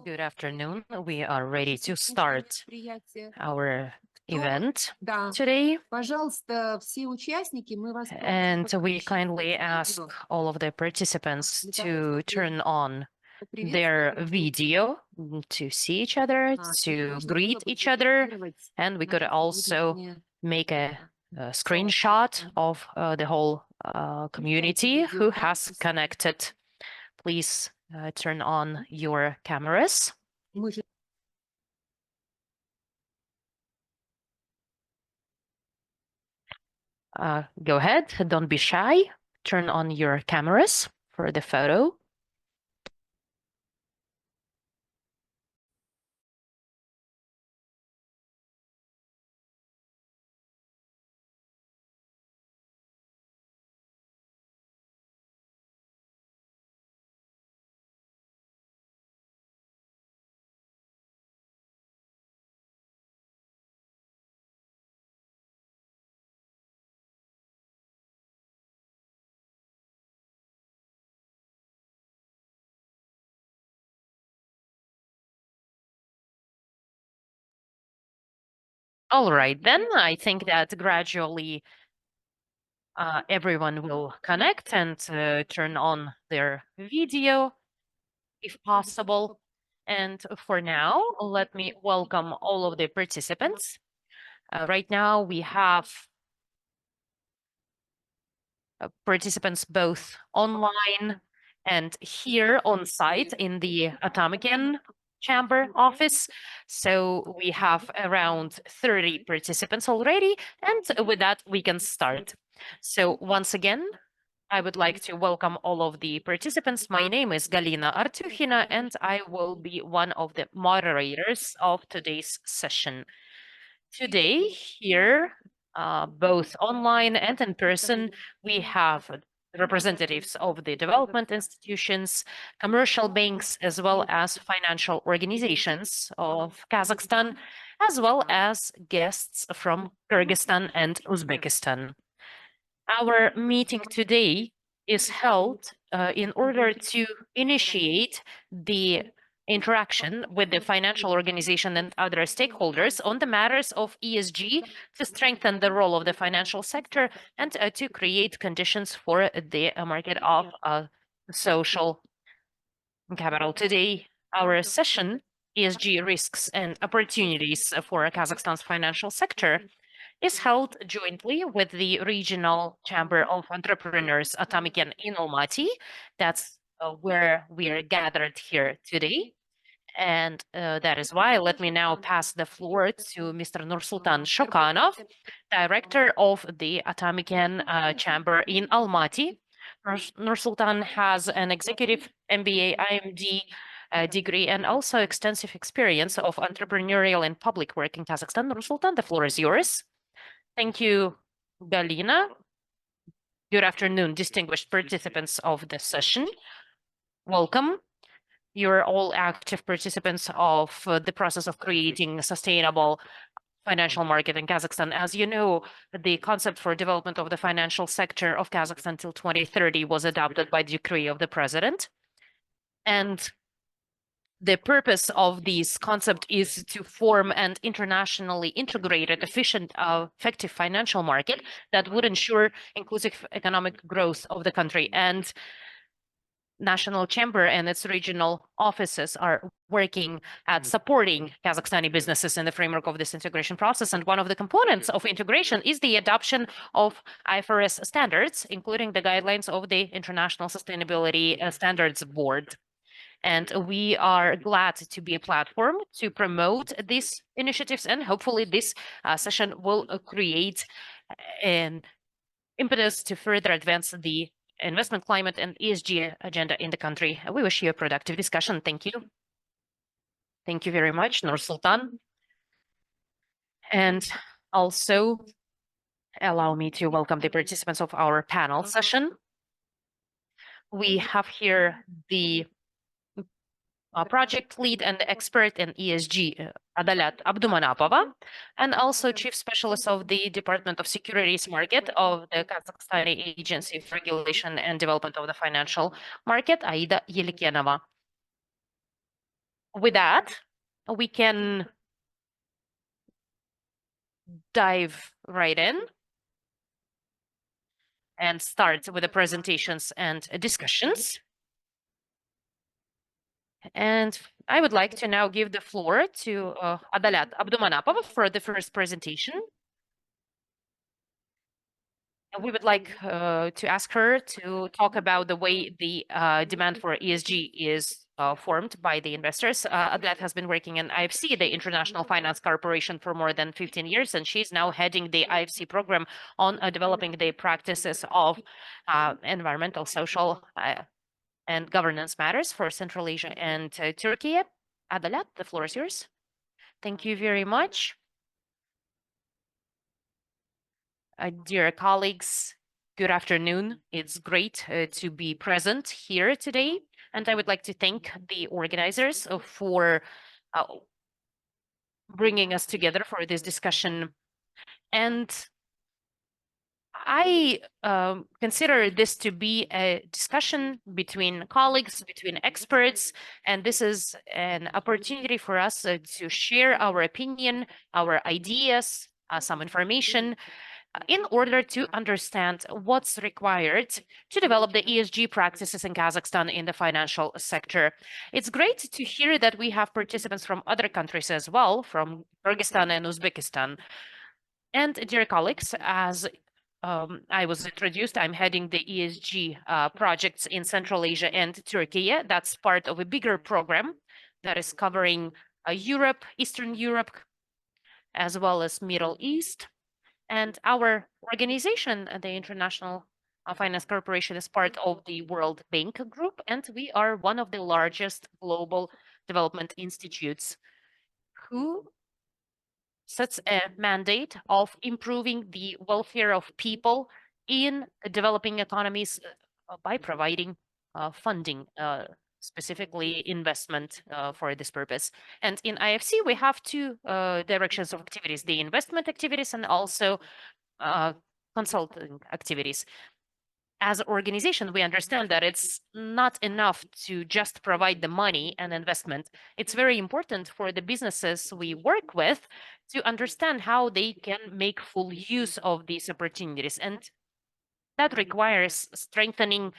Good afternoon. We are ready to start our event today. And we kindly ask all of the participants to turn on their video to see each other, to greet each other. And we could also make a screenshot of the whole community who has connected. Please turn on your cameras. Go ahead, don't be shy. Turn on your cameras for the photo. All right, then I think that gradually everyone will connect and turn on their video if possible. And for now, let me welcome all of the participants. Right now, we have participants both online and here on site in the Atomican Chamber office. So we have around 30 participants already, and with that, we can start. So once again, I would like to welcome all of the participants. My name is Galina Artukhina, and I will be one of the moderators of today's session. Today, here, both online and in person, we have representatives of the development institutions, commercial banks, as well as financial organizations of Kazakhstan, as well as guests from Kyrgyzstan and Uzbekistan. Our meeting today is held in order to initiate the interaction with the financial organization and other stakeholders on the matters of ESG to strengthen the role of the financial sector and to create conditions for the market of social capital. Today, our session, ESG risks and opportunities for Kazakhstan's financial sector, is held jointly with the Regional Chamber of Entrepreneurs Atomican in Almaty. That's where we are gathered here today. And that is why let me now pass the floor to Mr. Nursultan Shokanov, Director of the Atomican Chamber in Almaty. Nursultan has an executive MBA, IMD degree, and also extensive experience of entrepreneurial and public work in Kazakhstan. Nursultan, the floor is yours. Thank you, Galina. Good afternoon, distinguished participants of the session. Welcome. You're all active participants of the process of creating a sustainable financial market in Kazakhstan. As you know, the concept for development of the financial sector of Kazakhstan till 2030 was adopted by decree of the president. And the purpose of this concept is to form an internationally integrated, efficient, effective financial market that would ensure inclusive economic growth of the country. And National Chamber and its regional offices are working at supporting Kazakhstani businesses in the framework of this integration process. And one of the components of integration is the adoption of IFRS standards, including the guidelines of the International Sustainability Standards Board. And we are glad to be a platform to promote these initiatives. And hopefully this session will create an impetus to further advance the investment climate and ESG agenda in the country. We wish you a productive discussion. Thank you. Thank you very much, Nursultan. And also allow me to welcome the participants of our panel session. We have here the project lead and expert in ESG, Adalat Abdumanapova, and also chief specialist of the Department of Securities Market of the Kazakhstani Agency for Regulation and Development of the Financial Market, Aida Yelikenova. With that, we can dive right in and start with the presentations and discussions. And I would like to now give the floor to Adalat Abdumanapov for the first presentation. And we would like to ask her to talk about the way the demand for ESG is formed by the investors. Adalat has been working in IFC, the International Finance Corporation, for more than 15 years, and she's now heading the IFC program on developing the practices of environmental, social, and governance matters for Central Asia and Turkey. Adalat, the floor is yours. Thank you very much. Dear colleagues, good afternoon. It's great to be present here today. And I would like to thank the organizers for uh, bringing us together for this discussion. And I consider this to be a discussion between colleagues, between experts, and this is an opportunity for us to share our opinion, our ideas, some information, in order to understand what's required to develop the ESG practices in Kazakhstan in the financial sector. It's great to hear that we have participants from other countries as well, from Kyrgyzstan and Uzbekistan. And dear colleagues, as I was introduced, I'm heading the ESG projects in Central Asia and Turkey. That's part of a bigger program that is covering Europe, Eastern Europe, as well as Middle East. And our organization, the International Finance Corporation, is part of the World Bank Group, and we are one of the largest global development institutes who sets a mandate of improving the welfare of people in developing economies by providing funding, specifically investment for this purpose. And in IFC, we have two directions of activities, the investment activities and also consulting activities. As an organization, we understand that it's not enough to just provide the money and investment. It's very important for the businesses we work with to understand how they can make full use of these opportunities. And that requires strengthening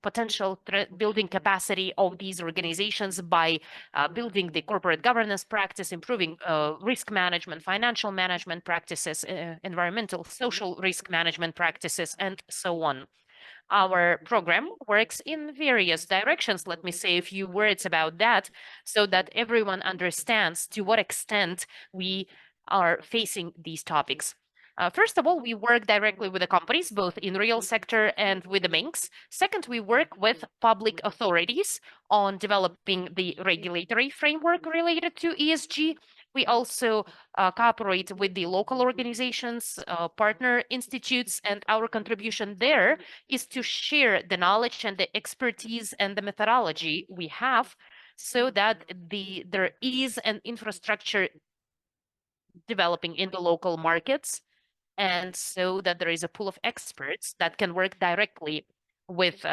potential building capacity of these organizations by building the corporate governance practice, improving risk management, financial management practices, environmental, social risk management practices, and so on. Our program works in various directions. Let me say a few words about that so that everyone understands to what extent we are facing these topics. First of all, we work directly with the companies, both in real sector and with the banks. Second, we work with public authorities on developing the regulatory framework related to ESG. We also cooperate with the local organizations, partner institutes, and our contribution there is to share the knowledge and the expertise and the methodology we have so that there is an infrastructure developing in the local markets, and so that there is a pool of experts that can work directly with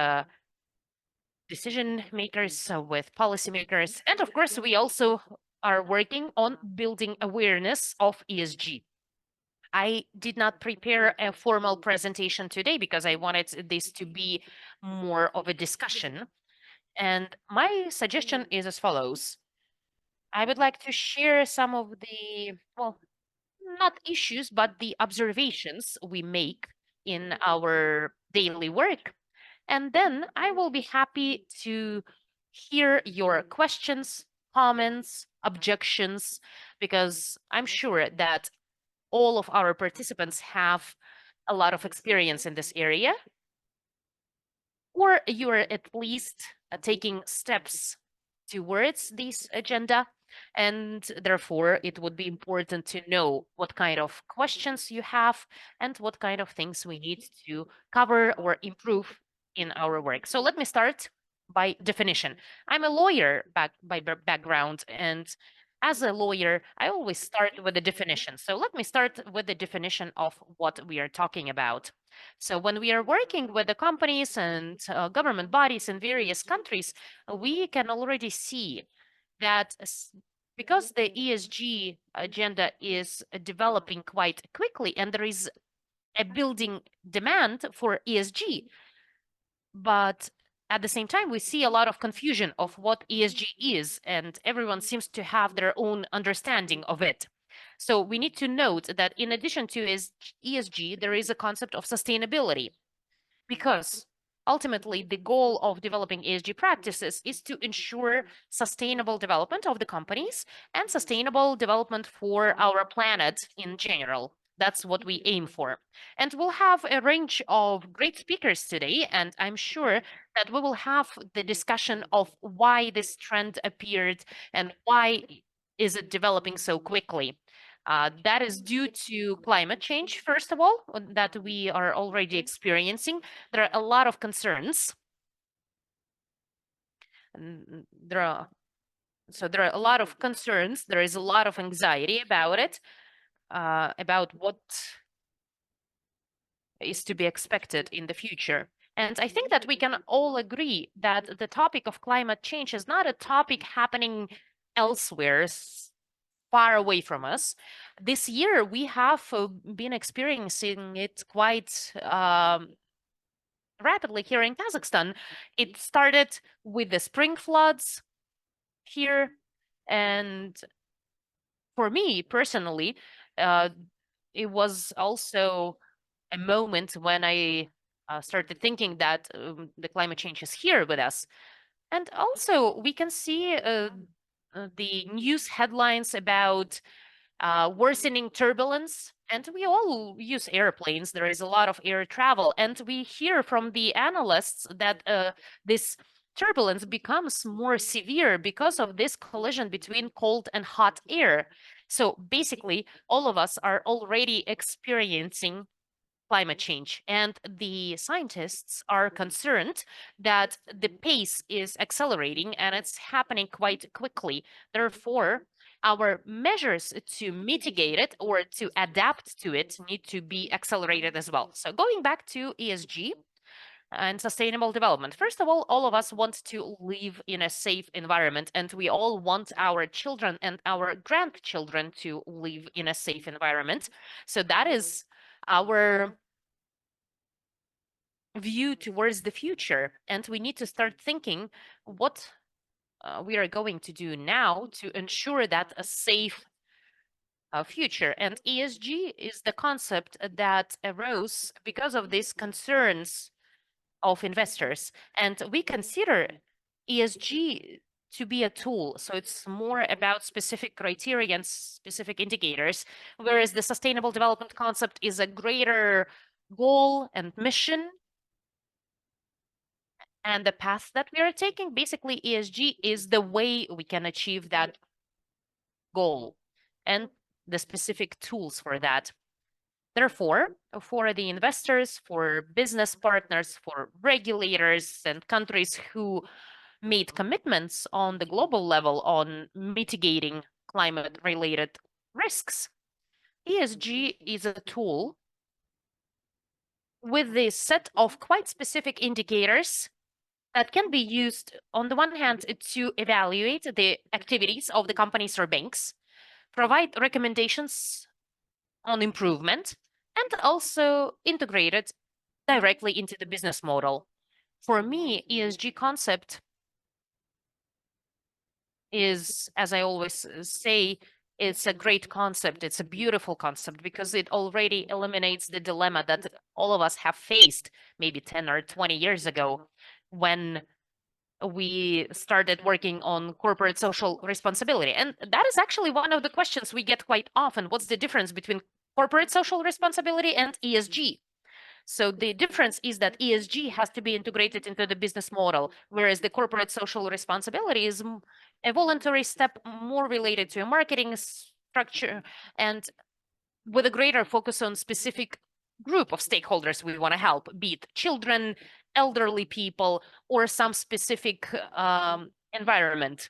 decision makers, with policymakers. And of course, we also are working on building awareness of ESG. I did not prepare a formal presentation today because I wanted this to be more of a discussion. And my suggestion is as follows. I would like to share some of the, well, not issues, but the observations we make in our daily work. And then I will be happy to hear your questions, comments, objections, because I'm sure that all of our participants have a lot of experience in this area, or you are at least taking steps towards this agenda. And therefore, it would be important to know what kind of questions you have and what kind of things we need to cover or improve in our work. So let me start by definition. I'm a lawyer by background, and as a lawyer, I always start with the definition. So let me start with the definition of what we are talking about. So when we are working with the companies and government bodies in various countries, we can already see that because the ESG agenda is developing quite quickly and there is a building demand for ESG, but at the same time, we see a lot of confusion of what ESG is, and everyone seems to have their own understanding of it. So we need to note that in addition to ESG, there is a concept of sustainability, because ultimately the goal of developing ESG practices is to ensure sustainable development of the companies and sustainable development for our planet in general. That's what we aim for. And we'll have a range of great speakers today, and I'm sure that we will have the discussion of why this trend appeared and why is it developing so quickly. That is due to climate change, first of all, that we are already experiencing. There are a lot of concerns. And there are a lot of concerns. There is a lot of anxiety about it, about what is to be expected in the future. And I think that we can all agree that the topic of climate change is not a topic happening elsewhere, far away from us. This year, we have been experiencing it quite rapidly here in Kazakhstan. It started with the spring floods here, and for me personally, uh, it was also a moment when I started thinking that the climate change is here with us. And also, we can see the news headlines about worsening turbulence. And we all use airplanes. There is a lot of air travel. And we hear from the analysts that this turbulence becomes more severe because of this collision between cold and hot air. So basically, all of us are already experiencing climate change. And the scientists are concerned that the pace is accelerating and it's happening quite quickly. Therefore, our measures to mitigate it or to adapt to it need to be accelerated as well. So going back to ESG and sustainable development. First of all of us want to live in a safe environment, and we all want our children and our grandchildren to live in a safe environment. So that is our view towards the future, and we need to start thinking what we are going to do now to ensure that a safe future. And ESG is the concept that arose because of these concerns of investors, and we consider ESG to be a tool. So it's more about specific criteria and specific indicators, whereas the sustainable development concept is a greater goal and mission and the path that we are taking. Basically, ESG is the way we can achieve that goal and the specific tools for that. Therefore, for the investors, for business partners, for regulators and countries who made commitments on the global level on mitigating climate-related risks, ESG is a tool with the set of quite specific indicators that can be used, on the one hand, to evaluate the activities of the companies or banks, provide recommendations on improvement, and also integrate it directly into the business model. For me, ESG concept is, as I always say, it's a great concept. It's a beautiful concept because it already eliminates the dilemma that all of us have faced maybe 10 or 20 years ago when we started working on corporate social responsibility. And that is actually one of the questions we get quite often. What's the difference between corporate social responsibility and ESG? So the difference is that ESG has to be integrated into the business model, whereas the corporate social responsibility is a voluntary step more related to a marketing structure and with a greater focus on specific group of stakeholders we want to help, be it children, elderly people, or some specific environment.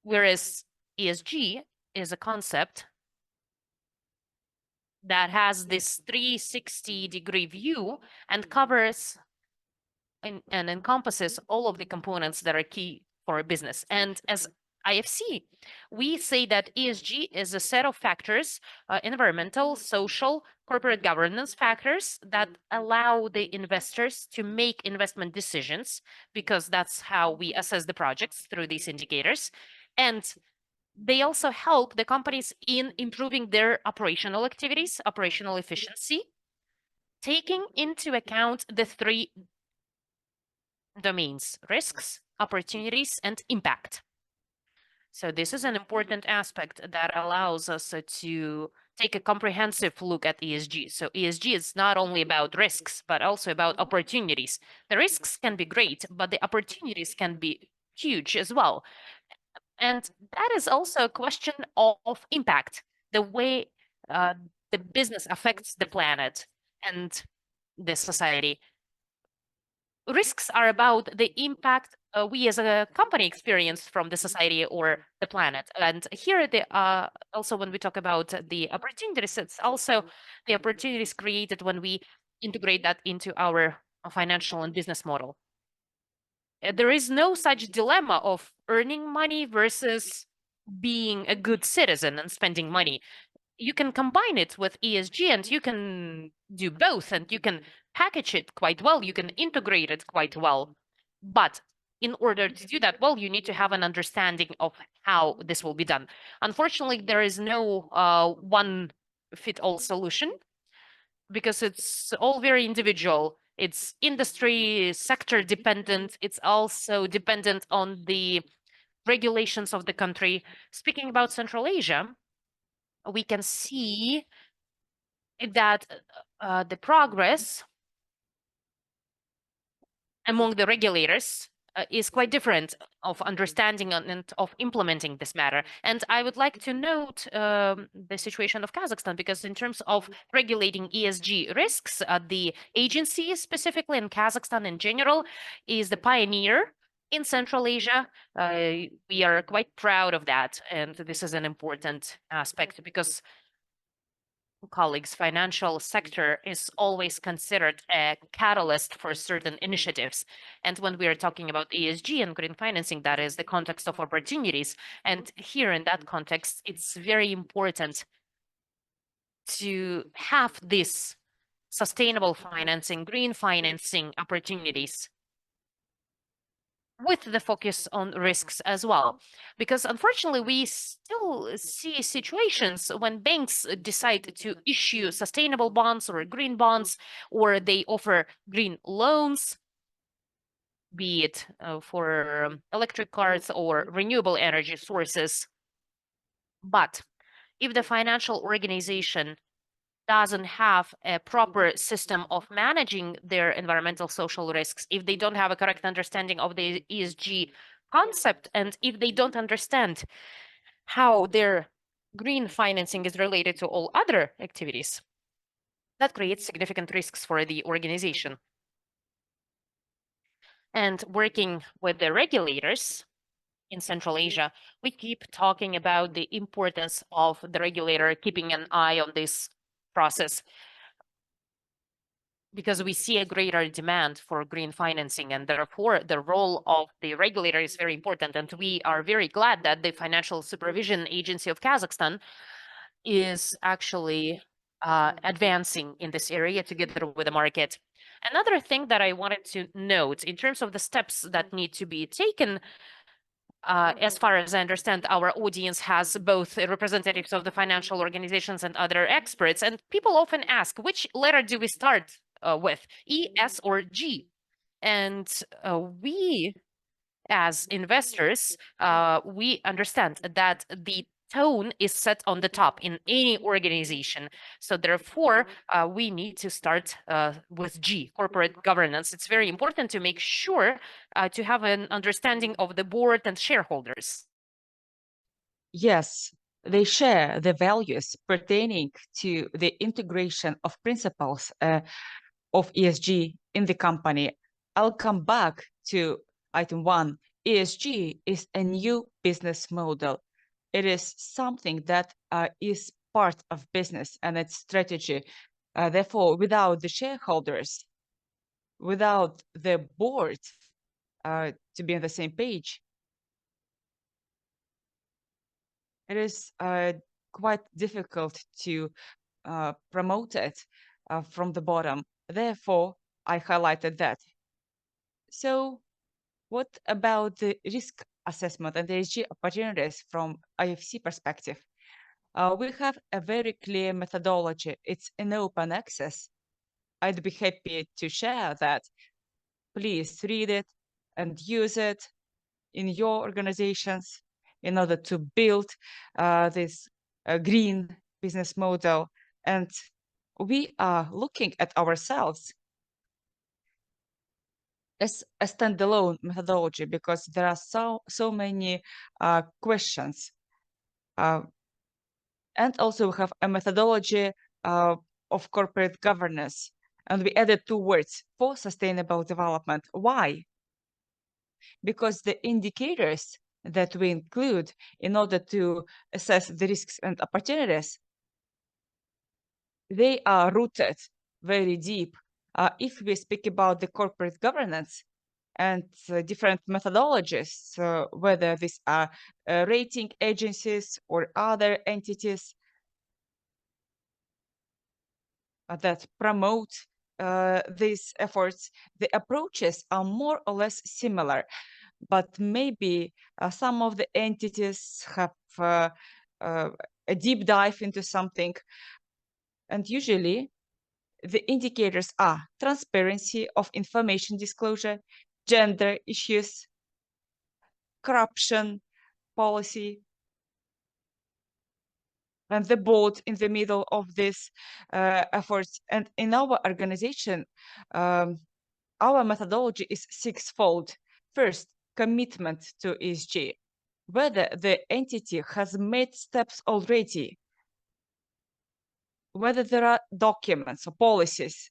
Whereas ESG is a concept that has this 360-degree view and covers and encompasses all of the components that are key for a business. And as IFC, we say that ESG is a set of factors, environmental, social, corporate governance factors that allow the investors to make investment decisions, because that's how we assess the projects through these indicators. And they also help the companies in improving their operational activities, operational efficiency, taking into account the three domains: risks, opportunities, and impact. So this is an important aspect that allows us to take a comprehensive look at ESG. So ESG is not only about risks, but also about opportunities. The risks can be great, but the opportunities can be huge as well. And that is also a question of impact, the way uh, the business affects the planet and the society. Risks are about the impact we as a company experience from the society or the planet. And here, also when we talk about the opportunities, it's also the opportunities created when we integrate that into our financial and business model. There is no such dilemma of earning money versus being a good citizen and spending money. You can combine it with ESG and you can do both, and you can package it quite well. You can integrate it quite well. But in order to do that well, you need to have an understanding of how this will be done. Unfortunately, there is no one fit all solution, because it's all very individual. It's industry sector dependent. It's also dependent on the regulations of the country. Speaking about Central Asia, we can see that the progress among the regulators is quite different of understanding and of implementing this matter. And I would like to note the situation of Kazakhstan, because in terms of regulating ESG risks, the agency specifically in Kazakhstan in general is the pioneer in Central Asia. We are quite proud of that. And this is an important aspect, because colleagues, financial sector is always considered a catalyst for certain initiatives. And when we are talking about ESG and green financing, that is the context of opportunities. And here in that context, it's very important to have this sustainable financing, green financing opportunities, with the focus on risks as well. Because unfortunately, we still see situations when banks decide to issue sustainable bonds or green bonds, or they offer green loans, be it for electric cars or renewable energy sources. But if the financial organization doesn't have a proper system of managing their environmental social risks, if they don't have a correct understanding of the ESG concept, and if they don't understand how their green financing is related to all other activities, that creates significant risks for the organization. And working with the regulators in Central Asia, we keep talking about the importance of the regulator keeping an eye on this process, because we see a greater demand for green financing, and therefore the role of the regulator is very important. And we are very glad that the Financial Supervision Agency of Kazakhstan is actually advancing in this area together with the market. Another thing that I wanted to note in terms of the steps that need to be taken, as far as I understand, our audience has both representatives of the financial organizations and other experts. And people often ask, which letter do we start with, E, S, or G? And we, as investors, we understand that the tone is set on the top in any organization. So therefore, we need to start with G, corporate governance. It's very important to make sure to have an understanding of the board and shareholders. Yes, they share the values pertaining to the integration of principles of ESG in the company. I'll come back to item 1. ESG is a new business model. It is something that is part of business and its strategy. Therefore, without the shareholders, without the board to be on the same page, it is quite difficult to promote it from the bottom. Therefore, I highlighted that. So what about the risk assessment and the ESG opportunities from IFC perspective? We have a very clear methodology. It's in open access. I'd be happy to share that. Please read it and use it in your organizations in order to build this green business model. And we are looking at ourselves as a standalone methodology because there are so many questions. And also we have a methodology of corporate governance. And we added 2 words for sustainable development. Why? Because the indicators that we include in order to assess the risks and opportunities, they are rooted very deep. If we speak about the corporate governance and different methodologies, whether these are rating agencies or other entities that promote these efforts, the approaches are more or less similar, but maybe some of the entities have a deep dive into something. And usually the indicators are transparency of information disclosure, gender issues, corruption policy, and the board in the middle of this efforts. And in our organization, our methodology is 6-fold. First, commitment to ESG, whether the entity has made steps already, whether there are documents or policies,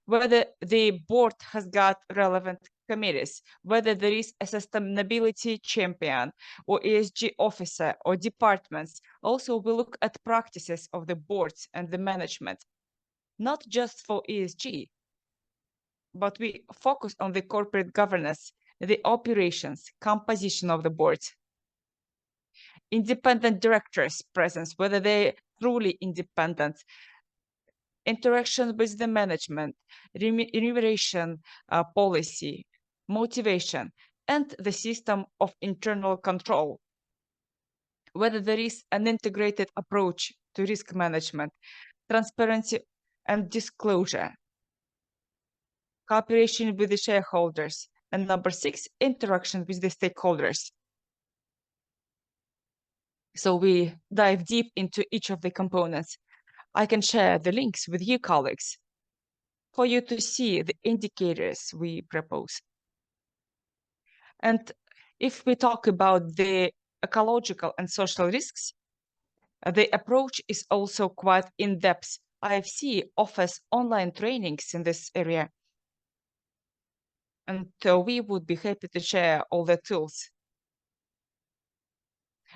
whether the board has got relevant committees, whether there is a sustainability champion or ESG officer or departments. Also, we look at practices of the boards and the management, not just for ESG, but we focus on the corporate governance, the operations, composition of the board, independent directors' presence, whether they're truly independent, interaction with the management, remuneration policy, motivation, and the system of internal control, whether there is an integrated approach to risk management, transparency and disclosure, cooperation with the shareholders, and number 6, interaction with the stakeholders. So we dive deep into each of the components. I can share the links with you, colleagues, for you to see the indicators we propose. And if we talk about the ecological and social risks, the approach is also quite in-depth. IFC offers online trainings in this area. And we would be happy to share all the tools.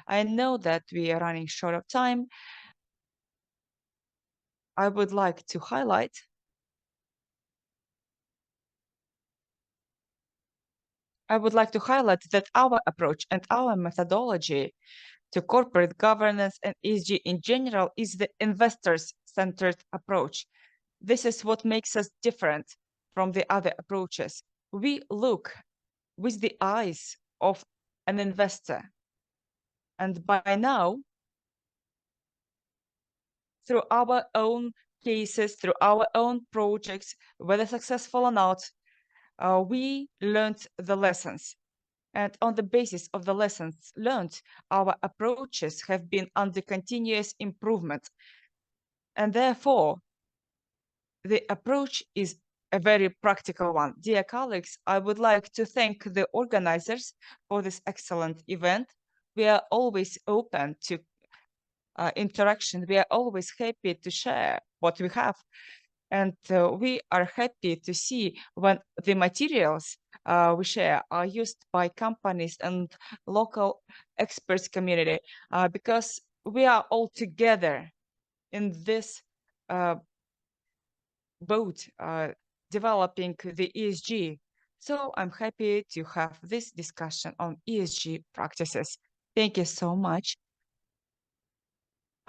I know that we are running short of time. I would like to highlight that our approach and our methodology to corporate governance and ESG in general is the investors-centered approach. This is what makes us different from the other approaches. We look with the eyes of an investor. And by now, through our own cases, through our own projects, whether successful or not, we learned the lessons. And on the basis of the lessons learned, our approaches have been under continuous improvement. And therefore, the approach is a very practical one. Dear colleagues, I would like to thank the organizers for this excellent event. We are always open to interaction. We are always happy to share what we have. And we are happy to see when the materials we share are used by companies and local experts community, because we are all together in this boat developing the ESG. So I'm happy to have this discussion on ESG practices. Thank you so much.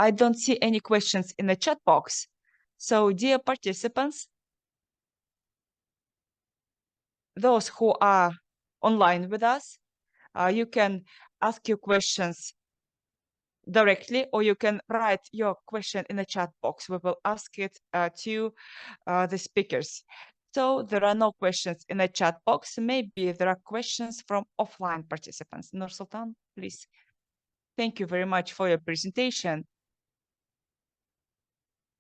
I don't see any questions in the chat box. So, dear participants, those who are online with us, you can ask your questions directly, or you can write your question in the chat box. We will ask it to the speakers. So there are no questions in the chat box. Maybe there are questions from offline participants. Nursultan, please. Thank you very much for your presentation.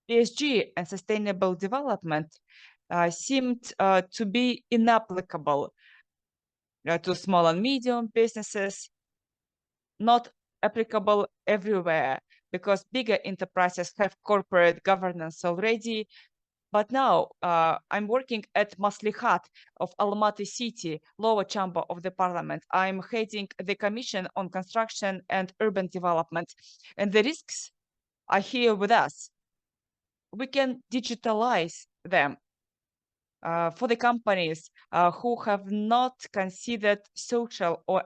ESG and sustainable development seemed to be inapplicable to small and medium businesses, not applicable everywhere, because bigger enterprises have corporate governance already. But now I'm working at Maslihat of Almaty City, lower chamber of the parliament. I'm heading the Commission on Construction and Urban Development. And the risks are here with us. We can digitalize them. For the companies who have not considered social or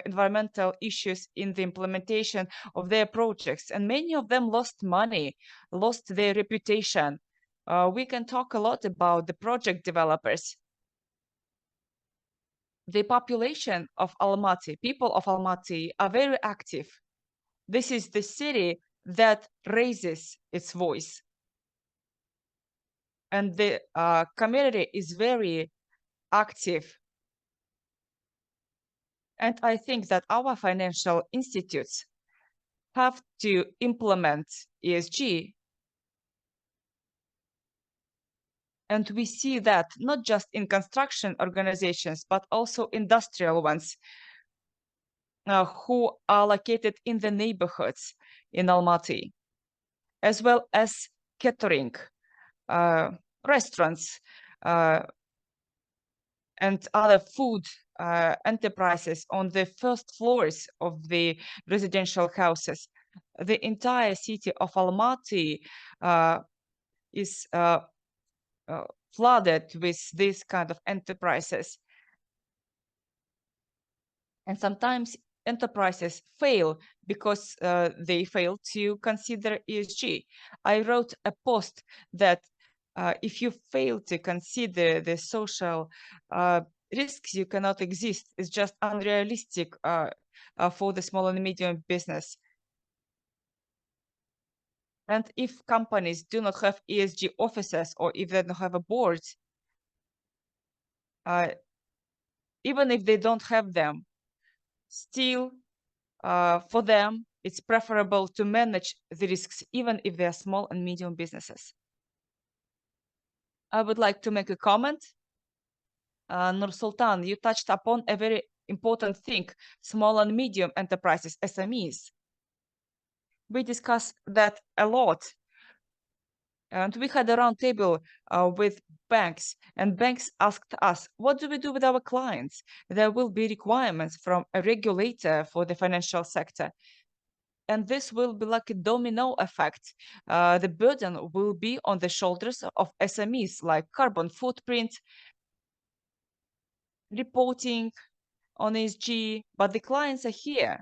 environmental issues in the implementation of their projects. And many of them lost money, lost their reputation. We can talk a lot about the project developers. The population of Almaty, people of Almaty, are very active. This is the city that raises its voice. And the community is very active. And I think that our financial institutes have to implement ESG. And we see that not just in construction organizations, but also industrial ones who are located in the neighborhoods in Almaty, as well as catering, restaurants, and other food enterprises on the first floors of the residential houses. The entire city of Almaty is flooded with these kind of enterprises. And sometimes enterprises fail because they fail to consider ESG. I wrote a post that if you fail to consider the social risks, you cannot exist. It's just unrealistic for the small and medium business. And if companies do not have ESG officers, or if they don't have a board, even if they don't have them, still for them, it's preferable to manage the risks, even if they are small and medium businesses. I would like to make a comment. Nursultan, you touched upon a very important thing, small and medium enterprises, SMEs. We discussed that a lot. And we had a roundtable with banks, and banks asked us, what do we do with our clients? There will be requirements from a regulator for the financial sector. And this will be like a domino effect. The burden will be on the shoulders of SMEs, like carbon footprint, reporting on ESG, but the clients are here.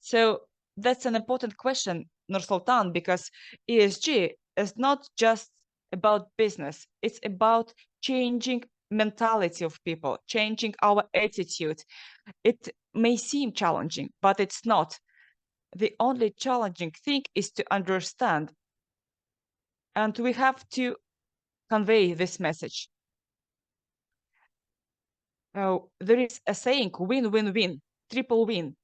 So that's an important question, Nursultan, because ESG is not just about business. It's about changing mentality of people, changing our attitude. It may seem challenging, but it's not. The only challenging thing is to understand. And we have to convey this message. There is a saying, win, win, win, triple win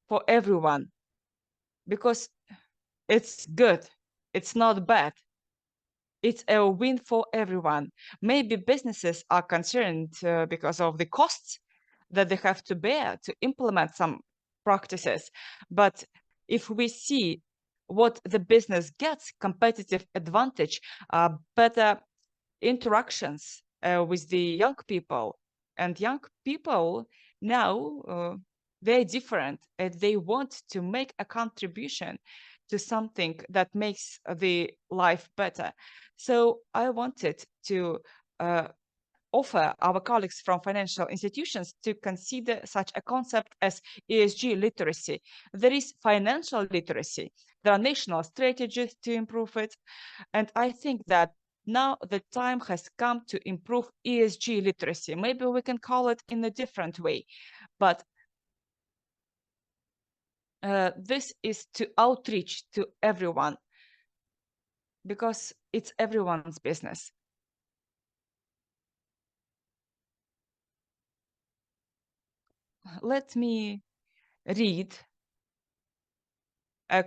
for everyone, because it's good. It's not bad. It's a win for everyone. Maybe businesses are concerned because of the costs that they have to bear to implement some practices. But if we see what the business gets, competitive advantage, better interactions with the young people, and young people now, they're different, and they want to make a contribution to something that makes the life better. So I wanted to offer our colleagues from financial institutions to consider such a concept as ESG literacy. There is financial literacy. There are national strategies to improve it. And I think that now the time has come to improve ESG literacy. Maybe we can call it in a different way, but this is to outreach to everyone because it's everyone's business. Let me read a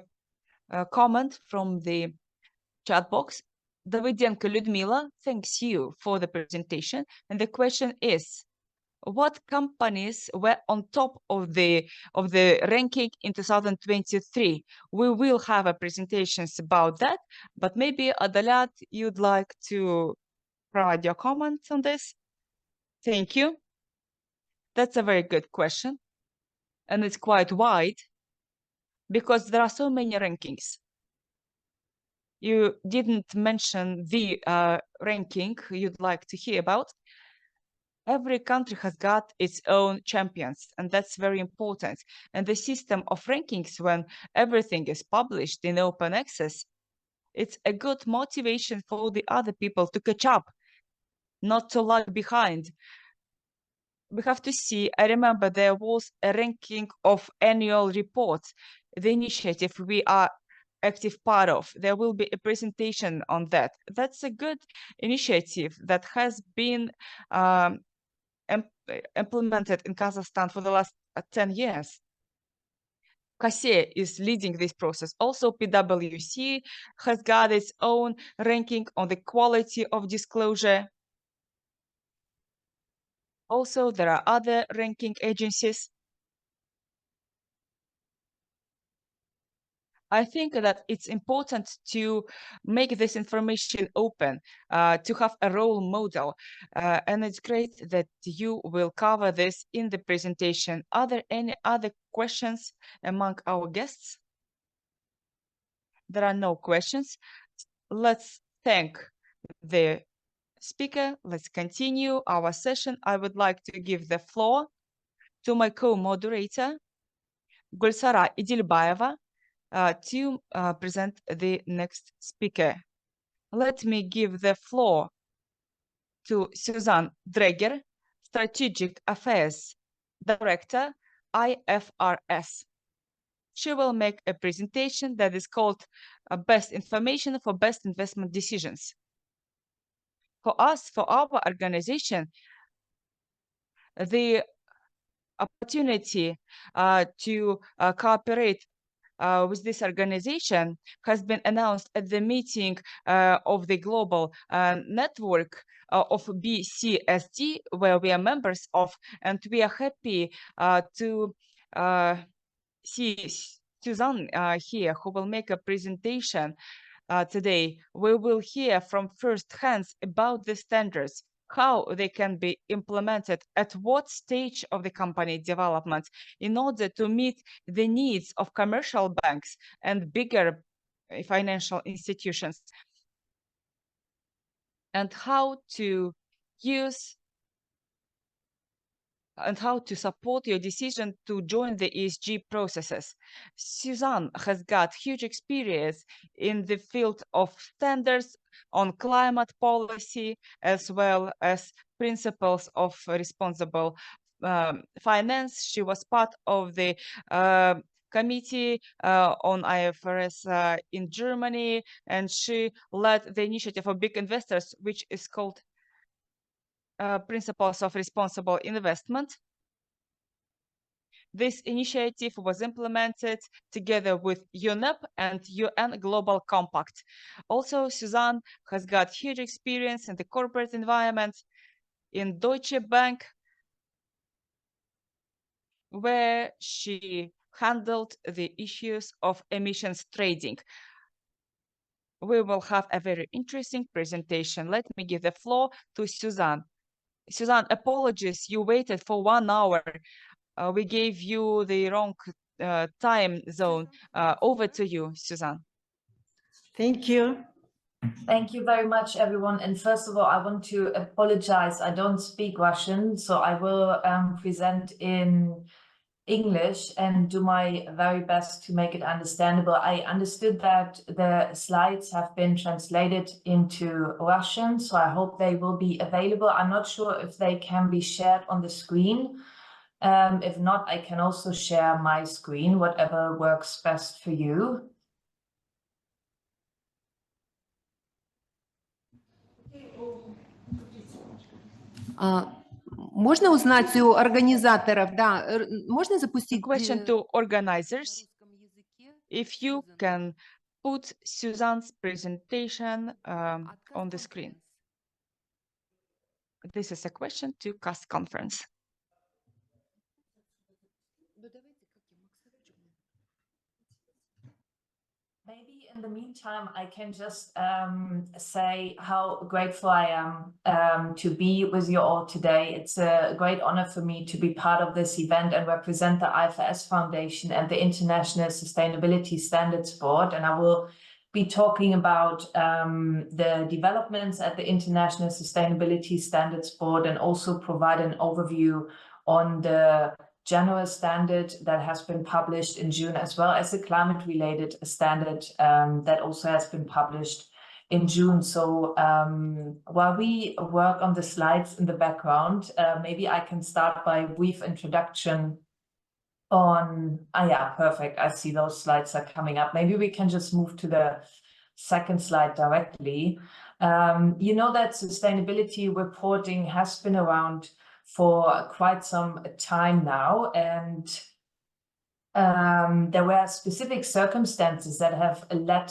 comment from the chat box. Davidenko Ludmila thanks you for the presentation. And the question is, what companies were on top of the ranking in 2023? We will have a presentations about that, but maybe Adalat, you'd like to provide your comments on this? Thank you. That's a very good question. And it's quite wide because there are so many rankings. You didn't mention the ranking you'd like to hear about. Every country has got its own champions, and that's very important. And the system of rankings, when everything is published in open access, it's a good motivation for the other people to catch up, not to lag behind. We have to see, I remember there was a ranking of annual reports, the initiative we are active part of. There will be a presentation on that. That's a good initiative that has been implemented in Kazakhstan for the last 10 years. CASE is leading this process. Also, PwC has got its own ranking on the quality of disclosure. Also, there are other ranking agencies. I think that it's important to make this information open, to have a role model. And it's great that you will cover this in the presentation. Are there any other questions among our guests? There are no questions. Let's thank the speaker. Let's continue our session. I would like to give the floor to my co-moderator, Gulsara Idilbayeva, to present the next speaker. Let me give the floor to Suzanne Dreger, Strategic Affairs Director, IFRS. She will make a presentation that is called Best Information for Best Investment Decisions. For us, for our organization, the opportunity to cooperate with this organization has been announced at the meeting of the global network of BCSD, where we are members of, and we are happy to see Suzanne here, who will make a presentation today. We will hear from first hands about the standards, how they can be implemented, at what stage of the company development, in order to meet the needs of commercial banks and bigger financial institutions, and how to use and how to support your decision to join the ESG processes. Suzanne has got huge experience in the field of standards on climate policy, as well as principles of responsible finance. She was part of the committee on IFRS in Germany, and she led the initiative of big investors, which is called Principles of Responsible Investment. This initiative was implemented together with UNEP and UN Global Compact. Also, Suzanne has got huge experience in the corporate environment in Deutsche Bank, where she handled the issues of emissions trading. We will have a very interesting presentation. Let me give the floor to Suzanne. Suzanne, apologies, you waited for 1 hour. We gave you the wrong time zone. Over to you, Suzanne. Thank you. Thank you very much, everyone. And first of all, I want to apologize. I don't speak Russian, so I will present in English and do my very best to make it understandable. I understood that the slides have been translated into Russian, so I hope they will be available. I'm not sure if they can be shared on the screen. If not, I can also share my screen, whatever works best for you. Можно узнать у организаторов, да, можно запустить... Question to organizers, if you can put Suzanne's presentation on the screen. This is a question to CAST conference. Maybe in the meantime, I can just say how grateful I am to be with you all today. It's a great honor for me to be part of this event and represent the IFRS Foundation and the International Sustainability Standards Board. And I will be talking about the developments at the International Sustainability Standards Board and also provide an overview on the general standard that has been published in June, as well as a climate-related standard that also has been published in June. So while we work on the slides in the background, maybe I can start by a brief introduction on, yeah, perfect. I see those slides are coming up. Maybe we can just move to the second slide directly. You know that sustainability reporting has been around for quite some time now, and there were specific circumstances that have led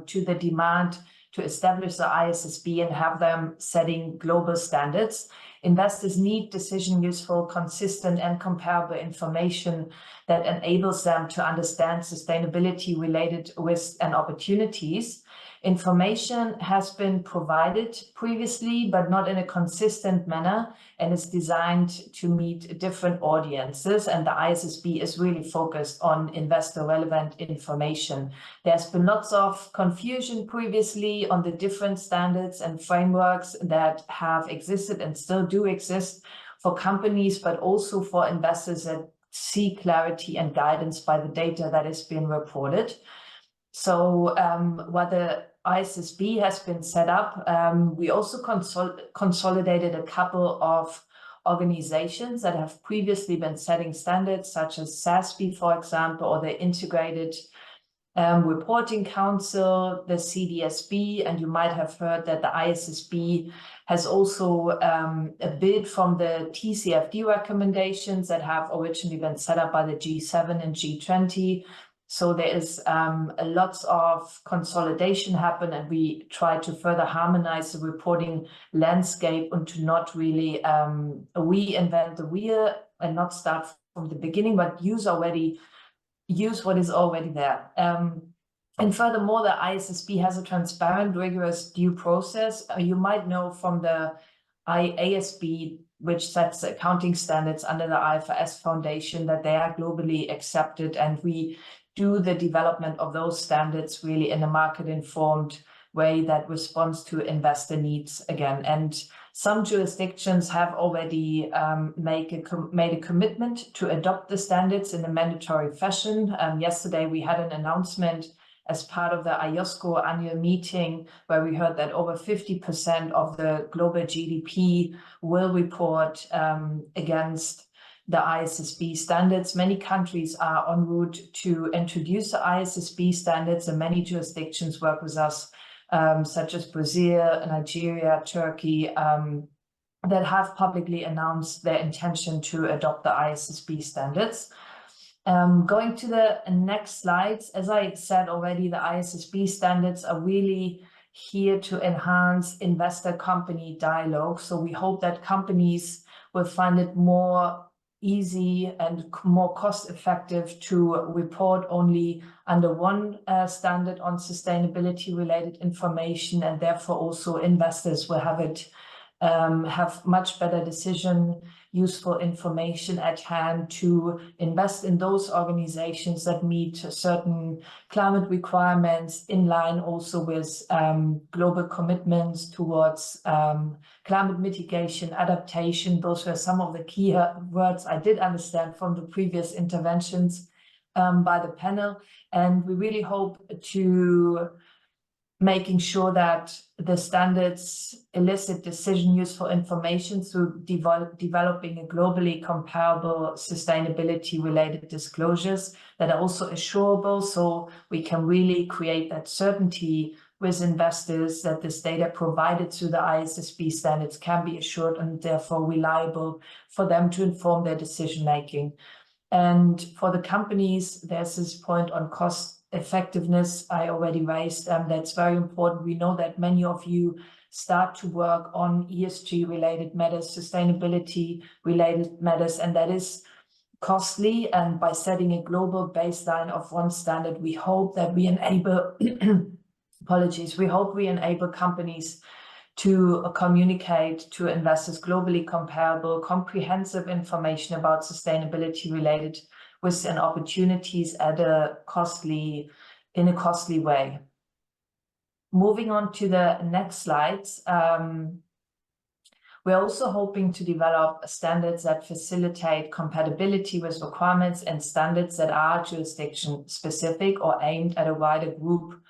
to the demand to establish the ISSB and have them setting global standards. Investors need decision useful, consistent and comparable information that enables them to understand sustainability related risks and opportunities. Information has been provided previously, but not in a consistent manner, and is designed to meet different audiences. And the ISSB is really focused on investor relevant information. There's been lots of confusion previously on the different standards and frameworks that have existed and still do exist for companies, but also for investors that seek clarity and guidance by the data that is being reported. So while the ISSB has been set up, we also consolidated a couple of organizations that have previously been setting standards, such as SASB, for example, or the Integrated Reporting Council, the CDSB, and you might have heard that the ISSB has also a bid from the TCFD recommendations that have originally been set up by the G7 and G20. So there is lots of consolidation happen, and we try to further harmonize the reporting landscape and to not really reinvent the wheel and not start from the beginning, but use what is already there. And furthermore, the ISSB has a transparent, rigorous due process. You might know from the IASB, which sets the accounting standards under the IFRS Foundation, that they are globally accepted, and we do the development of those standards really in a market-informed way that responds to investor needs again. And some jurisdictions have already made a commitment to adopt the standards in a mandatory fashion. Yesterday, we had an announcement as part of the IOSCO annual meeting, where we heard that over 50% of the global GDP will report against the ISSB standards. Many countries are en route to introduce the ISSB standards, and many jurisdictions work with us, such as Brazil, Nigeria, Turkey, that have publicly announced their intention to adopt the ISSB standards. Going to the next slides, as I said already, the ISSB standards are really here to enhance investor-company dialogue. So we hope that companies will find it more easy and more cost-effective to report only under one standard on sustainability-related information, and therefore also investors will have much better decision useful information at hand to invest in those organizations that meet certain climate requirements in line also with global commitments towards climate mitigation, adaptation. Those were some of the key words I did understand from the previous interventions by the panel. And we really hope to making sure that the standards elicit decision useful information through developing a globally comparable sustainability related disclosures that are also assurable, so we can really create that certainty with investors that this data provided through the ISSB standards can be assured and therefore reliable for them to inform their decision making. And for the companies, there's this point on cost effectiveness I already raised. That's very important. We know that many of you start to work on ESG related matters, sustainability related matters, and that is costly. And by setting a global baseline of one standard, we hope that we enable, we hope we enable companies to communicate to investors globally comparable, comprehensive information about sustainability related risks and opportunities in a costly way. Moving on to the next slides, we're also hoping to develop standards that facilitate compatibility with requirements and standards that are jurisdiction specific or aimed at a wider group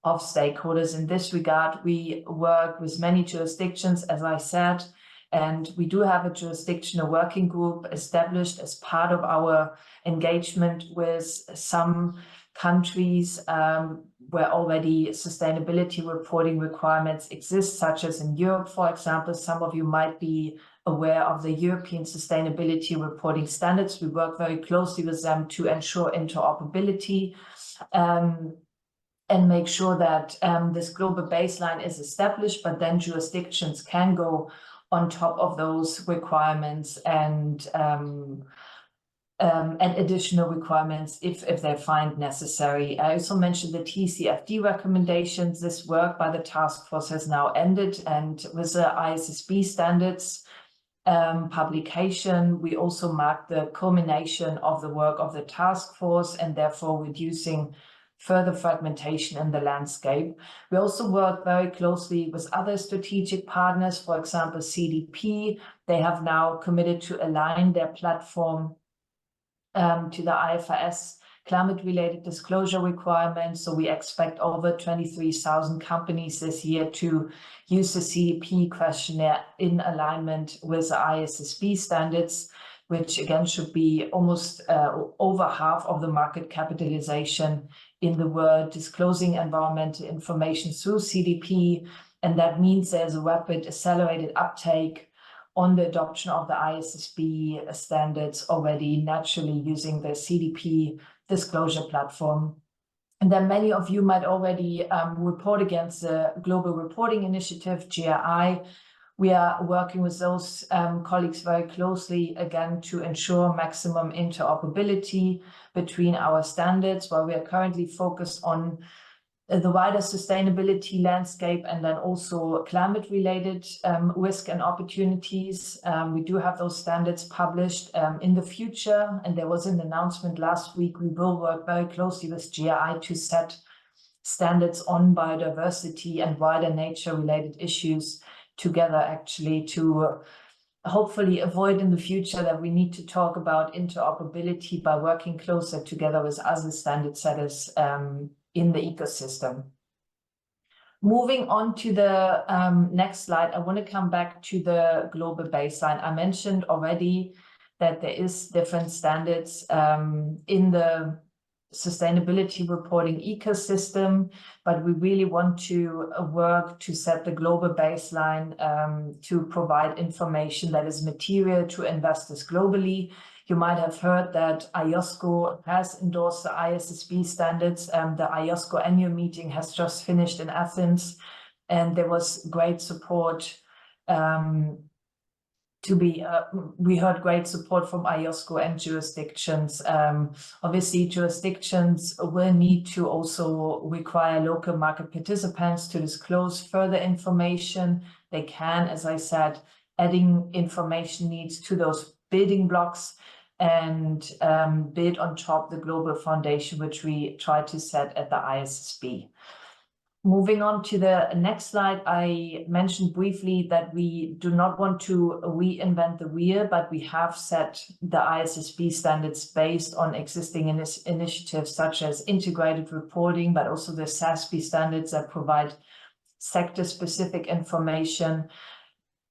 of stakeholders. In this regard, we work with many jurisdictions, as I said, and we do have a jurisdictional working group established as part of our engagement with some countries where already sustainability reporting requirements exist, such as in Europe, for example. Some of you might be aware of the European Sustainability Reporting Standards. We work very closely with them to ensure interoperability and make sure that this global baseline is established, but then jurisdictions can go on top of those requirements and additional requirements if they find necessary. I also mentioned the TCFD recommendations. This work by the task force has now ended, and with the ISSB standards publication, we also mark the culmination of the work of the task force and therefore reducing further fragmentation in the landscape. We also work very closely with other strategic partners, for example, CDP. They have now committed to align their platform to the IFRS climate-related disclosure requirements. So we expect over 23,000 companies this year to use the CDP questionnaire in alignment with the ISSB standards, which again should be almost over half of the market capitalization in the world, disclosing environmental information through CDP. And that means there's a rapid accelerated uptake on the adoption of the ISSB standards already naturally using the CDP disclosure platform. And then many of you might already report against the Global Reporting Initiative, GRI. We are working with those colleagues very closely, again, to ensure maximum interoperability between our standards, while we are currently focused on the wider sustainability landscape and then also climate-related risk and opportunities. We do have those standards published in the future, and there was an announcement last week. We will work very closely with GRI to set standards on biodiversity and wider nature-related issues together, actually, to hopefully avoid in the future that we need to talk about interoperability by working closer together with other standard setters in the ecosystem. Moving on to the next slide, I want to come back to the global baseline. I mentioned already that there is different standards in the sustainability reporting ecosystem, but we really want to work to set the global baseline to provide information that is material to investors globally. You might have heard that IOSCO has endorsed the ISSB standards. The IOSCO annual meeting has just finished in Athens, and there was great support we heard great support from IOSCO and jurisdictions. Obviously, jurisdictions will need to also require local market participants to disclose further information. They can, as I said, adding information needs to those building blocks and build on top the global foundation, which we try to set at the ISSB. Moving on to the next slide, I mentioned briefly that we do not want to reinvent the wheel, but we have set the ISSB standards based on existing initiatives such as integrated reporting, but also the SASB standards that provide sector-specific information.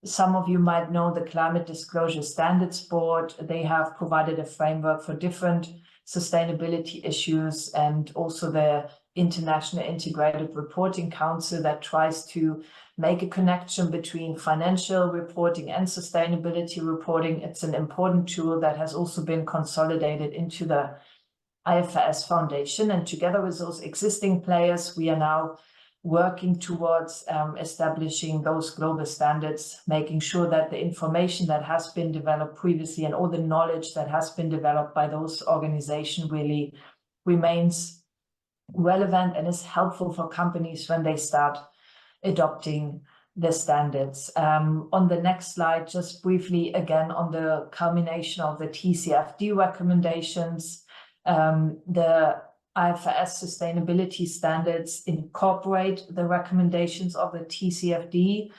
Some of you might know the Climate Disclosure Standards Board. They have provided a framework for different sustainability issues, and also the International Integrated Reporting Council that tries to make a connection between financial reporting and sustainability reporting. It's an important tool that has also been consolidated into the IFRS Foundation. And together with those existing players, we are now working towards establishing those global standards, making sure that the information that has been developed previously and all the knowledge that has been developed by those organizations really remains relevant and is helpful for companies when they start adopting the standards. On the next slide, just briefly again on the culmination of the TCFD recommendations, the IFRS sustainability standards incorporate the recommendations of the TCFD.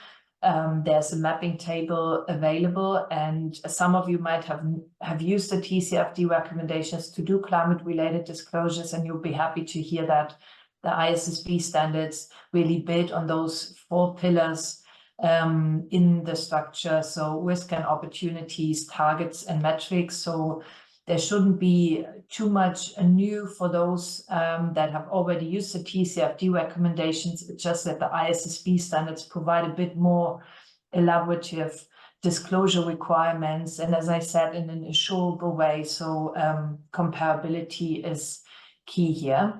There's a mapping table available, and some of you might have used the TCFD recommendations to do climate-related disclosures, and you'll be happy to hear that the ISSB standards really build on those 4 pillars in the structure. So risk and opportunities, targets and metrics. So there shouldn't be too much new for those that have already used the TCFD recommendations. It's just that the ISSB standards provide a bit more elaborative disclosure requirements. And as I said, in an assurable way. So comparability is key here.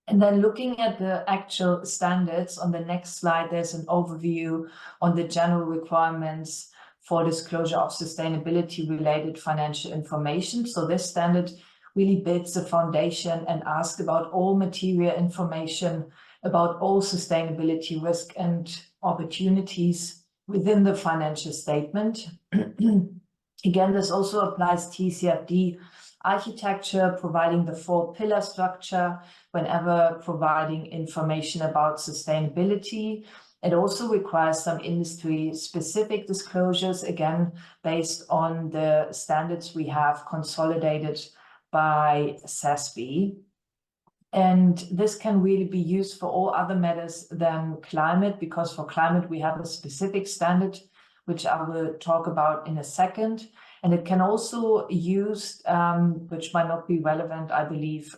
And then looking at the actual standards on the next slide, there's an overview on the general requirements for disclosure of sustainability-related financial information. So this standard really builds the foundation and asks about all material information about all sustainability risk and opportunities within the financial statement. Again, this also applies TCFD architecture, providing the 4-pillar structure whenever providing information about sustainability. It also requires some industry-specific disclosures, again, based on the standards we have consolidated by SASB. And this can really be used for all other matters than climate, because for climate we have a specific standard, which I will talk about in a second. And it can also use, which might not be relevant, I believe,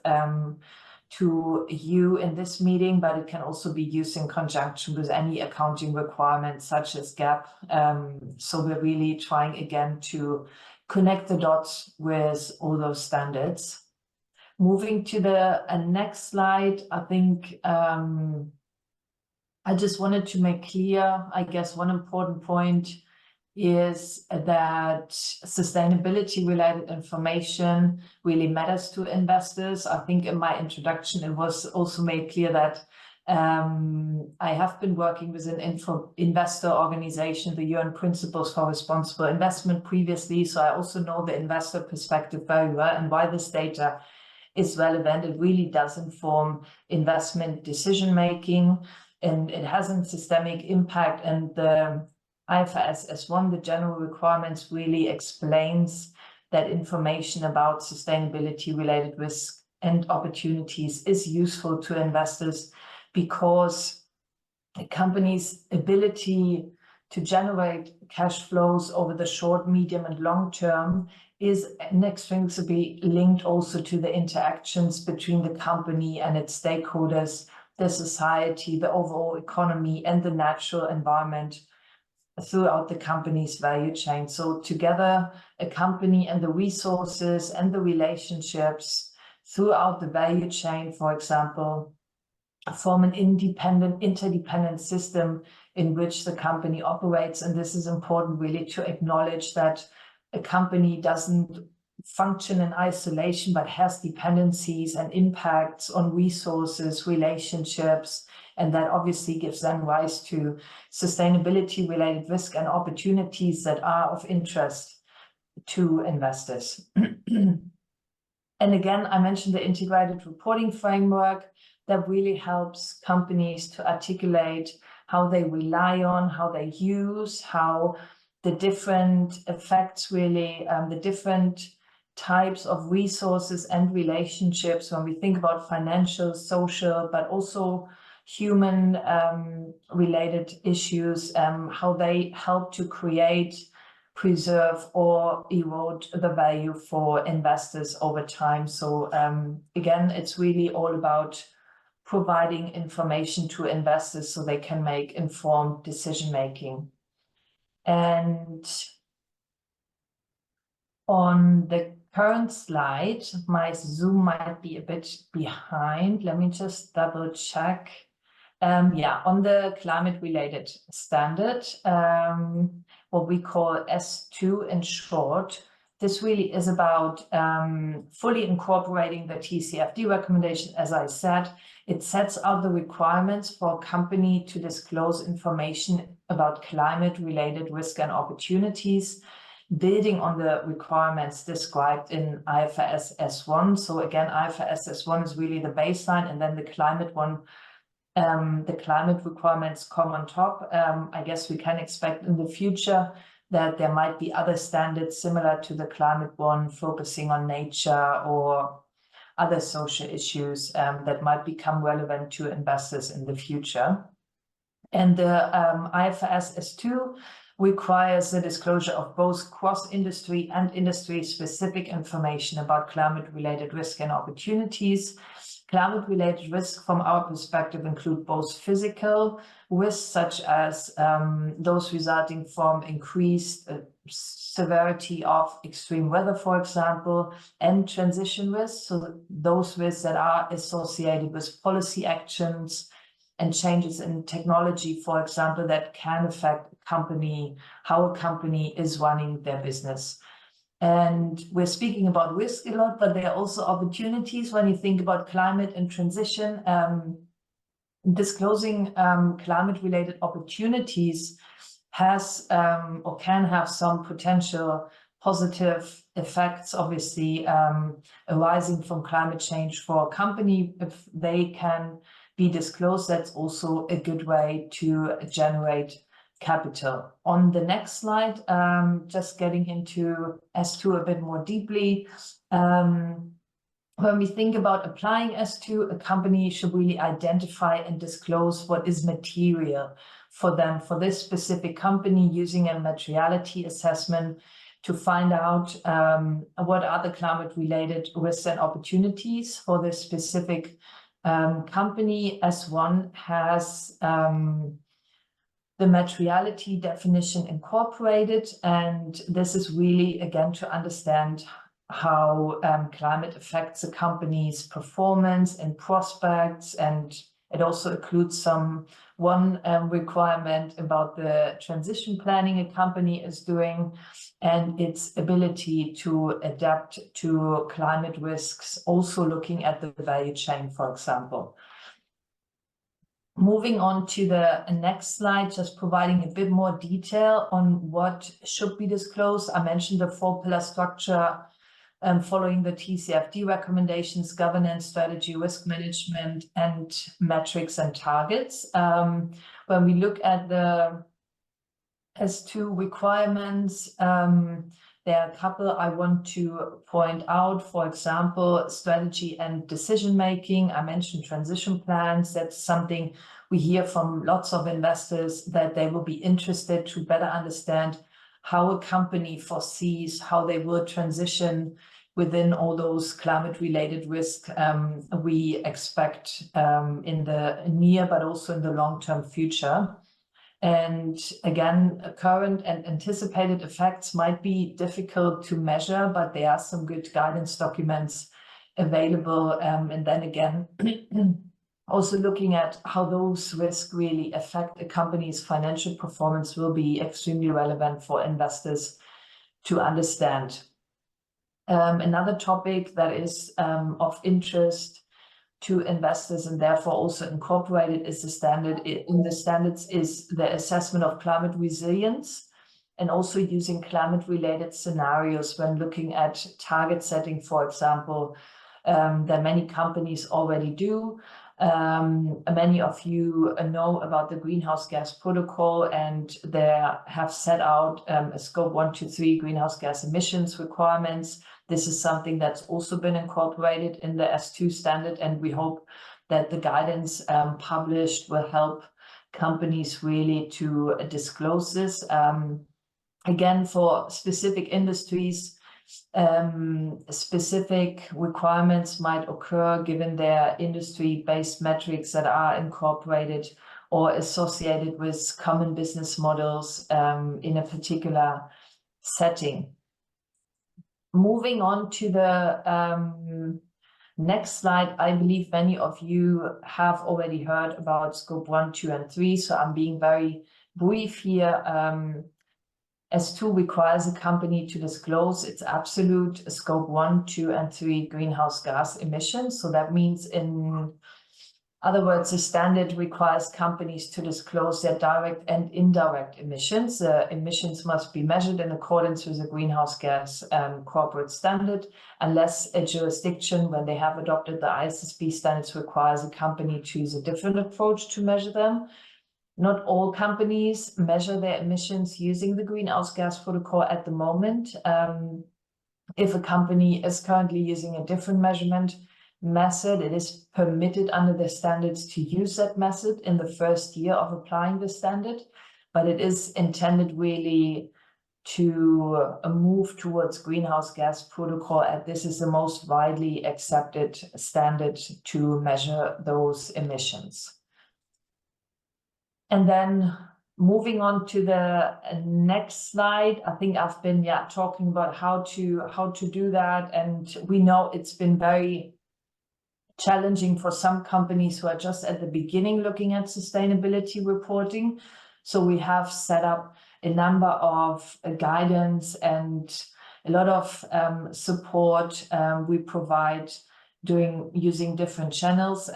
to you in this meeting, but it can also be used in conjunction with any accounting requirements such as GAAP. So we're really trying again to connect the dots with all those standards. Moving to the next slide, I think I just wanted to make clear, I guess one important point is that sustainability related information really matters to investors. I think in my introduction, it was also made clear that I have been working with an investor organization, the UN Principles for Responsible Investment previously. So I also know the investor perspective very well, and why this data is relevant. It really does inform investment decision-making, and it has a systemic impact. And the IFRS S1, the general requirements, really explains that information about sustainability-related risk and opportunities is useful to investors, because a company's ability to generate cash flows over the short, medium, and long term is inextricably linked also to the interactions between the company and its stakeholders, the society, the overall economy, and the natural environment throughout the company's value chain. So together, a company and the resources and the relationships throughout the value chain, for example, form an interdependent system in which the company operates. And this is important really to acknowledge that a company doesn't function in isolation, but has dependencies and impacts on resources, relationships, and that obviously gives then rise to sustainability-related risk and opportunities that are of interest to investors. And again, I mentioned the integrated reporting framework that really helps companies to articulate how they rely on, how they use, how the different effects really, the different types of resources and relationships when we think about financial, social, but also human related issues, how they help to create, preserve, or erode the value for investors over time. So again, it's really all about providing information to investors so they can make informed decision making. And on the current slide, my Zoom might be a bit behind. Let me just double check. Yeah, on the climate-related standard, what we call S2 in short, this really is about fully incorporating the TCFD recommendation. As I said, it sets out the requirements for a company to disclose information about climate-related risk and opportunities, building on the requirements described in IFRS S1. So again, IFRS S1 is really the baseline, and then the climate one, the climate requirements come on top. I guess we can expect in the future that there might be other standards similar to the climate one, focusing on nature or other social issues that might become relevant to investors in the future. And the IFRS S2 requires the disclosure of both cross-industry and industry-specific information about climate-related risk and opportunities. Climate-related risks, from our perspective, include both physical risks, such as those resulting from increased severity of extreme weather, for example, and transition risks, so those risks that are associated with policy actions and changes in technology, for example, that can affect how a company is running their business. And we're speaking about risk a lot, but there are also opportunities when you think about climate and transition. Disclosing climate-related opportunities has or can have some potential positive effects, obviously, arising from climate change for a company. If they can be disclosed, that's also a good way to generate capital. On the next slide, just getting into S2 a bit more deeply. When we think about applying S2, a company should really identify and disclose what is material for them, for this specific company, using a materiality assessment to find out what are the climate-related risks and opportunities for this specific company. S1 has the materiality definition incorporated, and this is really, again, to understand how climate affects a company's performance and prospects, and it also includes one requirement about the transition planning a company is doing and its ability to adapt to climate risks, also looking at the value chain, for example. Moving on to the next slide, just providing a bit more detail on what should be disclosed. I mentioned the 4-pillar structure following the TCFD recommendations: governance, strategy, risk management, and metrics and targets. When we look at the S2 requirements, there are a couple I want to point out. For example, strategy and decision making. I mentioned transition plans. That's something we hear from lots of investors, that they will be interested to better understand how a company foresees how they will transition within all those climate-related risks we expect in the near but also in the long-term future. And again, current and anticipated effects might be difficult to measure, but there are some good guidance documents available. And then again, also looking at how those risks really affect a company's financial performance will be extremely relevant for investors to understand. Another topic that is of interest to investors and therefore also incorporated is the standard in the standards is the assessment of climate resilience, and also using climate related scenarios when looking at target setting, for example, that many companies already do. Many of you know about the greenhouse gas protocol, and they have set out a scope 1 to 3 greenhouse gas emissions requirements. This is something that's also been incorporated in the S2 standard, and we hope that the guidance published will help companies really to disclose this. Again, for specific industries, specific requirements might occur given their industry-based metrics that are incorporated or associated with common business models in a particular setting. Moving on to the next slide, I believe many of you have already heard about scope 1, 2, and 3, so I'm being very brief here. S2 requires a company to disclose its absolute scope 1, 2, and 3 greenhouse gas emissions. So that means, in other words, the standard requires companies to disclose their direct and indirect emissions. The emissions must be measured in accordance with the greenhouse gas corporate standard, unless a jurisdiction, when they have adopted the ISSB standards, requires a company to use a different approach to measure them. Not all companies measure their emissions using the greenhouse gas protocol at the moment. If a company is currently using a different measurement method, it is permitted under the standards to use that method in the first year of applying the standard, but it is intended really to move towards greenhouse gas protocol, and this is the most widely accepted standard to measure those emissions. And then moving on to the next slide, I think I've been talking about how to do that, and we know it's been very challenging for some companies who are just at the beginning looking at sustainability reporting. So we have set up a number of guidance and a lot of support we provide using different channels.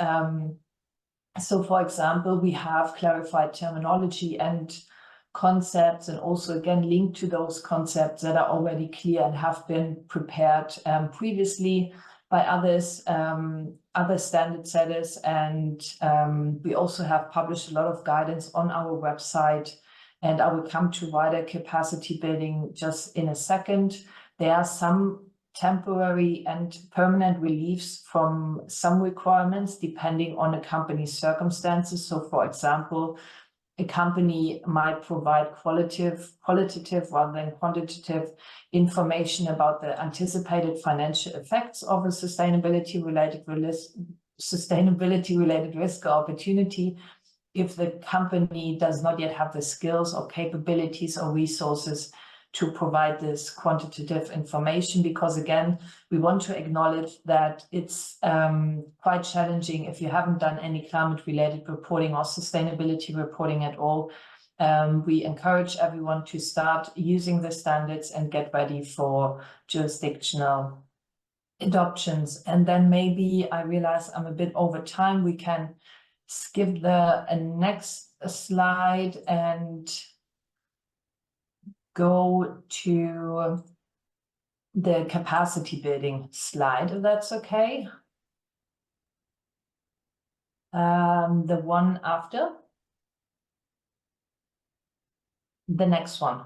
So, for example, we have clarified terminology and concepts, and also again linked to those concepts that are already clear and have been prepared previously by others, other standard setters. And we also have published a lot of guidance on our website, and I will come to wider capacity building just in a second. There are some temporary and permanent reliefs from some requirements depending on a company's circumstances. So, for example, a company might provide qualitative rather than quantitative information about the anticipated financial effects of a sustainability-related risk or opportunity if the company does not yet have the skills or capabilities or resources to provide this quantitative information, because again, we want to acknowledge that it's quite challenging if you haven't done any climate-related reporting or sustainability reporting at all. We encourage everyone to start using the standards and get ready for jurisdictional adoptions. And then maybe I realize I'm a bit over time. We can skip the next slide and go to the capacity building slide, if that's okay. The one after. The next one.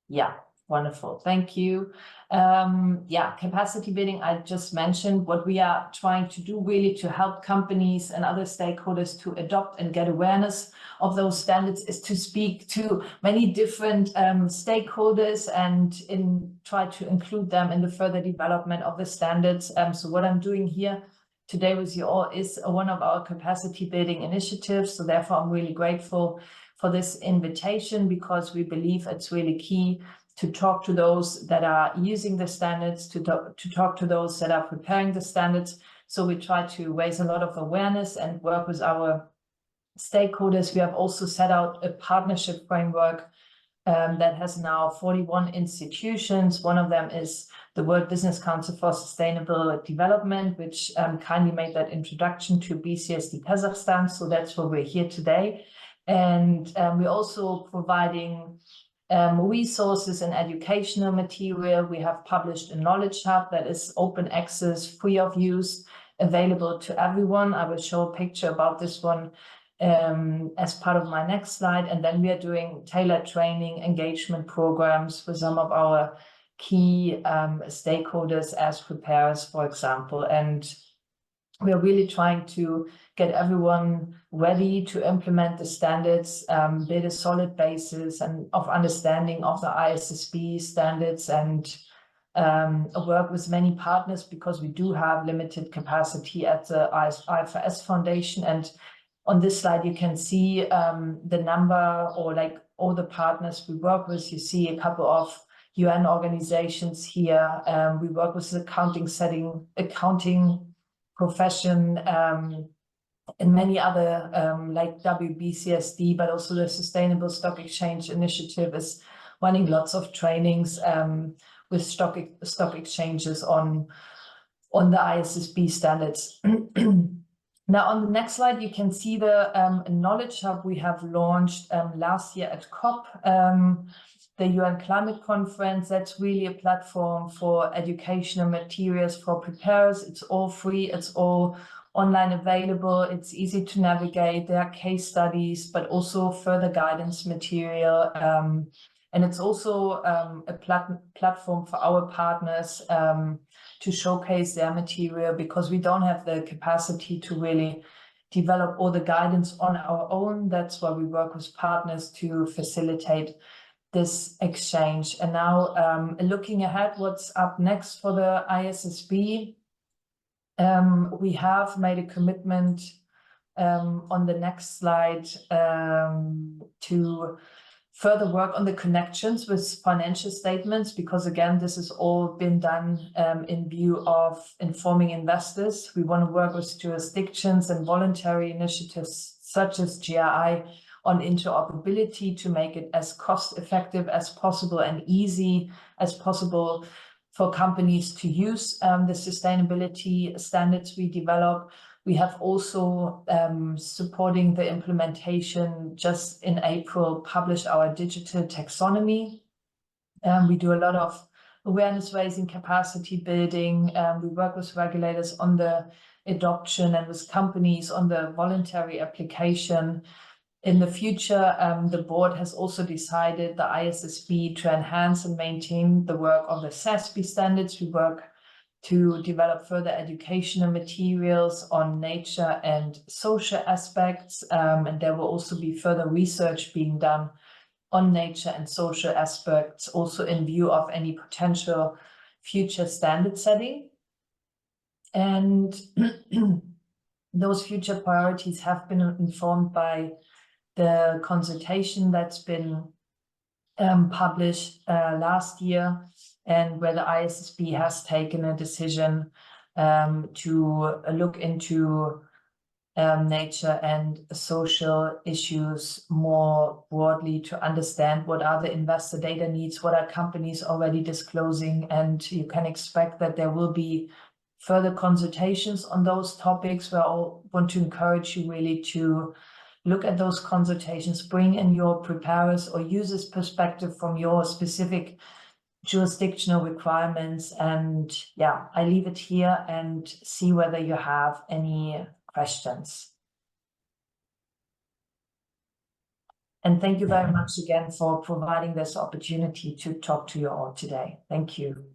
Yeah, wonderful. Thank you. Capacity building, I just mentioned. What we are trying to do really to help companies and other stakeholders to adopt and get awareness of those standards is to speak to many different stakeholders and try to include them in the further development of the standards. So what I'm doing here today with you all is one of our capacity building initiatives. So therefore, I'm really grateful for this invitation, because we believe it's really key to talk to those that are using the standards, to talk to those that are preparing the standards. So we try to raise a lot of awareness and work with our stakeholders. We have also set out a partnership framework that has now 41 institutions. One of them is the World Business Council for Sustainable Development, which kindly made that introduction to BCSD Kazakhstan. So that's why we're here today. And we're also providing resources and educational material. We have published a knowledge hub that is open access, free of use, available to everyone. I will show a picture about this one as part of my next slide. And then we are doing tailored training engagement programs for some of our key stakeholders as preparers, for example. And we're really trying to get everyone ready to implement the standards, build a solid basis and of understanding of the ISSB standards, and work with many partners, because we do have limited capacity at the IFRS Foundation. And on this slide, you can see the number, or like all the partners we work with. You see a couple of UN organizations here. We work with the accounting profession, and many other like WBCSD, but also the Sustainable Stock Exchange Initiative is running lots of trainings with stock exchanges on the ISSB standards. Now, on the next slide, you can see the Knowledge Hub we have launched last year at COP, the UN Climate Conference. That's really a platform for educational materials for preparers. It's all free, it's all online available, it's easy to navigate. There are case studies, but also further guidance material. And it's also a platform for our partners to showcase their material, because we don't have the capacity to really develop all the guidance on our own. That's why we work with partners to facilitate this exchange. And now looking ahead, what's up next for the ISSB? We have made a commitment on the next slide to further work on the connections with financial statements, because again, this has all been done in view of informing investors. We want to work with jurisdictions and voluntary initiatives such as GRI on interoperability to make it as cost effective as possible and easy as possible for companies to use the sustainability standards we develop. We have also supporting the implementation, just in April, published our digital taxonomy. We do a lot of awareness raising, capacity building. We work with regulators on the adoption and with companies on the voluntary application. In the future, the board has also decided the ISSB to enhance and maintain the work of the SASB standards. We work to develop further educational materials on nature and social aspects. And there will also be further research being done on nature and social aspects, also in view of any potential future standard setting. And those future priorities have been informed by the consultation that's been published last year, and where the ISSB has taken a decision to look into nature and social issues more broadly, to understand what are the investor data needs, what are companies already disclosing, and you can expect that there will be further consultations on those topics. Where I want to encourage you really to look at those consultations, bring in your preparers or users' perspective from your specific jurisdictional requirements. And yeah, I leave it here and see whether you have any questions. And thank you very much again for providing this opportunity to talk to you all today. Thank you.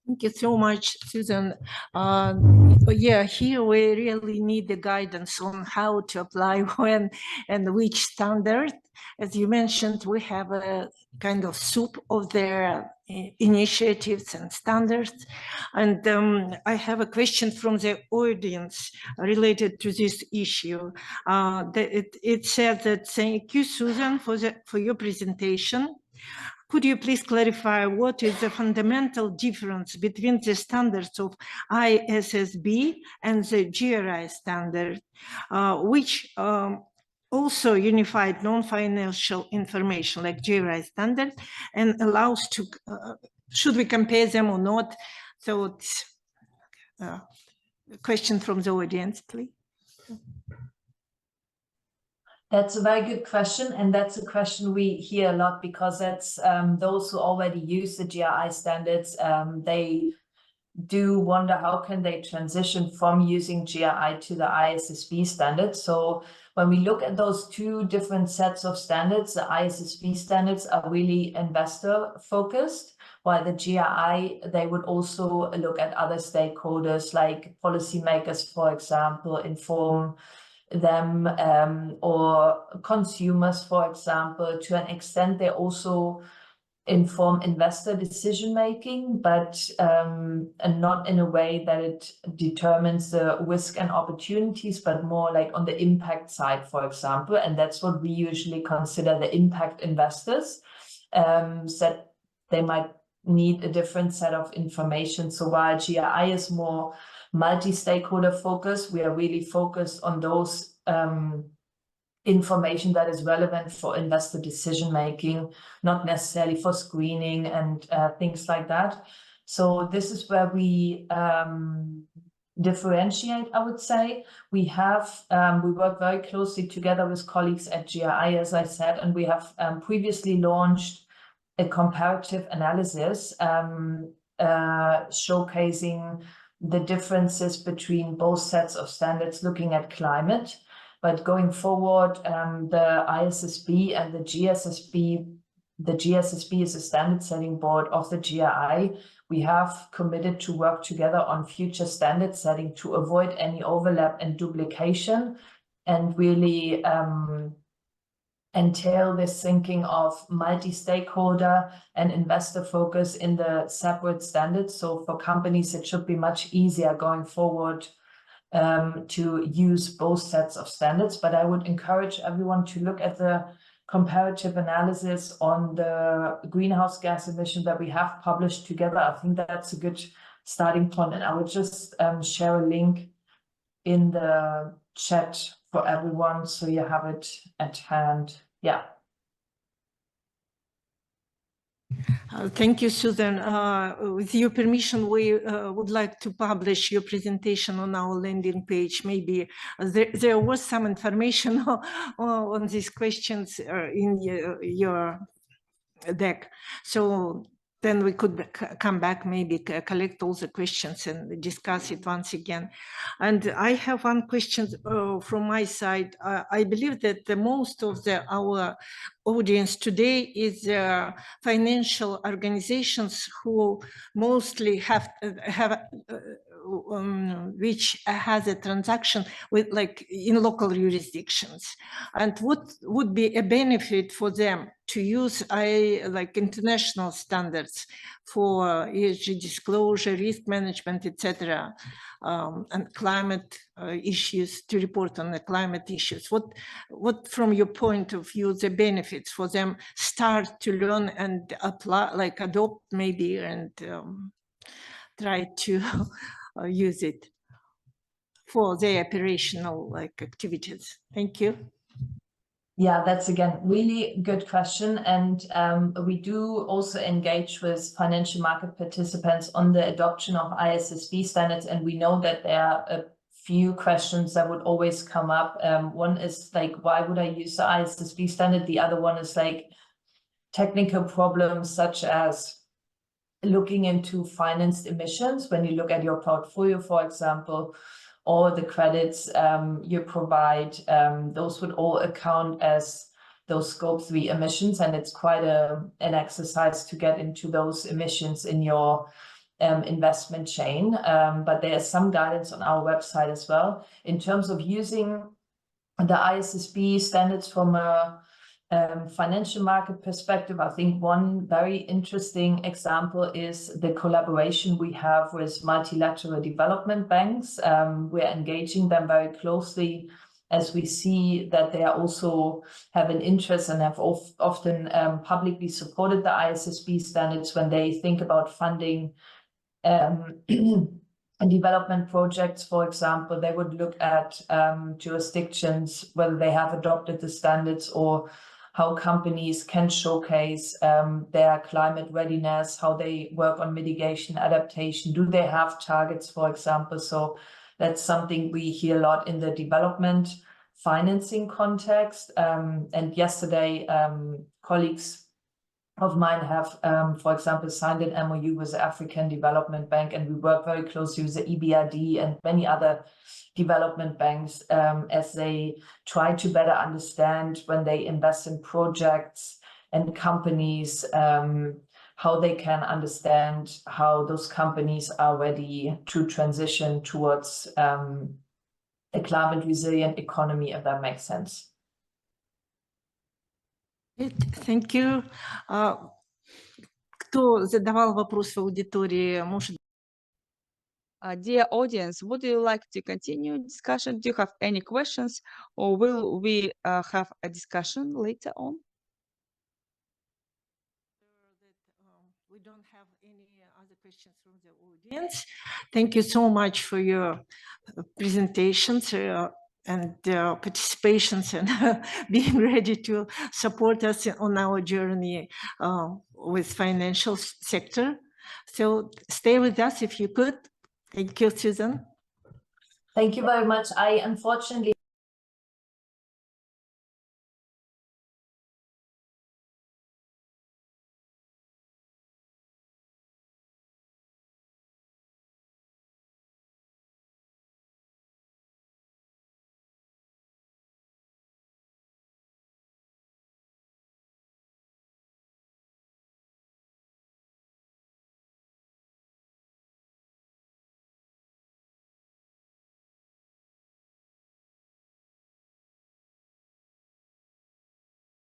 Thank you so much, Susan. Yeah, here we really need the guidance on how to apply when and which standard. As you mentioned, we have a kind of soup of their initiatives and standards. And I have a question from the audience related to this issue. It said that, thank you, Susan, for your presentation. Could you please clarify what is the fundamental difference between the standards of ISSB and the GRI standard, which also unified non-financial information like GRI standard, and allows to, should we compare them or not? So it's a question from the audience, please. That's a very good question, and that's a question we hear a lot, because that's those who already use the GRI standards, they do wonder how can they transition from using GRI to the ISSB standards. So when we look at those two different sets of standards, the ISSB standards are really investor focused, while the GRI, they would also look at other stakeholders like policymakers, for example, inform them, or consumers, for example. To an extent, they also inform investor decision making, but and not in a way that it determines the risk and opportunities, but more like on the impact side, for example. And that's what we usually consider the impact investors, that they might need a different set of information. So while GRI is more multi-stakeholder focused, we are really focused on those information that is relevant for investor decision making, not necessarily for screening and things like that. So this is where we differentiate, I would say. We have we work very closely together with colleagues at GRI, as I said, and we have previously launched a comparative analysis showcasing the differences between both sets of standards looking at climate. But going forward, the ISSB and the GSSB is a standard setting board of the GRI. We have committed to work together on future standard setting to avoid any overlap and duplication, and really entail this thinking of multi-stakeholder and investor focus in the separate standards. So for companies, it should be much easier going forward to use both sets of standards. But I would encourage everyone to look at the comparative analysis on the greenhouse gas emission that we have published together. I think that's a good starting point. And I would just share a link in the chat for everyone, so you have it at hand. Yeah. Thank you, Susan. With your permission, we would like to publish your presentation on our landing page. Maybe there was some information on these questions in your deck. So then we could come back, maybe collect all the questions and discuss it once again. And I have one question from my side. I believe that the most of our audience today is financial organizations who mostly have which has a transaction with like in local jurisdictions. And what would be a benefit for them to use like international standards for ESG disclosure, risk management, etc., and climate issues, to report on the climate issues? What from your point of view the benefits for them start to learn and apply, like adopt maybe, and try to use it for their operational like activities? Thank you. Yeah, that's again really good question, and we do also engage with financial market participants on the adoption of ISSB standards, and we know that there are a few questions that would always come up. One is like, why would I use the ISSB standard? The other one is like technical problems such as looking into financed emissions when you look at your portfolio, for example, or the credits you provide, those would all account as those Scope 3 emissions, and it's quite an exercise to get into those emissions in your investment chain. But there's some guidance on our website as well. In terms of using the ISSB standards from a financial market perspective, I think one very interesting example is the collaboration we have with multilateral development banks. We're engaging them very closely as we see that they also have an interest and have often publicly supported the ISSB standards when they think about funding And development projects, for example, they would look at jurisdictions, whether they have adopted the standards or how companies can showcase their climate readiness, how they work on mitigation, adaptation. Do they have targets, for example? So that's something we hear a lot in the development financing context. And yesterday, colleagues of mine have, for example, signed an MOU with the African Development Bank, and we work very closely with the EBRD and many other development banks as they try to better understand when they invest in projects and companies, how they can understand how those companies are ready to transition towards a climate resilient economy, if that makes sense. Thank you. Кто задавал вопрос в аудитории, может... Dear audience, would you like to continue discussion? Do you have any questions, or will we have a discussion later on? We don't have any other questions from the audience. Thank you so much for your presentations and participations and being ready to support us on our journey with financial sector. So stay with us if you could. Thank you, Susan. Thank you very much. I unfortunately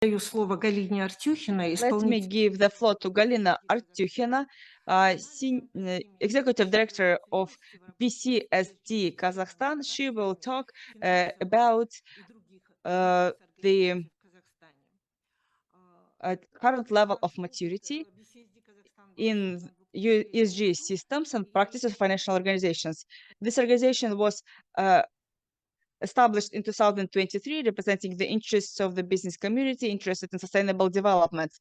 Даю слово Галине Артюхиной, Let me give the floor to Galina Artyukhina, Executive Director of BCSD Kazakhstan. She will talk about the current level of maturity in ESG systems and practices of financial organizations. This organization was established in 2023, representing the interests of the business community interested in sustainable development.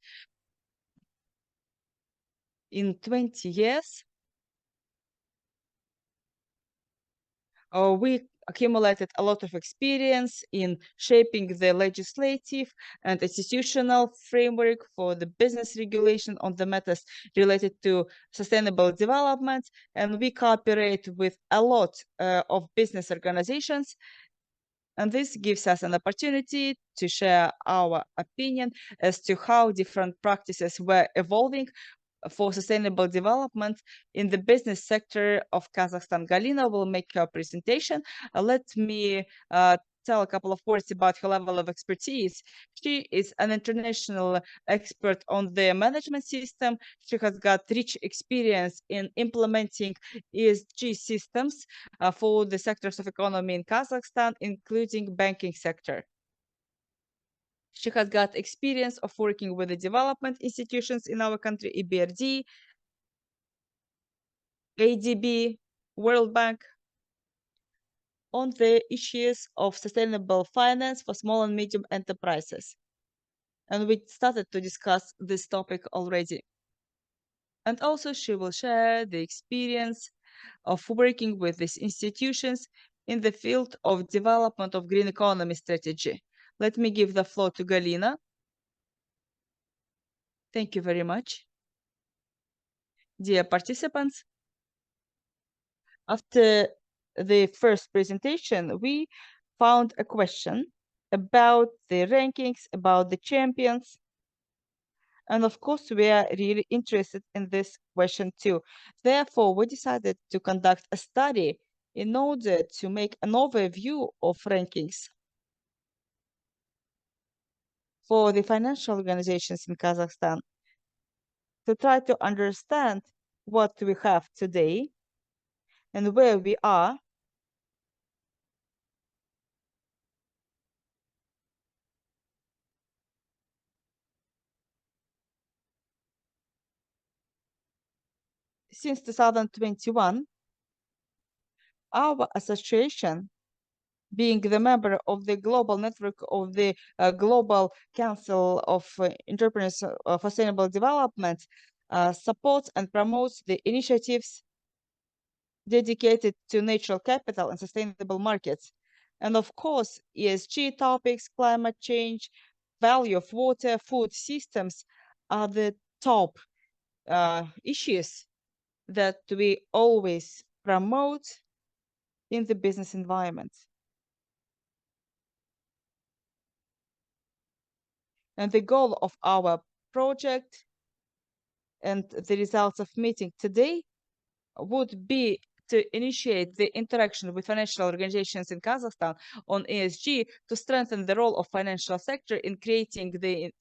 In 20 years, we accumulated a lot of experience in shaping the legislative and institutional framework for the business regulation on the matters related to sustainable development, and we cooperate with a lot of business organizations. And this gives us an opportunity to share our opinion as to how different practices were evolving for sustainable development in the business sector of Kazakhstan. Galina will make her presentation. Let me tell a couple of words about her level of expertise. She is an international expert on the management system. She has got rich experience in implementing ESG systems for the sectors of economy in Kazakhstan, including banking sector. She has got experience of working with the development institutions in our country, EBRD, ADB, World Bank, on the issues of sustainable finance for small and medium enterprises. And we started to discuss this topic already. And also she will share the experience of working with these institutions in the field of development of green economy strategy. Let me give the floor to Galina. Thank you very much. Dear participants, after the first presentation, we found a question about the rankings, about the champions. And of course, we are really interested in this question too. Therefore, we decided to conduct a study in order to make an overview of rankings for the financial organizations in Kazakhstan, to try to understand what we have today and where we are since 2021. Our association, being the member of the global network of the Global Council of Entrepreneurs for Sustainable Development, supports and promotes the initiatives dedicated to natural capital and sustainable markets. And of course, ESG topics, climate change, value of water, food systems are the top issues that we always promote in the business environment. And the goal of our project and the results of meeting today would be to initiate the interaction with financial organizations in Kazakhstan on ESG to strengthen the role of financial sector in creating the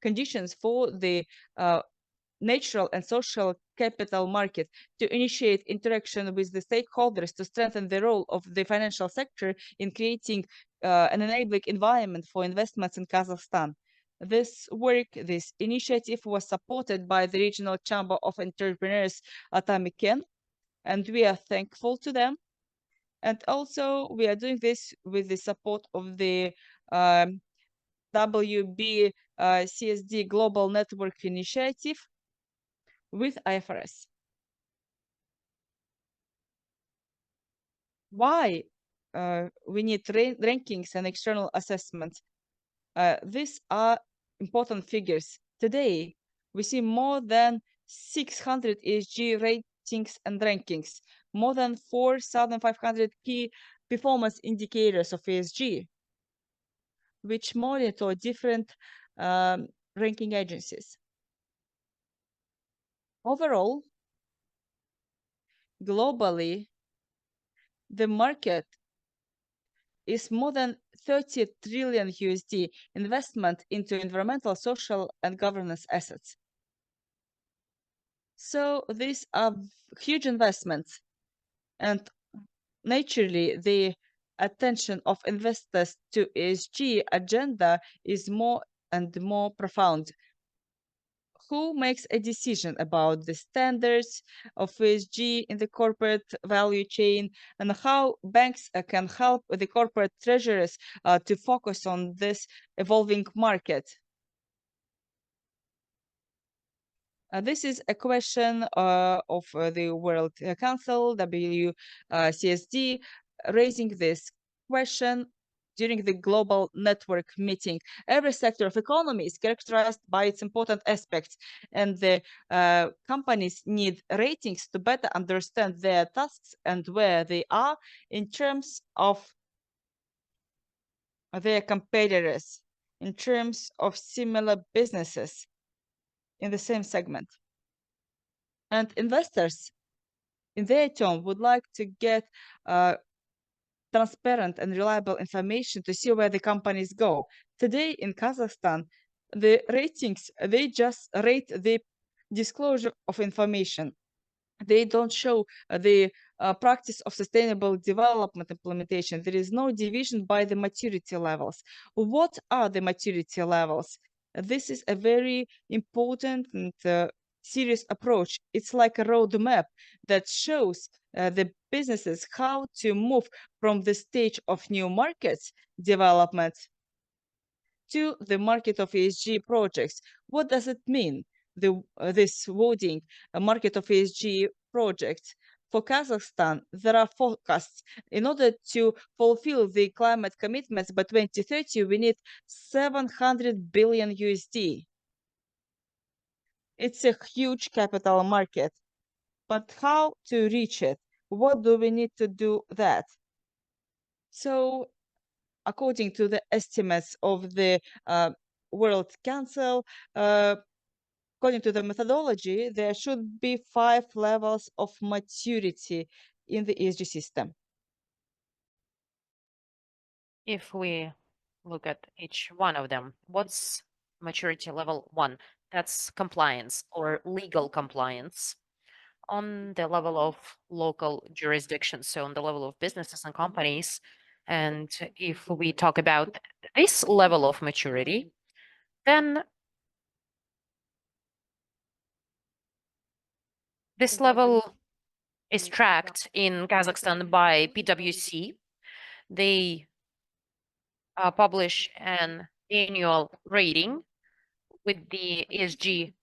conditions for the natural and social capital market, to initiate interaction with the stakeholders to strengthen the role of the financial sector in creating an enabling environment for investments in Kazakhstan. This work, this initiative was supported by the Regional Chamber of Entrepreneurs Atamiken, and we are thankful to them. And also we are doing this with the support of the WB CSD Global Network Initiative with IFRS. Why we need rankings and external assessments? These are important figures. Today, we see more than 600 ESG ratings and rankings, more than 4,500 key performance indicators of ESG, which monitor different ranking agencies. Overall, globally, the market is more than 30 trillion USD investment into environmental, social, and governance assets. So these are huge investments, and naturally, the attention of investors to ESG agenda is more and more profound. Who makes a decision about the standards of ESG in the corporate value chain, and how banks can help the corporate treasurers to focus on this evolving market? This is a question of the World Council, WCSD, raising this question during the global network meeting. Every sector of economy is characterized by its important aspects, and the companies need ratings to better understand their tasks and where they are in terms of their competitors, in terms of similar businesses in the same segment. And investors, in their turn, would like to get transparent and reliable information to see where the companies go. Today in Kazakhstan, the ratings, they just rate the disclosure of information. They don't show the practice of sustainable development implementation. There is no division by the maturity levels. What are the maturity levels? This is a very important and serious approach. It's like a roadmap that shows the businesses how to move from the stage of new markets development to the market of ESG projects. What does it mean? This wording, a market of ESG projects. For Kazakhstan, there are forecasts. In order to fulfill the climate commitments by 2030, we need 700 billion USD. It's a huge capital market. But how to reach it? What do we need to do that? So, according to the estimates of the World Council, according to the methodology, there should be 5 levels of maturity in the ESG system. If we look at each one of them, what's maturity level 1? That's compliance or legal compliance on the level of local jurisdictions, so on the level of businesses and companies. And if we talk about this level of maturity, then this level is tracked in Kazakhstan by PwC. They publish an annual rating with the ESG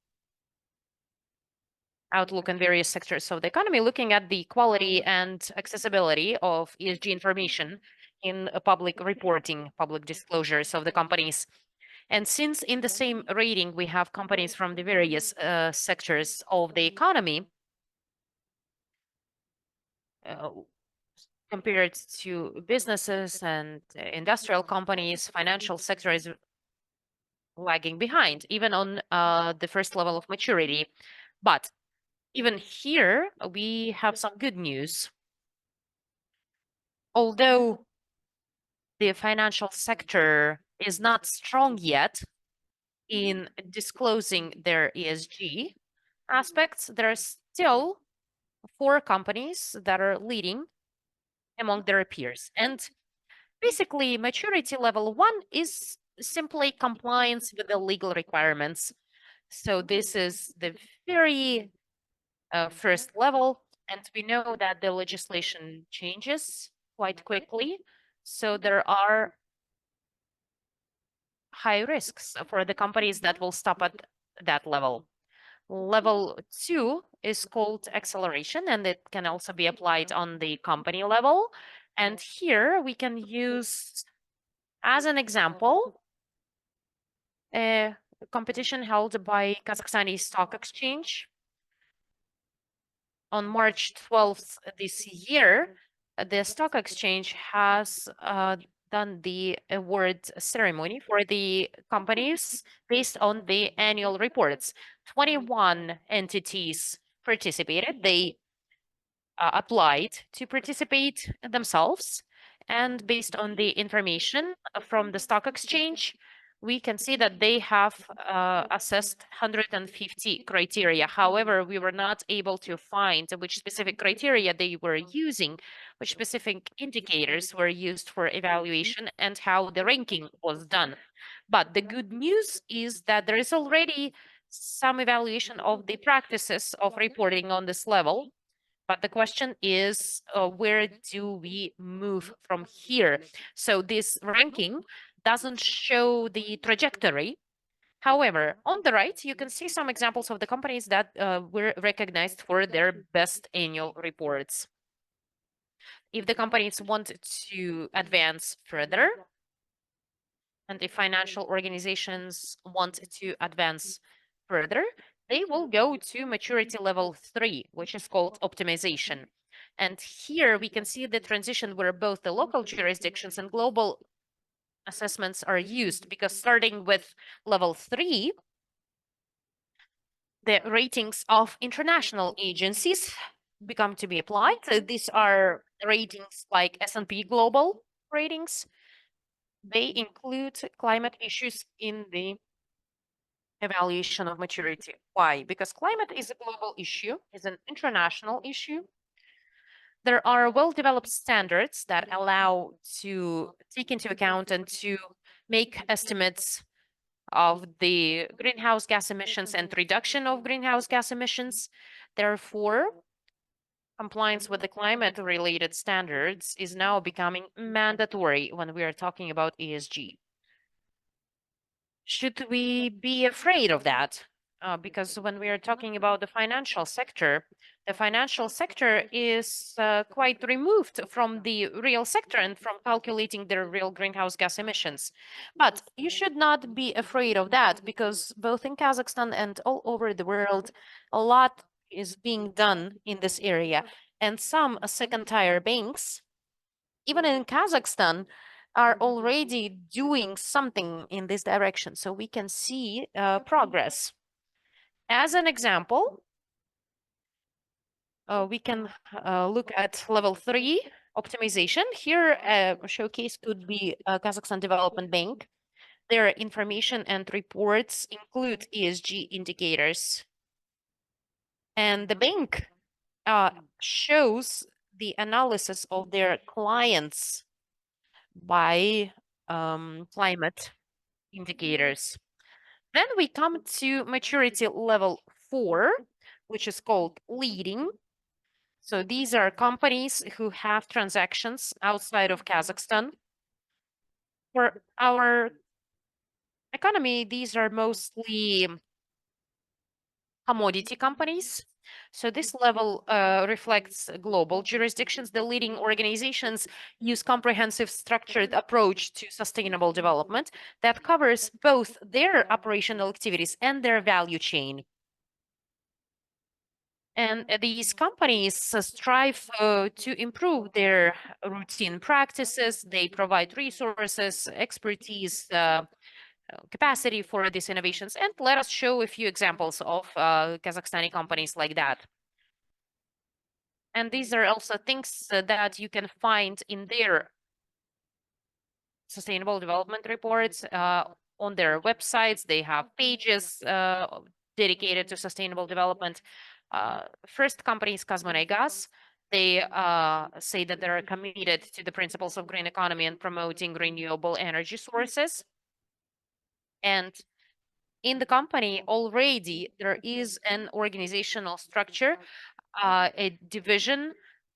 outlook in various sectors of the economy, looking at the quality and accessibility of ESG information in public reporting, public disclosures of the companies. And since in the same rating we have companies from the various sectors of the economy, compared to businesses and industrial companies, financial sector is lagging behind, even on the first level of maturity. But even here, we have some good news. Although the financial sector is not strong yet in disclosing their ESG aspects, there are still 4 companies that are leading among their peers. And basically, maturity level 1 is simply compliance with the legal requirements. So this is the very first level, and we know that the legislation changes quite quickly. So there are high risks for the companies that will stop at that level. Level 2 is called acceleration, and it can also be applied on the company level. And here we can use, as an example, a competition held by Kazakhstani Stock Exchange on March 12th this year. The stock exchange has done the award ceremony for the companies based on the annual reports. 21 entities participated. They applied to participate themselves. And based on the information from the stock exchange, we can see that they have assessed 150 criteria. However, we were not able to find which specific criteria they were using, which specific indicators were used for evaluation, and how the ranking was done. But the good news is that there is already some evaluation of the practices of reporting on this level. But the question is, where do we move from here? So this ranking doesn't show the trajectory. However, on the right, you can see some examples of the companies that were recognized for their best annual reports. If the companies want to advance further, and if financial organizations want to advance further, they will go to maturity level 3, which is called optimization. And here we can see the transition where both the local jurisdictions and global assessments are used, because starting with level 3, the ratings of international agencies become to be applied. So these are ratings like S&P Global ratings. They include climate issues in the evaluation of maturity. Why? Because climate is a global issue, is an international issue. There are well-developed standards that allow to take into account and to make estimates of the greenhouse gas emissions and reduction of greenhouse gas emissions. Therefore, compliance with the climate-related standards is now becoming mandatory when we are talking about ESG. Should we be afraid of that? Because when we are talking about the financial sector is quite removed from the real sector and from calculating their real greenhouse gas emissions. But you should not be afraid of that, because both in Kazakhstan and all over the world, a lot is being done in this area. And some second-tier banks, even in Kazakhstan, are already doing something in this direction. So we can see progress. As an example, we can look at level 3 optimization. Here, a showcase could be Kazakhstan Development Bank. Their information and reports include ESG indicators. And the bank shows the analysis of their clients by climate indicators. Then we come to maturity level 4, which is called leading. So these are companies who have transactions outside of Kazakhstan. For our economy, these are mostly commodity companies. So this level reflects global jurisdictions. The leading organizations use comprehensive structured approach to sustainable development that covers both their operational activities and their value chain. And these companies strive to improve their routine practices. They provide resources, expertise, capacity for these innovations. And let us show a few examples of Kazakhstani companies like that. And these are also things that you can find in their sustainable development reports on their websites. They have pages dedicated to sustainable development. First company is Kazmunaygaz. They say that they're committed to the principles of green economy and promoting renewable energy sources. And in the company already there is an organizational structure, a division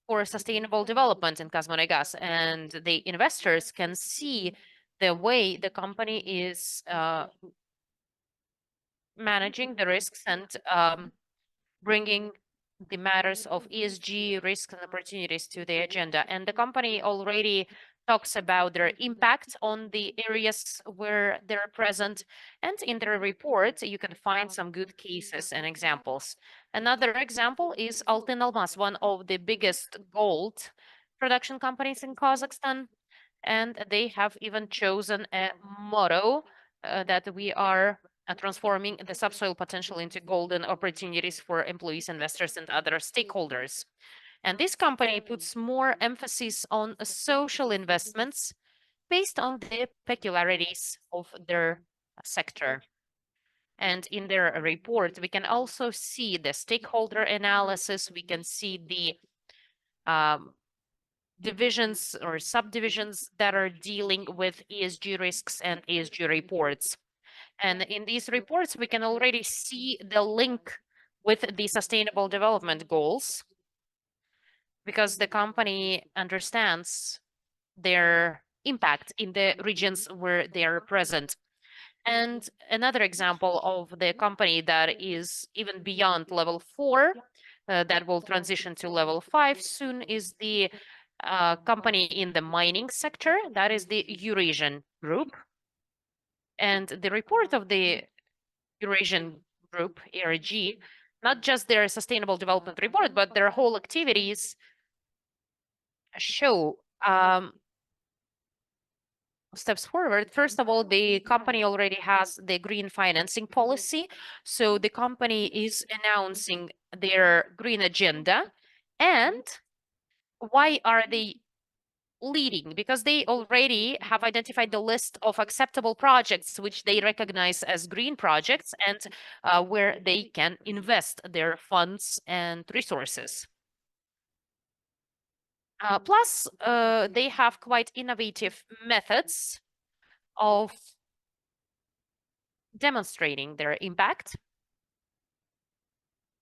for sustainable development in Kazmunaygaz, and the investors can see the way the company is managing the risks and bringing the matters of ESG risks and opportunities to the agenda. And the company already talks about their impact on the areas where they're present. And in their report, you can find some good cases and examples. Another example is Altyn Almaz, one of the biggest gold production companies in Kazakhstan. And they have even chosen a motto that we are transforming the subsoil potential into golden opportunities for employees, investors, and other stakeholders. And this company puts more emphasis on social investments based on the peculiarities of their sector. And in their report, we can also see the stakeholder analysis. We can see the divisions or subdivisions that are dealing with ESG risks and ESG reports. And in these reports, we can already see the link with the sustainable development goals because the company understands their impact in the regions where they are present. And another example of the company that is even beyond level 4, that will transition to level 5 soon, is the company in the mining sector, that is the Eurasian Group. And the report of the Eurasian Group, ERG, not just their sustainable development report, but their whole activities show steps forward. First of all, the company already has the green financing policy. So the company is announcing their green agenda. And why are they leading? Because they already have identified the list of acceptable projects which they recognize as green projects and where they can invest their funds and resources. Plus, they have quite innovative methods of demonstrating their impact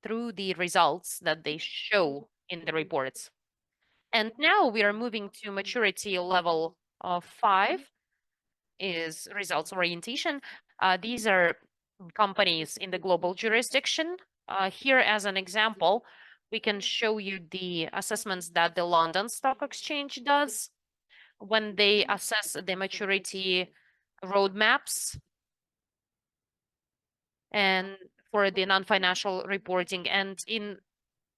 through the results that they show in the reports. And now we are moving to maturity level of 5 is results orientation. These are companies in the global jurisdiction. Here as an example, we can show you the assessments that the London Stock Exchange does when they assess the maturity roadmaps and for the non-financial reporting. And in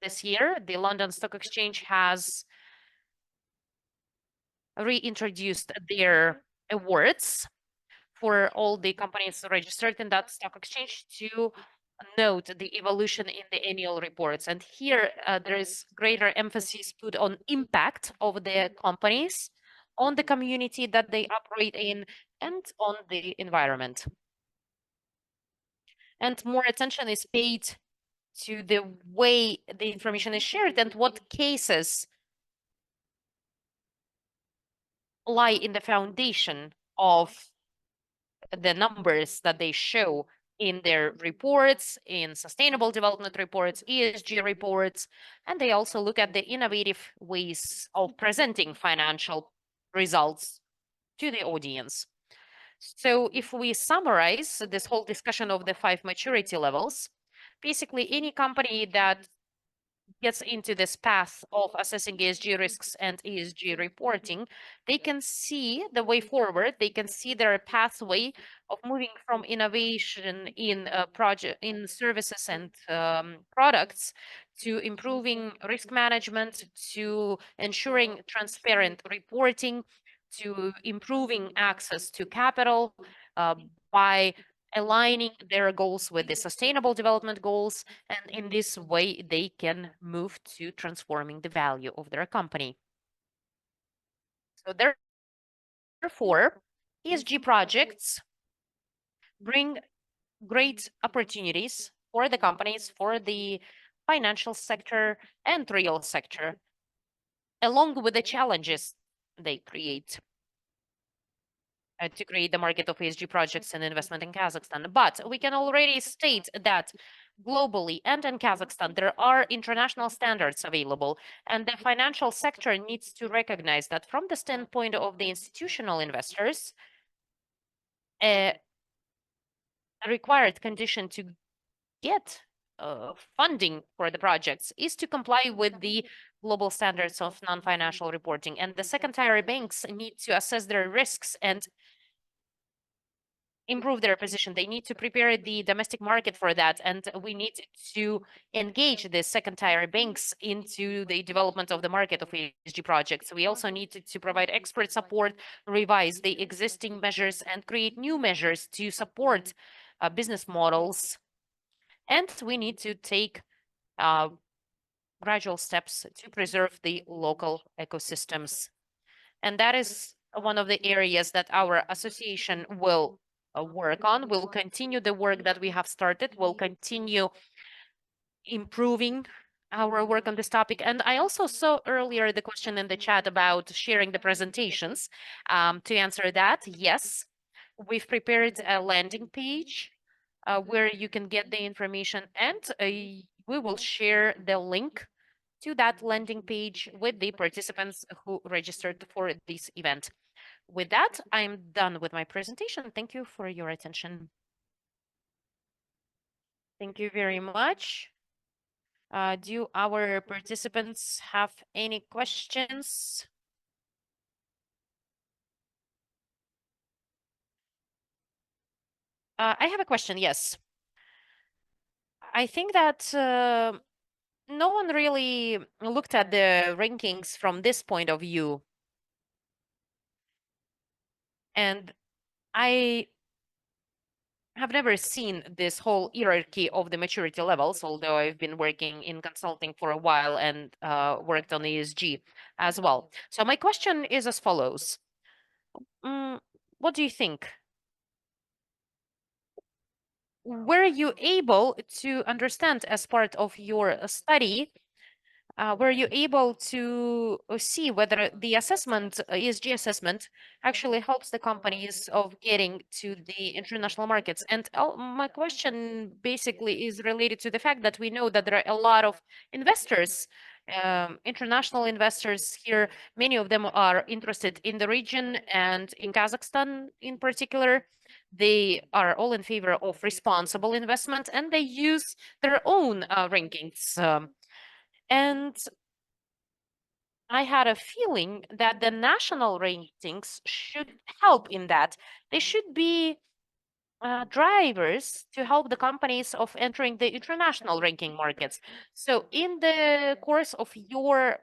this year, the London Stock Exchange has reintroduced their awards for all the companies registered in that stock exchange to note the evolution in the annual reports. And here there is greater emphasis put on impact of the companies on the community that they operate in and on the environment. And more attention is paid to the way the information is shared and what cases lie in the foundation of the numbers that they show in their reports, in sustainable development reports, ESG reports, and they also look at the innovative ways of presenting financial results to the audience. So if we summarize this whole discussion of the 5 maturity levels, basically any company that gets into this path of assessing ESG risks and ESG reporting, they can see the way forward. They can see their pathway of moving from innovation in project in services and products to improving risk management, to ensuring transparent reporting, to improving access to capital by aligning their goals with the sustainable development goals, and in this way they can move to transforming the value of their company. So therefore, ESG projects bring great opportunities for the companies, for the financial sector and real sector, along with the challenges they create. To create the market of ESG projects and investment in Kazakhstan. But we can already state that globally and in Kazakhstan, there are international standards available, and the financial sector needs to recognize that from the standpoint of the institutional investors, a required condition to get funding for the projects is to comply with the global standards of non-financial reporting. And the second-tier banks need to assess their risks and improve their position. They need to prepare the domestic market for that, and we need to engage the second-tier banks into the development of the market of ESG projects. We also need to provide expert support, revise the existing measures, and create new measures to support business models. And we need to take gradual steps to preserve the local ecosystems. And that is one of the areas that our association will work on. We'll continue the work that we have started. We'll continue improving our work on this topic. And I also saw earlier the question in the chat about sharing the presentations. To answer that, yes, we've prepared a landing page where you can get the information, and we will share the link to that landing page with the participants who registered for this event. With that, I'm done with my presentation. Thank you for your attention. Thank you very much. Do our participants have any questions? I have a question, yes. I think that no one really looked at the rankings from this point of view. And I have never seen this whole hierarchy of the maturity levels, although I've been working in consulting for a while and worked on ESG as well. So my question is as follows. What do you think? Were you able to understand as part of your study, were you able to see whether the assessment, ESG assessment, actually helps the companies of getting to the international markets? And my question basically is related to the fact that we know that there are a lot of investors, international investors here. Many of them are interested in the region and in Kazakhstan in particular. They are all in favor of responsible investment, and they use their own rankings. And I had a feeling that the national rankings should help in that. They should be drivers to help the companies of entering the international ranking markets. So in the course of your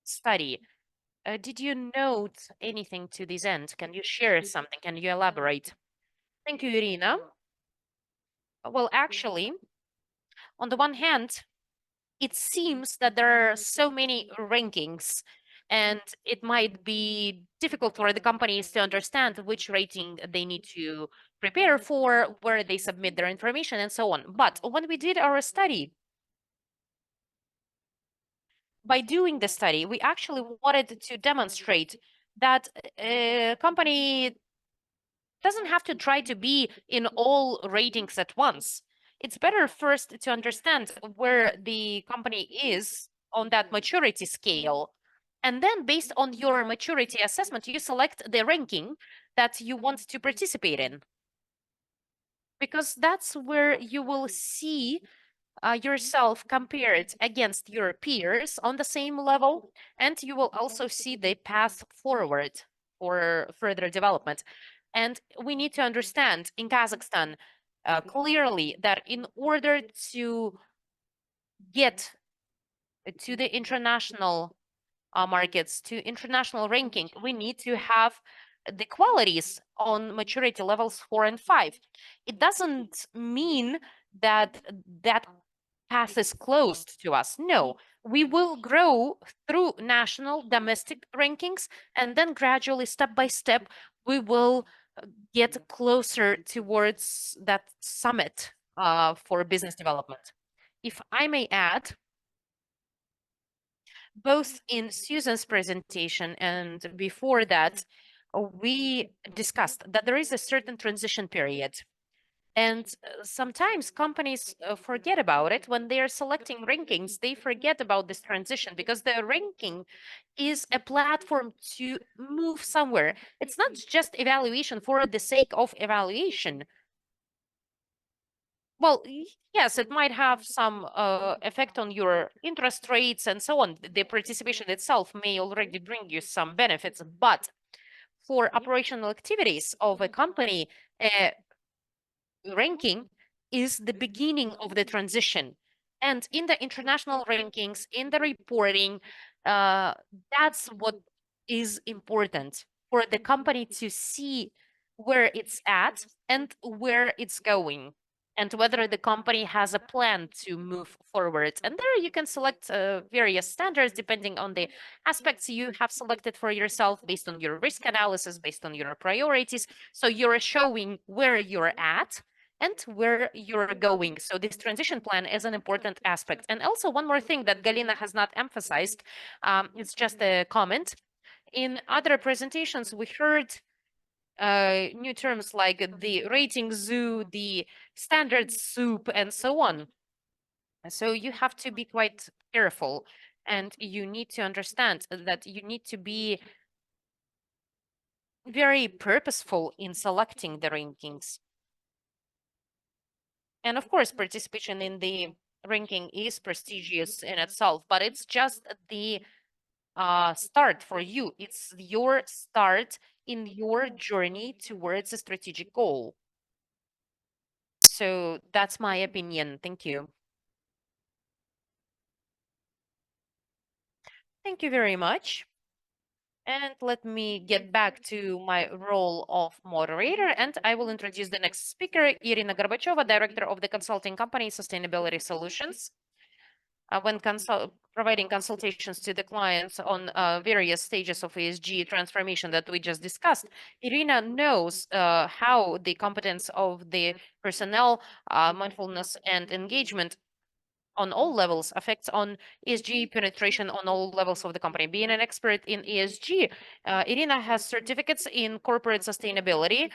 study, did you note anything to this end? Can you share something? Can you elaborate? Thank you, Irina. Well, actually, on the one hand, it seems that there are so many rankings, and it might be difficult for the companies to understand which rating they need to prepare for, where they submit their information, and so on. But when we did our study, by doing the study, we actually wanted to demonstrate that a company doesn't have to try to be in all ratings at once. It's better first to understand where the company is on that maturity scale. And then based on your maturity assessment, you select the ranking that you want to participate in. Because that's where you will see yourself compared against your peers on the same level, and you will also see the path forward for further development. And we need to understand in Kazakhstan clearly that in order to get to the international markets, to international ranking, we need to have the qualities on maturity levels 4 and 5. It doesn't mean that that path is closed to us. No, we will grow through national domestic rankings, and then gradually, step by step, we will get closer towards that summit for business development. If I may add, both in Susan's presentation and before that, we discussed that there is a certain transition period. And sometimes companies forget about it. When they are selecting rankings, they forget about this transition because the ranking is a platform to move somewhere. It's not just evaluation for the sake of evaluation. Well, yes, it might have some effect on your interest rates and so on. The participation itself may already bring you some benefits, but for operational activities of a company, ranking is the beginning of the transition. And in the international rankings, in the reporting, that's what is important for the company to see where it's at and where it's going, and whether the company has a plan to move forward. And there you can select various standards depending on the aspects you have selected for yourself based on your risk analysis, based on your priorities. So you're showing where you're at and where you're going. So this transition plan is an important aspect. And also one more thing that Galina has not emphasized, it's just a comment. In other presentations, we heard new terms like the rating zoo, the standard soup, and so on. So you have to be quite careful, and you need to understand that you need to be very purposeful in selecting the rankings. And of course, participation in the ranking is prestigious in itself, but it's just the start for you. It's your start in your journey towards a strategic goal. So that's my opinion. Thank you. Thank you very much. And let me get back to my role of moderator, and I will introduce the next speaker, Irina Gorbacheva, Director of the consulting company Sustainability Solutions. When providing consultations to the clients on various stages of ESG transformation that we just discussed, Irina knows how the competence of the personnel, mindfulness and engagement on all levels affects on ESG penetration on all levels of the company. Being an expert in ESG, Irina has certificates in corporate sustainability,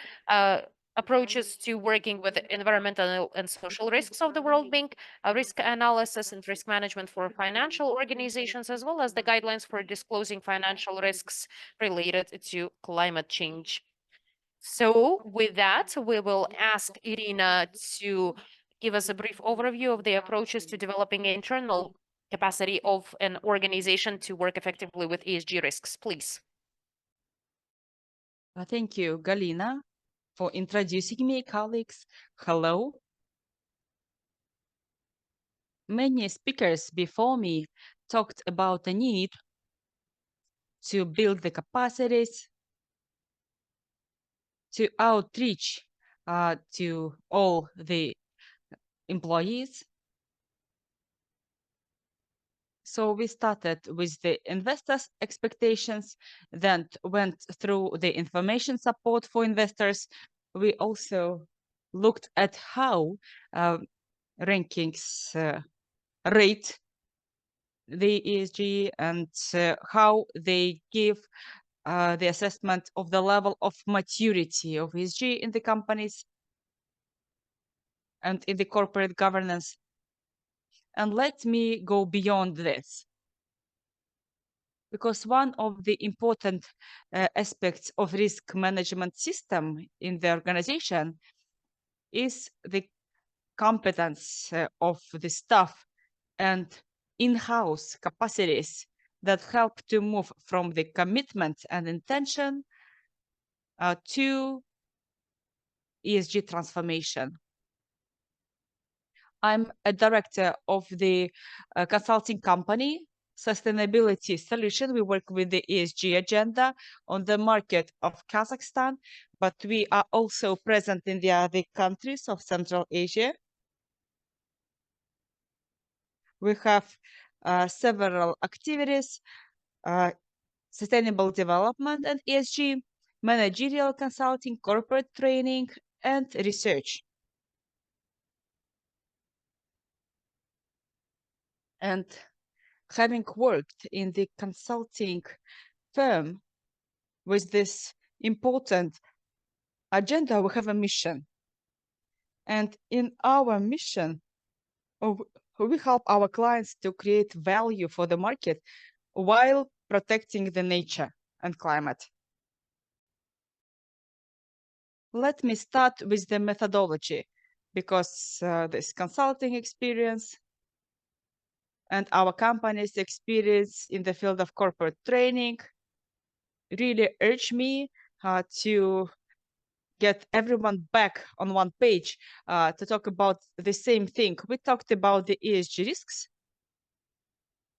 approaches to working with environmental and social risks of the World Bank, risk analysis and risk management for financial organizations, as well as the guidelines for disclosing financial risks related to climate change. So with that, we will ask Irina to give us a brief overview of the approaches to developing internal capacity of an organization to work effectively with ESG risks, please. Thank you, Galina, for introducing me, colleagues. Hello. Many speakers before me talked about the need to build the capacities, to outreach to all the employees. So we started with the investors' expectations, then went through the information support for investors. We also looked at how rankings rate the ESG and how they give the assessment of the level of maturity of ESG in the companies and in the corporate governance. And let me go beyond this, because one of the important aspects of risk management system in the organization is the competence of the staff and in-house capacities that help to move from the commitment and intention to ESG transformation. I'm a director of the consulting company Sustainability Solution. We work with the ESG agenda on the market of Kazakhstan, but we are also present in the other countries of Central Asia. We have several activities, sustainable development and ESG, managerial consulting, corporate training, and research. And having worked in the consulting firm with this important agenda, we have a mission. And in our mission, we help our clients to create value for the market while protecting the nature and climate. Let me start with the methodology, because this consulting experience and our company's experience in the field of corporate training really urge me to get everyone back on one page to talk about the same thing. We talked about the ESG risks,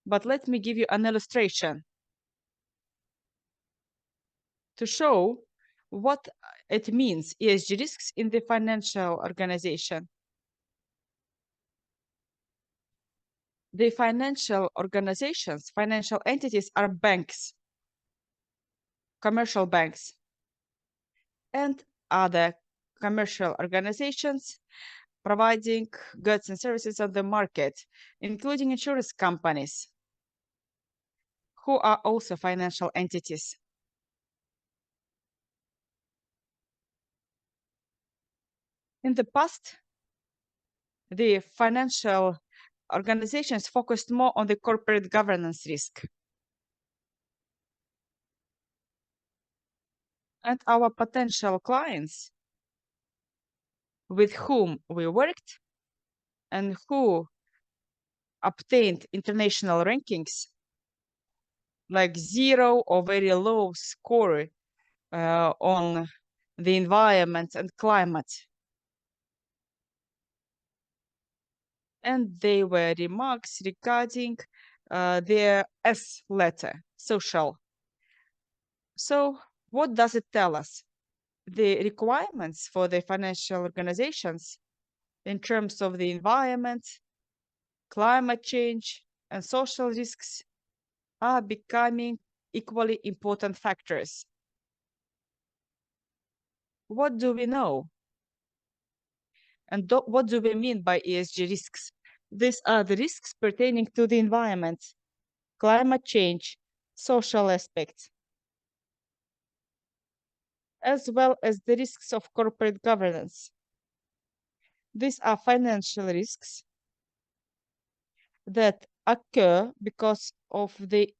but let me give you an illustration to show what it means, ESG risks in the financial organization. The financial organizations, financial entities are banks, commercial banks, and other commercial organizations providing goods and services on the market, including insurance companies, who are also financial entities. In the past, the financial organizations focused more on the corporate governance risk. And our potential clients with whom we worked and who obtained international rankings like 0 or very low score on the environment and climate. And they were remarks regarding their S letter, social. So what does it tell us? The requirements for the financial organizations in terms of the environment, climate change, and social risks are becoming equally important factors. What do we know? And what do we mean by ESG risks? These are the risks pertaining to the environment, climate change, social aspects, as well as the risks of corporate governance. These are financial risks that occur because of the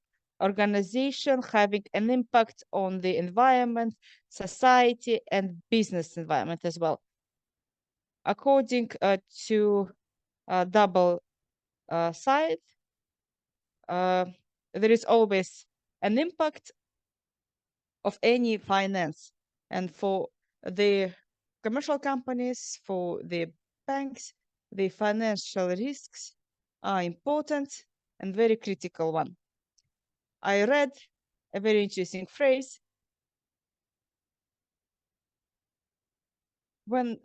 organization having an impact on the environment, society, and business environment as well. According to double side, there is always an impact of any finance. And for the commercial companies, for the banks, the financial risks are important and very critical one. I read a very interesting phrase when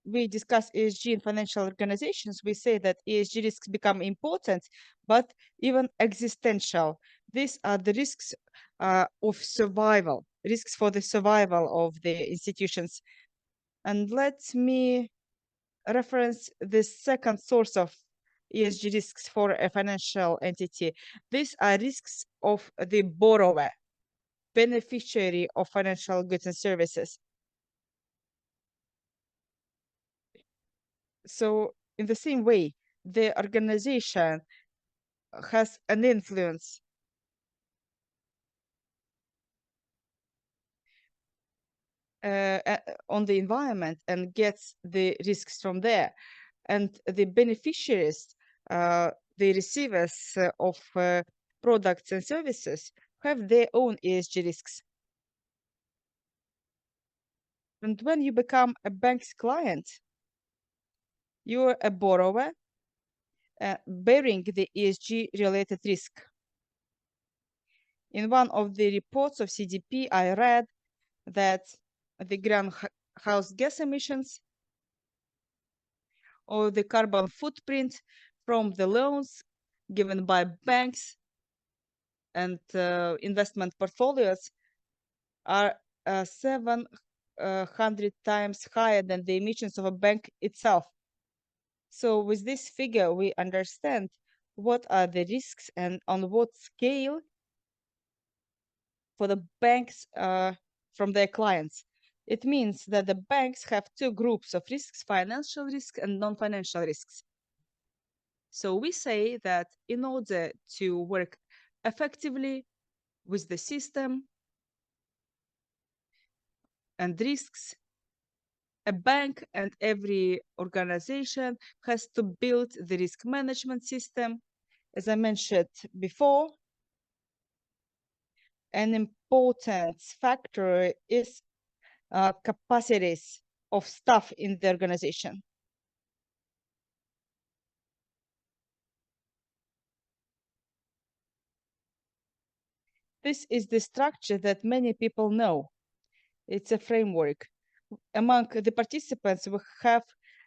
we discuss ESG in financial organizations. We say that ESG risks become important, but even existential. These are the risks of survival, risks for the survival of the institutions. And let me reference the second source of ESG risks for a financial entity. These are risks of the borrower. beneficiary of financial goods and services. So in the same way, the organization has an influence on the environment and gets the risks from there. And the beneficiaries, the receivers of products and services, have their own ESG risks. And when you become a bank's client, you're a borrower bearing the ESG related risk. In one of the reports of CDP, I read that the greenhouse gas emissions or the carbon footprint from the loans given by banks and investment portfolios are 700 times higher than the emissions of a bank itself. So with this figure, we understand what are the risks and on what scale for the banks from their clients. It means that the banks have two groups of risks, financial risks and non-financial risks. So we say that in order to work effectively with the system and risks, a bank and every organization has to build the risk management system. As I mentioned before, an important factor is capacities of staff in the organization. This is the structure that many people know. It's a framework. Among the participants, we have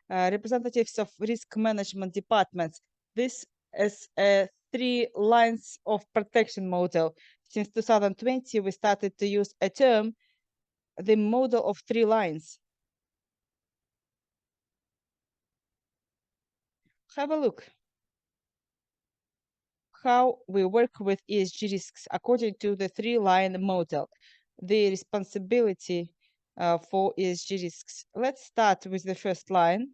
representatives of risk management departments. This is a 3 lines of protection model. Since 2020, we started to use a term, the model of 3 lines. Have a look how we work with ESG risks according to the 3-line model, the responsibility for ESG risks. Let's start with the first line.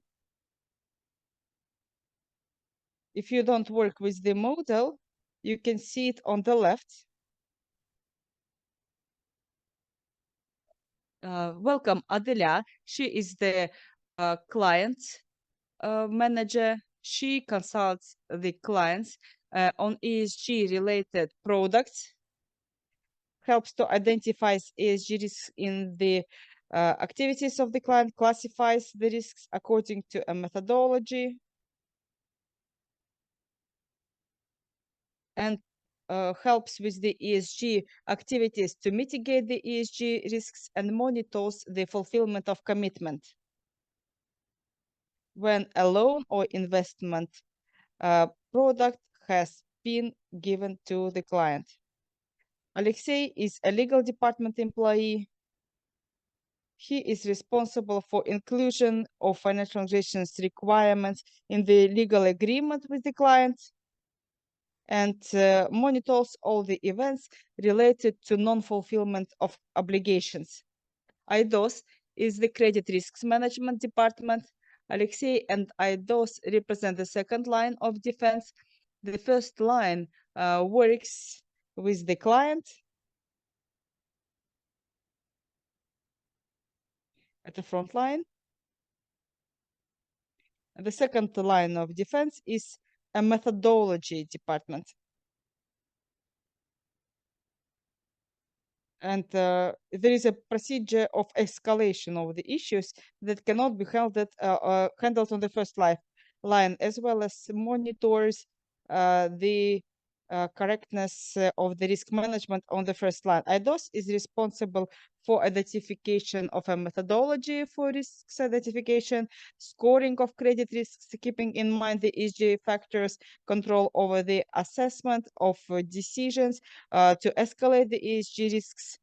If you don't work with the model, you can see it on the left. Welcome, Adela. She is the client manager. She consults the clients on ESG related products, helps to identify ESG risks in the activities of the client, classifies the risks according to a methodology, and helps with the ESG activities to mitigate the ESG risks and monitors the fulfillment of commitment. When a loan or investment product has been given to the client. Alexei is a legal department employee. He is responsible for inclusion of financial transactions requirements in the legal agreement with the client and monitors all the events related to non-fulfillment of obligations. IDOS is the credit risks management department. Alexei and IDOS represent the second line of defense. The first line works with the client at the front line. And the second line of defense is a methodology department. And there is a procedure of escalation of the issues that cannot be handled on the first line, as well as monitors the correctness of the risk management on the first line. IDOS is responsible for identification of a methodology for risks identification, scoring of credit risks, keeping in mind the ESG factors, control over the assessment of decisions to escalate the ESG risks,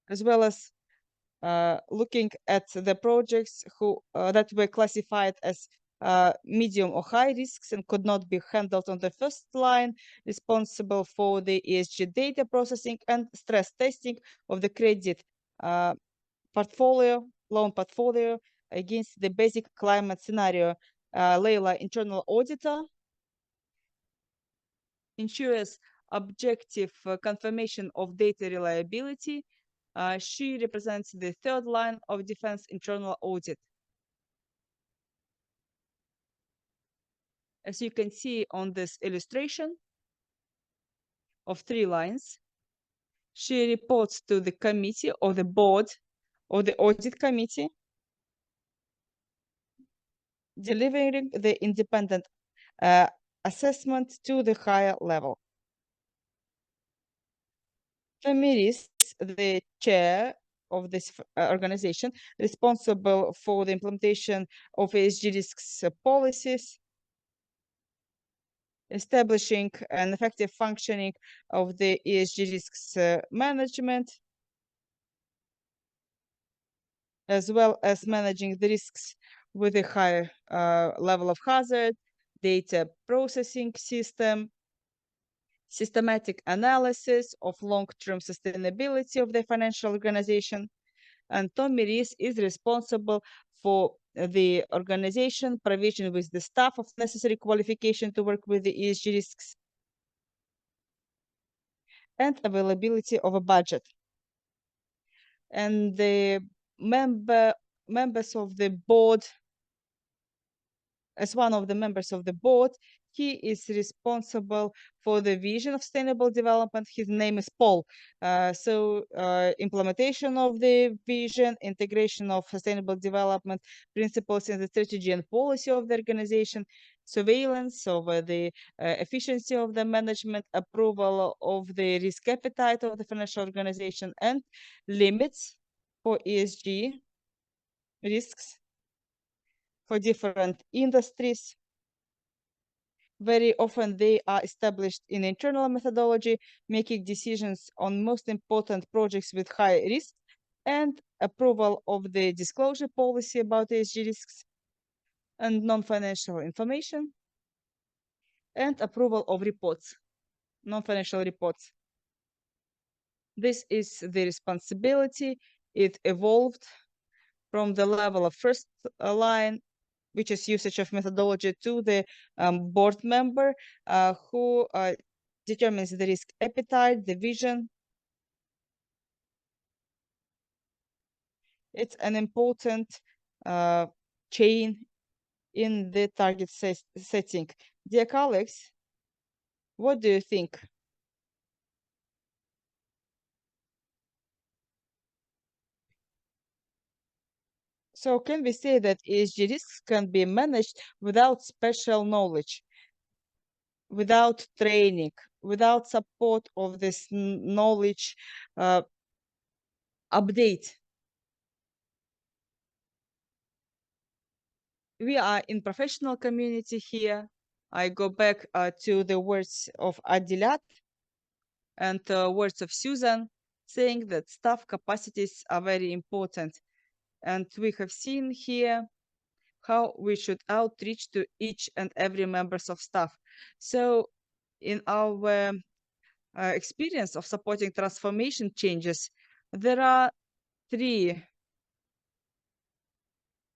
as well as looking at the projects that were classified as medium or high risks and could not be handled on the first line, responsible for the ESG data processing and stress testing of the credit loan portfolio against the basic climate scenario. Leila, internal auditor, ensures objective confirmation of data reliability. She represents the third line of defense internal audit. As you can see on this illustration of 3 lines, she reports to the committee or the board or the audit committee, delivering the independent assessment to the higher level. Tamiris, the chair of this organization, responsible for the implementation of ESG risks policies, establishing an effective functioning of the ESG risks management, as well as managing the risks with a higher level of hazard, data processing system, systematic analysis of long-term sustainability of the financial organization. And Tomiris is responsible for the organization, provision with the staff of necessary qualification to work with the ESG risks, and availability of a budget. And the members of the board, as one of the members of the board, he is responsible for the vision of sustainable development. His name is Paul. Implementation of the vision, integration of sustainable development principles in the strategy and policy of the organization, surveillance over the efficiency of the management, approval of the risk appetite of the financial organization, and limits for ESG risks for different industries. Very often they are established in internal methodology, making decisions on most important projects with high risk, and approval of the disclosure policy about ESG risks and non-financial information, and approval of reports, non-financial reports. This is the responsibility. It evolved from the level of first line, which is usage of methodology, to the board member who determines the risk appetite, the vision. It's an important chain in the target setting. Dear colleagues, what do you think? So can we say that ESG risks can be managed without special knowledge, without training, without support of this knowledge update? We are in professional community here. I go back to the words of Adilat and words of Susan, saying that staff capacities are very important. And we have seen here how we should outreach to each and every members of staff. So in our experience of supporting transformation changes, there are 3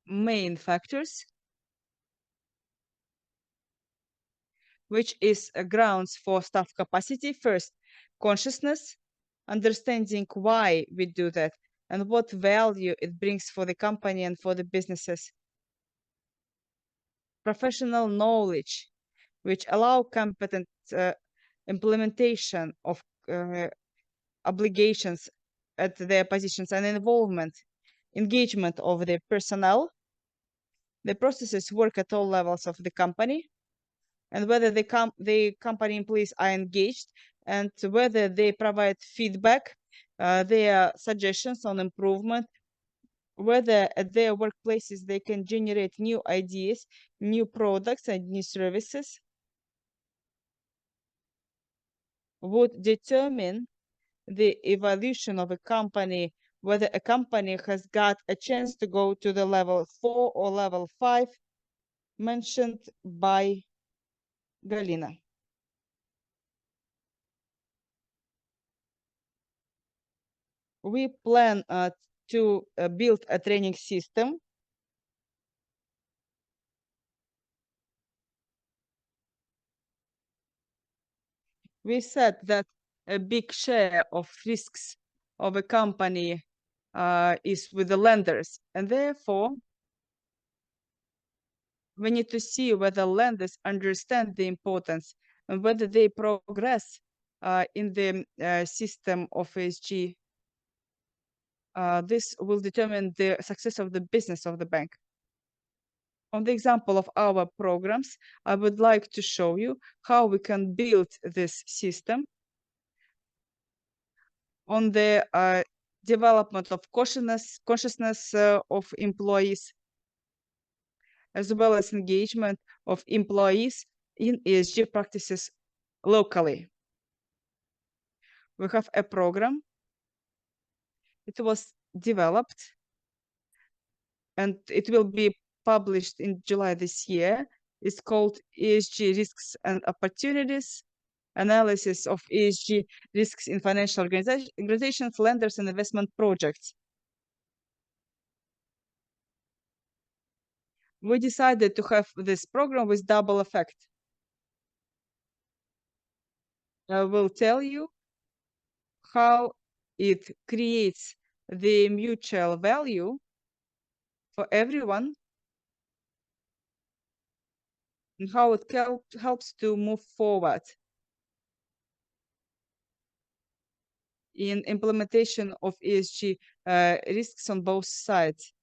main factors which is grounds for staff capacity. First, consciousness, understanding why we do that and what value it brings for the company and for the businesses. Professional knowledge, which allow competent implementation of obligations at their positions, and engagement of the personnel. The processes work at all levels of the company, and whether the company employees are engaged, and whether they provide feedback, their suggestions on improvement, whether at their workplaces they can generate new ideas, new products, and new services, would determine the evolution of a company, whether a company has got a chance to go to the level 4 or level 5, mentioned by Galina. We plan to build a training system we said that a big share of risks of a company is with the lenders, and therefore we need to see whether lenders understand the importance and whether they progress in the system of ESG. This will determine the success of the business of the bank. On the example of our programs, I would like to show you how we can build this system on the development of consciousness of employees, as well as engagement of employees in ESG practices locally. We have a program. It was developed and it will be published in July this year. It's called ESG Risks and Opportunities, Analysis of ESG Risks in Financial Organizations, Lenders, and Investment Projects. We decided to have this program with double effect. I will tell you how it creates the mutual value for everyone and how it helps to move forward in implementation of ESG risks on both sides.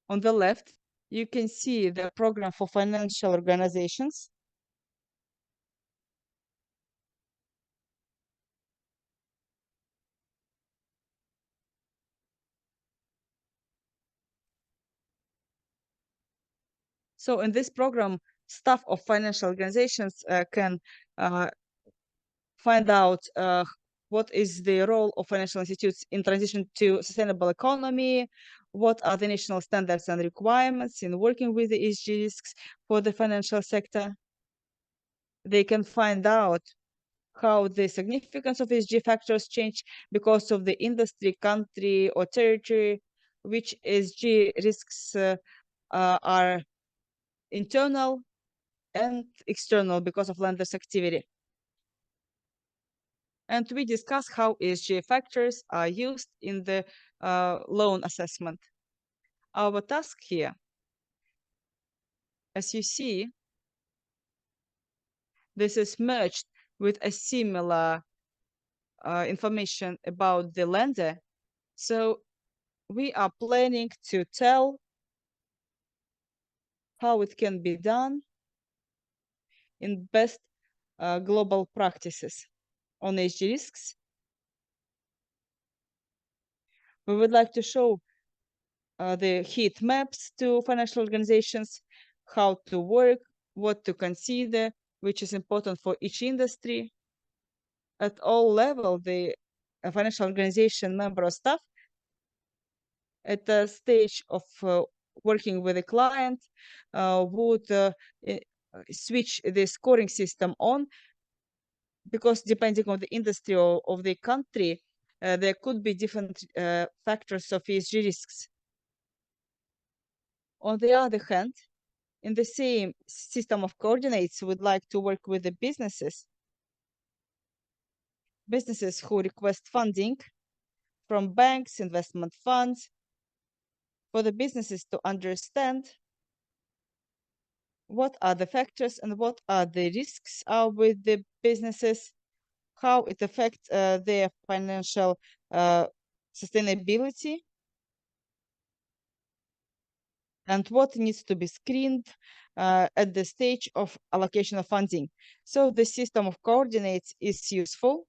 On the left, you can see the program for financial organizations. So in this program, staff of financial organizations can find out what is the role of financial institutes in transition to sustainable economy, what are the national standards and requirements in working with the ESG risks for the financial sector. They can find out how the significance of ESG factors change because of the industry, country, or territory, which ESG risks are internal and external because of lenders' activity. And we discuss how ESG factors are used in the loan assessment. Our task here, as you see, this is merged with a similar information about the lender. So we are planning to tell how it can be done in best global practices on ESG risks. We would like to show the heat maps to financial organizations, how to work, what to consider, which is important for each industry. At all levels, the financial organization member or staff at the stage of working with a client would switch the scoring system on, because depending on the industry or of the country, there could be different factors of ESG risks. On the other hand, in the same system of coordinates, we'd like to work with the businesses who request funding from banks, investment funds, for the businesses to understand what are the factors and what are the risks with the businesses, how it affects their financial sustainability, and what needs to be screened at the stage of allocation of funding. So the system of coordinates is useful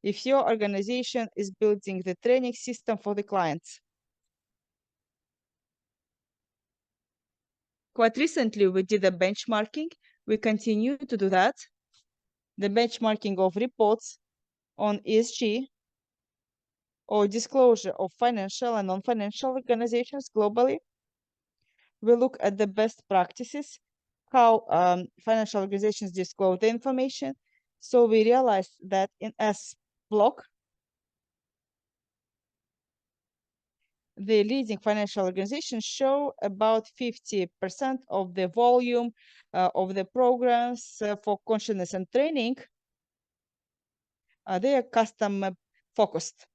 if your organization is building the training system for the clients. Quite recently, we did a benchmarking. We continue to do that. The benchmarking of reports on ESG or disclosure of financial and non-financial organizations globally. We look at the best practices, how financial organizations disclose the information. So we realized that in S block, the leading financial organizations show about 50% of the volume of the programs for consciousness and training. They are custom focused.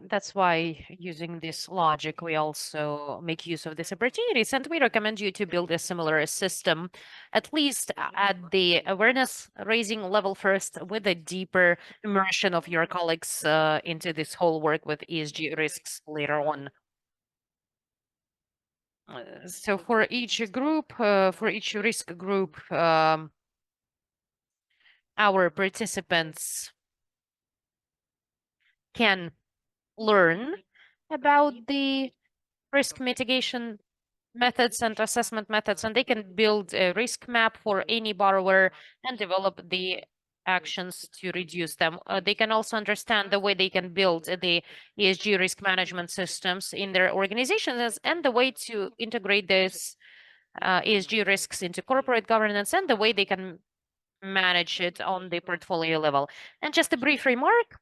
That's why, using this logic, we also make use of these opportunities, and we recommend you to build a similar system, at least at the awareness raising level first, with a deeper immersion of your colleagues into this whole work with ESG risks later on. So for each group, for each risk group, our participants can learn about the risk mitigation methods and assessment methods, and they can build a risk map for any borrower and develop the actions to reduce them. They can also understand the way they can build the ESG risk management systems in their organizations and the way to integrate this ESG risks into corporate governance and the way they can manage it on the portfolio level. And just a brief remark,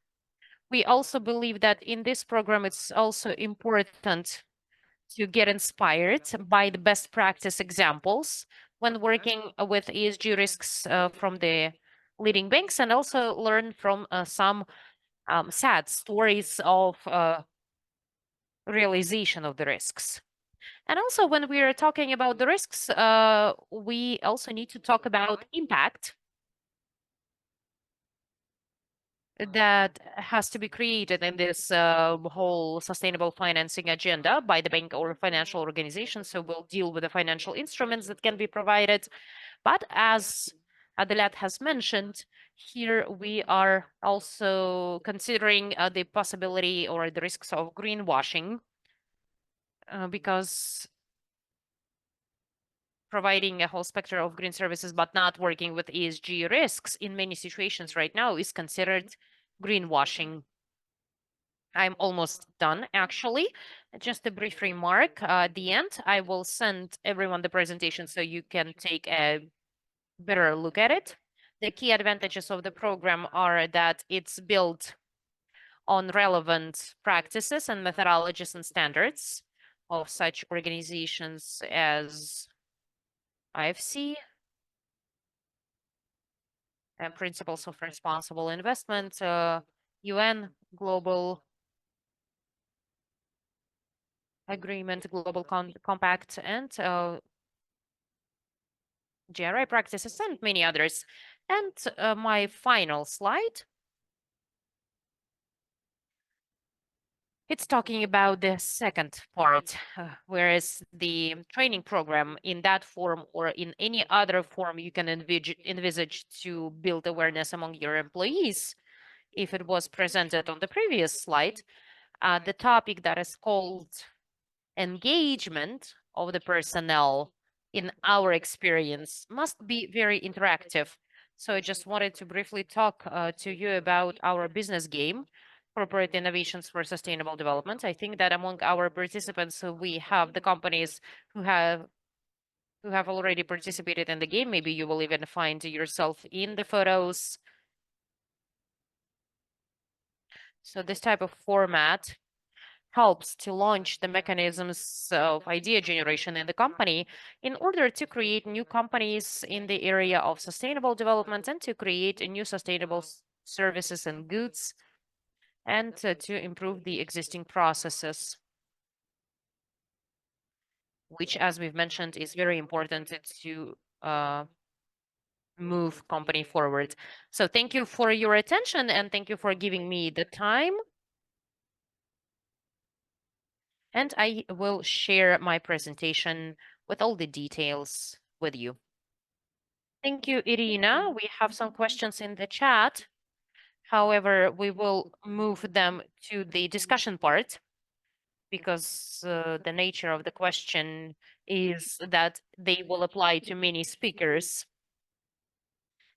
we also believe that in this program, it's also important to get inspired by the best practice examples when working with ESG risks from the leading banks, and also learn from some sad stories of realization of the risks. And also, when we are talking about the risks, we also need to talk about impact that has to be created in this whole sustainable financing agenda by the bank or financial organization. So we'll deal with the financial instruments that can be provided. But as Adelat has mentioned, here we are also considering the possibility or the risks of greenwashing, because providing a whole spectrum of green services but not working with ESG risks in many situations right now is considered greenwashing. I'm almost done, actually. Just a brief remark. At the end, I will send everyone the presentation so you can take a better look at it. The key advantages of the program are that it's built on relevant practices and methodologies and standards of such organizations as IFC and Principles of Responsible Investment, UN Global Agreement, Global Compact, and GRI practices, and many others. And my final slide. It's talking about the second part, whereas the training program in that form or in any other form you can envisage to build awareness among your employees. If it was presented on the previous slide, the topic that is called engagement of the personnel, in our experience, must be very interactive. So I just wanted to briefly talk to you about our business game, Corporate Innovations for Sustainable Development. I think that among our participants, we have the companies who have already participated in the game. Maybe you will even find yourself in the photos. So this type of format helps to launch the mechanisms of idea generation in the company in order to create new companies in the area of sustainable development and to create new sustainable services and goods, and to improve the existing processes, which, as we've mentioned, is very important to move company forward. So thank you for your attention, and thank you for giving me the time. And I will share my presentation with all the details with you. Thank you, Irina. We have some questions in the chat. However, we will move them to the discussion part because the nature of the question is that they will apply to many speakers.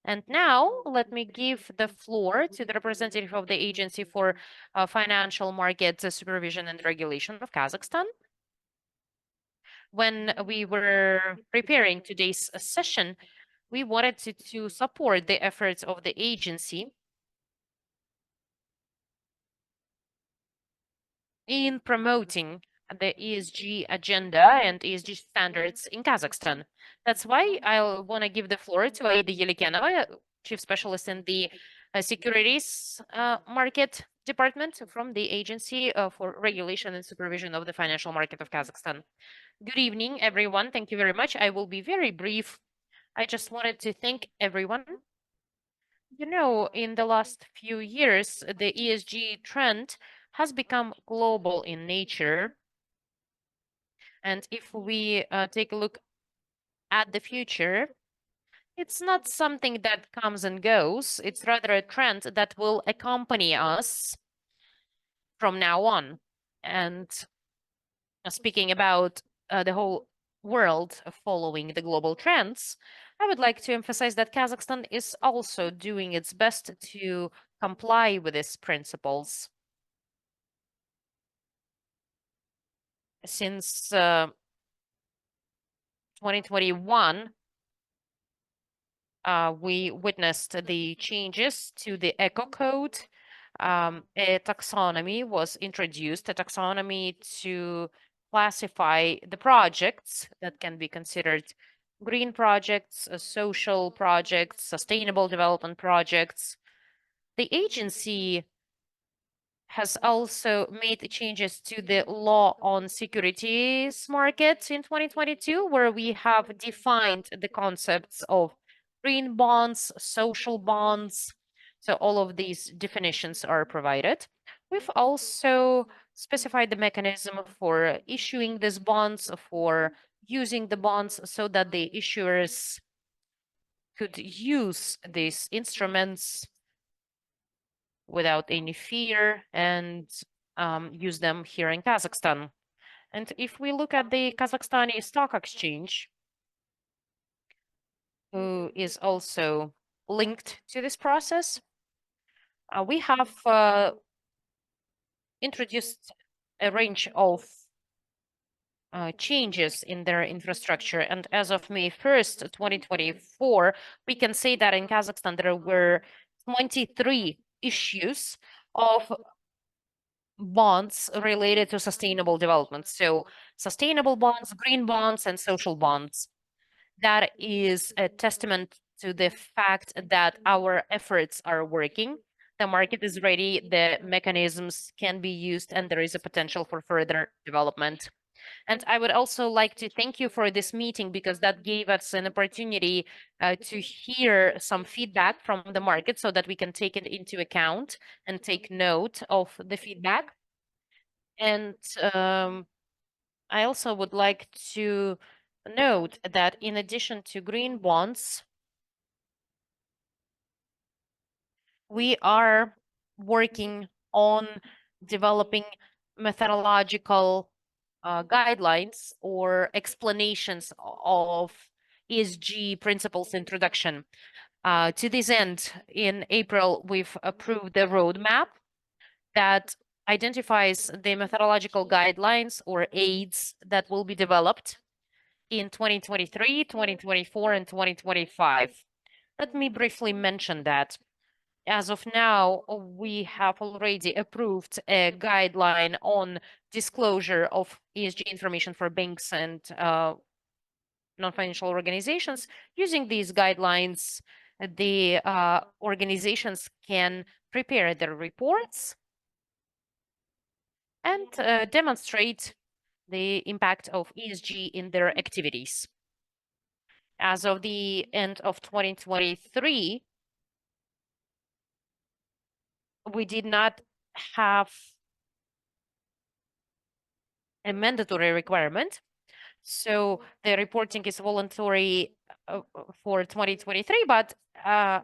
And now let me give the floor to the representative of the Agency for Financial Market Supervision and Regulation of Kazakhstan. When we were preparing today's session, we wanted to support the efforts of the agency in promoting the ESG agenda and ESG standards in Kazakhstan. That's why I want to give the floor to Aida Yelikanova, Chief Specialist in the Securities Market Department from the Agency for Regulation and Supervision of the Financial Market of Kazakhstan. Good evening, everyone. Thank you very much. I will be very brief. I just wanted to thank everyone. You know, in the last few years, the ESG trend has become global in nature. And if we take a look at the future, it's not something that comes and goes. It's rather a trend that will accompany us from now on. And speaking about the whole world following the global trends, I would like to emphasize that Kazakhstan is also doing its best to comply with these principles. Since 2021, we witnessed the changes to the Eco Code. A taxonomy was introduced, a taxonomy to classify the projects that can be considered green projects, social projects, sustainable development projects. The agency has also made changes to the law on securities markets in 2022, where we have defined the concepts of green bonds, social bonds. So all of these definitions are provided. We've also specified the mechanism for issuing these bonds, for using the bonds so that the issuers could use these instruments without any fear and use them here in Kazakhstan. And if we look at the Kazakhstani Stock Exchange, who is also linked to this process, we have introduced a range of changes in their infrastructure. And as of May 1st, 2024, we can say that in Kazakhstan, there were 23 issues of bonds related to sustainable development. So sustainable bonds, green bonds, and social bonds. That is a testament to the fact that our efforts are working. The market is ready, the mechanisms can be used, and there is a potential for further development. And I would also like to thank you for this meeting, because that gave us an opportunity to hear some feedback from the market so that we can take it into account and take note of the feedback. And I also would like to note that in addition to green bonds, we are working on developing methodological guidelines or explanations of ESG principles introduction. To this end, in April, we've approved the roadmap that identifies the methodological guidelines or aids that will be developed in 2023, 2024, and 2025. Let me briefly mention that. As of now, we have already approved a guideline on disclosure of ESG information for banks and non-financial organizations. Using these guidelines, the organizations can prepare their reports and demonstrate the impact of ESG in their activities. As of the end of 2023, we did not have a mandatory requirement. So the reporting is voluntary for 2023, but the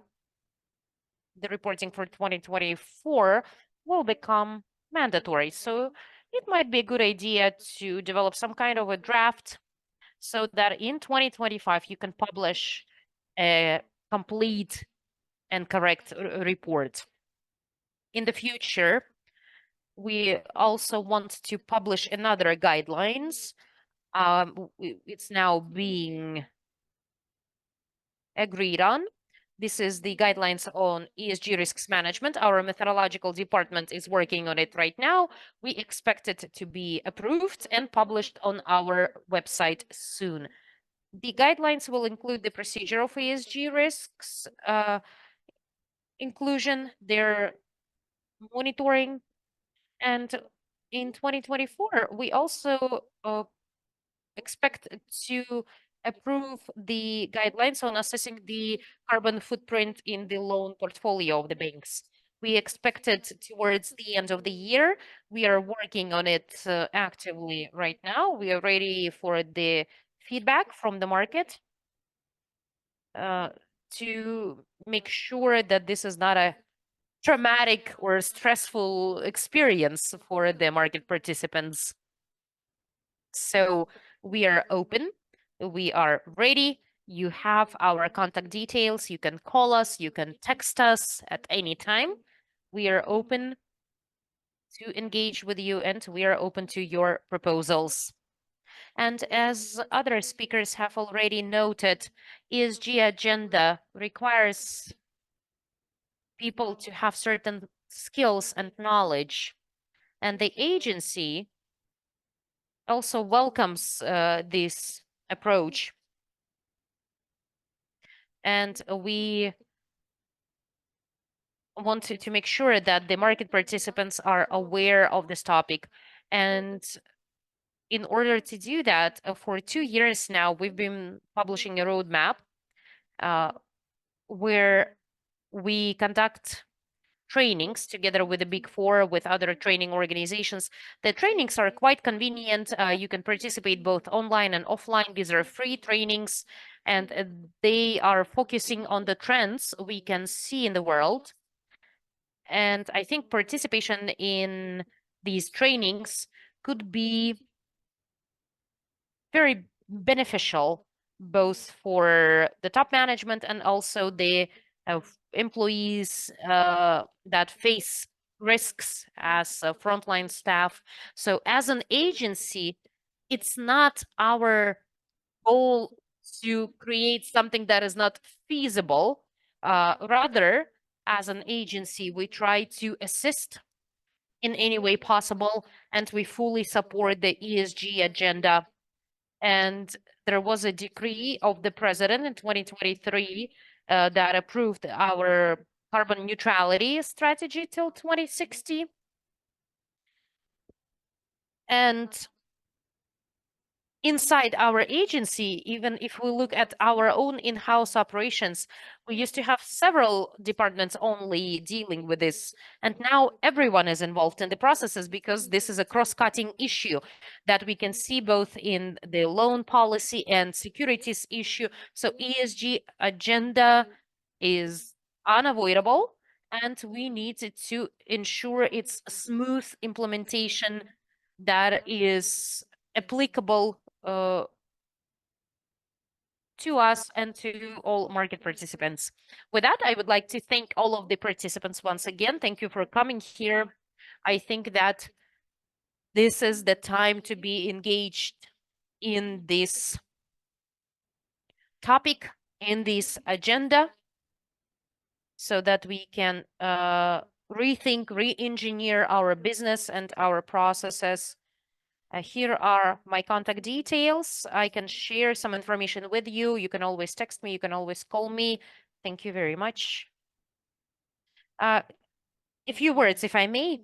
reporting for 2024 will become mandatory. So it might be a good idea to develop some kind of a draft so that in 2025 you can publish a complete and correct report. In the future, we also want to publish another guidelines. It's now being agreed on. This is the guidelines on ESG risks management. Our methodological department is working on it right now. We expect it to be approved and published on our website soon. The guidelines will include the procedure of ESG risks, inclusion, their monitoring, and in 2024, we also expect to approve the guidelines on assessing the carbon footprint in the loan portfolio of the banks. We expect it towards the end of the year. We are working on it actively right now. We are ready for the feedback from the market to make sure that this is not a traumatic or stressful experience for the market participants. So we are open, we are ready. You have our contact details. You can call us, you can text us at any time. We are open to engage with you and we are open to your proposals. And as other speakers have already noted, ESG agenda requires people to have certain skills and knowledge. And the agency also welcomes this approach. And we want to make sure that the market participants are aware of this topic. And in order to do that, for 2 years now, we've been publishing a roadmap where we conduct trainings together with the Big Four, with other training organizations. The trainings are quite convenient. You can participate both online and offline. These are free trainings, and they are focusing on the trends we can see in the world. And I think participation in these trainings could be very beneficial, both for the top management and also the employees that face risks as frontline staff. So as an agency, it's not our goal to create something that is not feasible. Rather, as an agency, we try to assist in any way possible, and we fully support the ESG agenda. And there was a decree of the president in 2023 that approved our carbon neutrality strategy till 2060. And inside our agency, even if we look at our own in-house operations, we used to have several departments only dealing with this. And now everyone is involved in the processes because this is a cross-cutting issue that we can see both in the loan policy and securities issue. So ESG agenda is unavoidable, and we need to ensure its smooth implementation that is applicable to us and to all market participants. With that, I would like to thank all of the participants once again. Thank you for coming here. I think that this is the time to be engaged in this topic, in this agenda, so that we can rethink, re-engineer our business and our processes. Here are my contact details. I can share some information with you. You can always text me. You can always call me. Thank you very much. A few words, if I may.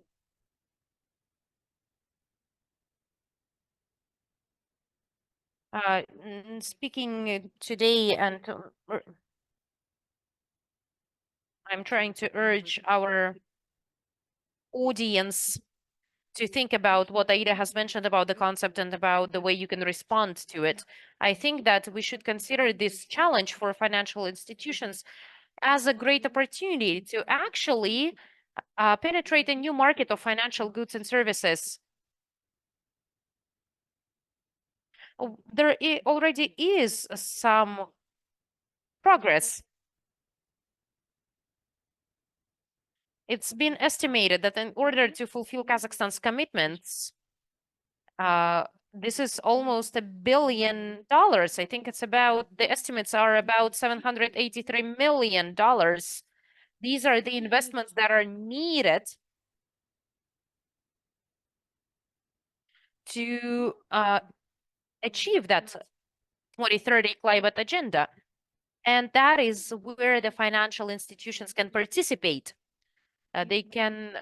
Speaking today, and I'm trying to urge our audience to think about what Aida has mentioned about the concept and about the way you can respond to it. I think that we should consider this challenge for financial institutions as a great opportunity to actually penetrate a new market of financial goods and services. There already is some progress. it's been estimated that in order to fulfill Kazakhstan's commitments, this is almost $1 billion. I think it's about, the estimates are about $783 million. These are the investments that are needed to achieve that 2030 climate agenda. And that is where the financial institutions can participate. They can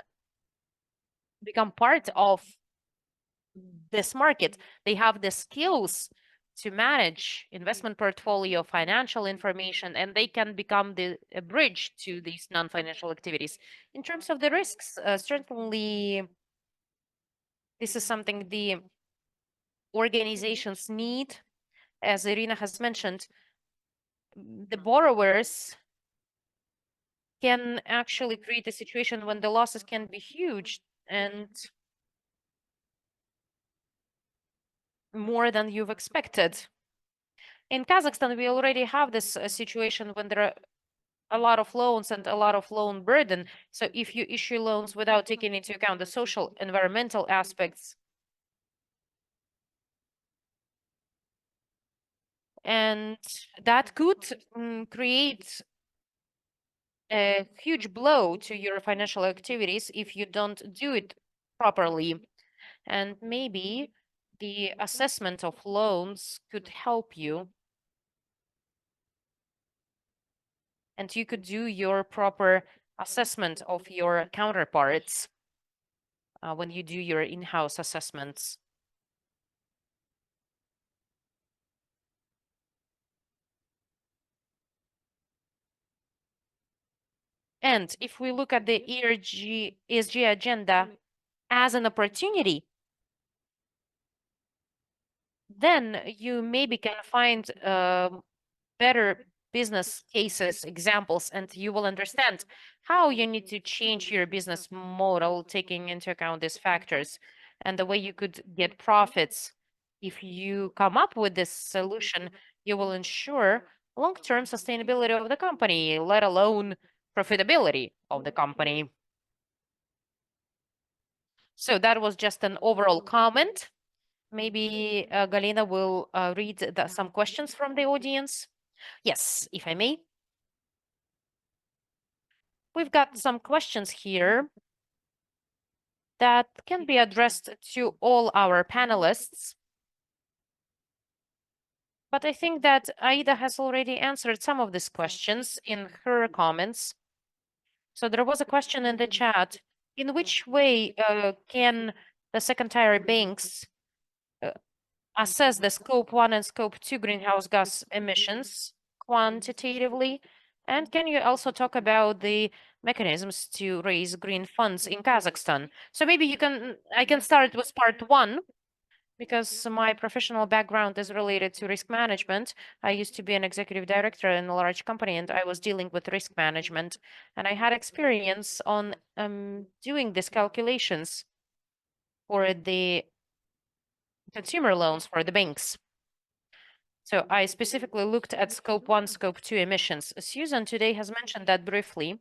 become part of this market. They have the skills to manage investment portfolio, financial information, and they can become a bridge to these non-financial activities. In terms of the risks, certainly this is something the organizations need. As Irina has mentioned, the borrowers can actually create a situation when the losses can be huge and more than you've expected. In Kazakhstan, we already have this situation when there are a lot of loans and a lot of loan burden. So if you issue loans without taking into account the social, environmental aspects, and that could create a huge blow to your financial activities if you don't do it properly. And maybe the assessment of loans could help you. And you could do your proper assessment of your counterparts when you do your in-house assessments. And if we look at the ESG agenda as an opportunity, then you maybe can find better business cases, examples, and you will understand how you need to change your business model, taking into account these factors and the way you could get profits. If you come up with this solution, you will ensure long-term sustainability of the company, let alone profitability of the company. So that was just an overall comment. Maybe Galina will read some questions from the audience. Yes, if I may. We've got some questions here that can be addressed to all our panelists. But I think that Aida has already answered some of these questions in her comments. So there was a question in the chat. In which way can the second-tier banks assess the Scope 1 and Scope 2 greenhouse gas emissions quantitatively? And can you also talk about the mechanisms to raise green funds in Kazakhstan? So maybe I can start with part one, because my professional background is related to risk management. I used to be an executive director in a large company, and I was dealing with risk management. And I had experience on doing these calculations for the consumer loans for the banks. So I specifically looked at Scope 1, Scope 2 emissions. Susan today has mentioned that briefly.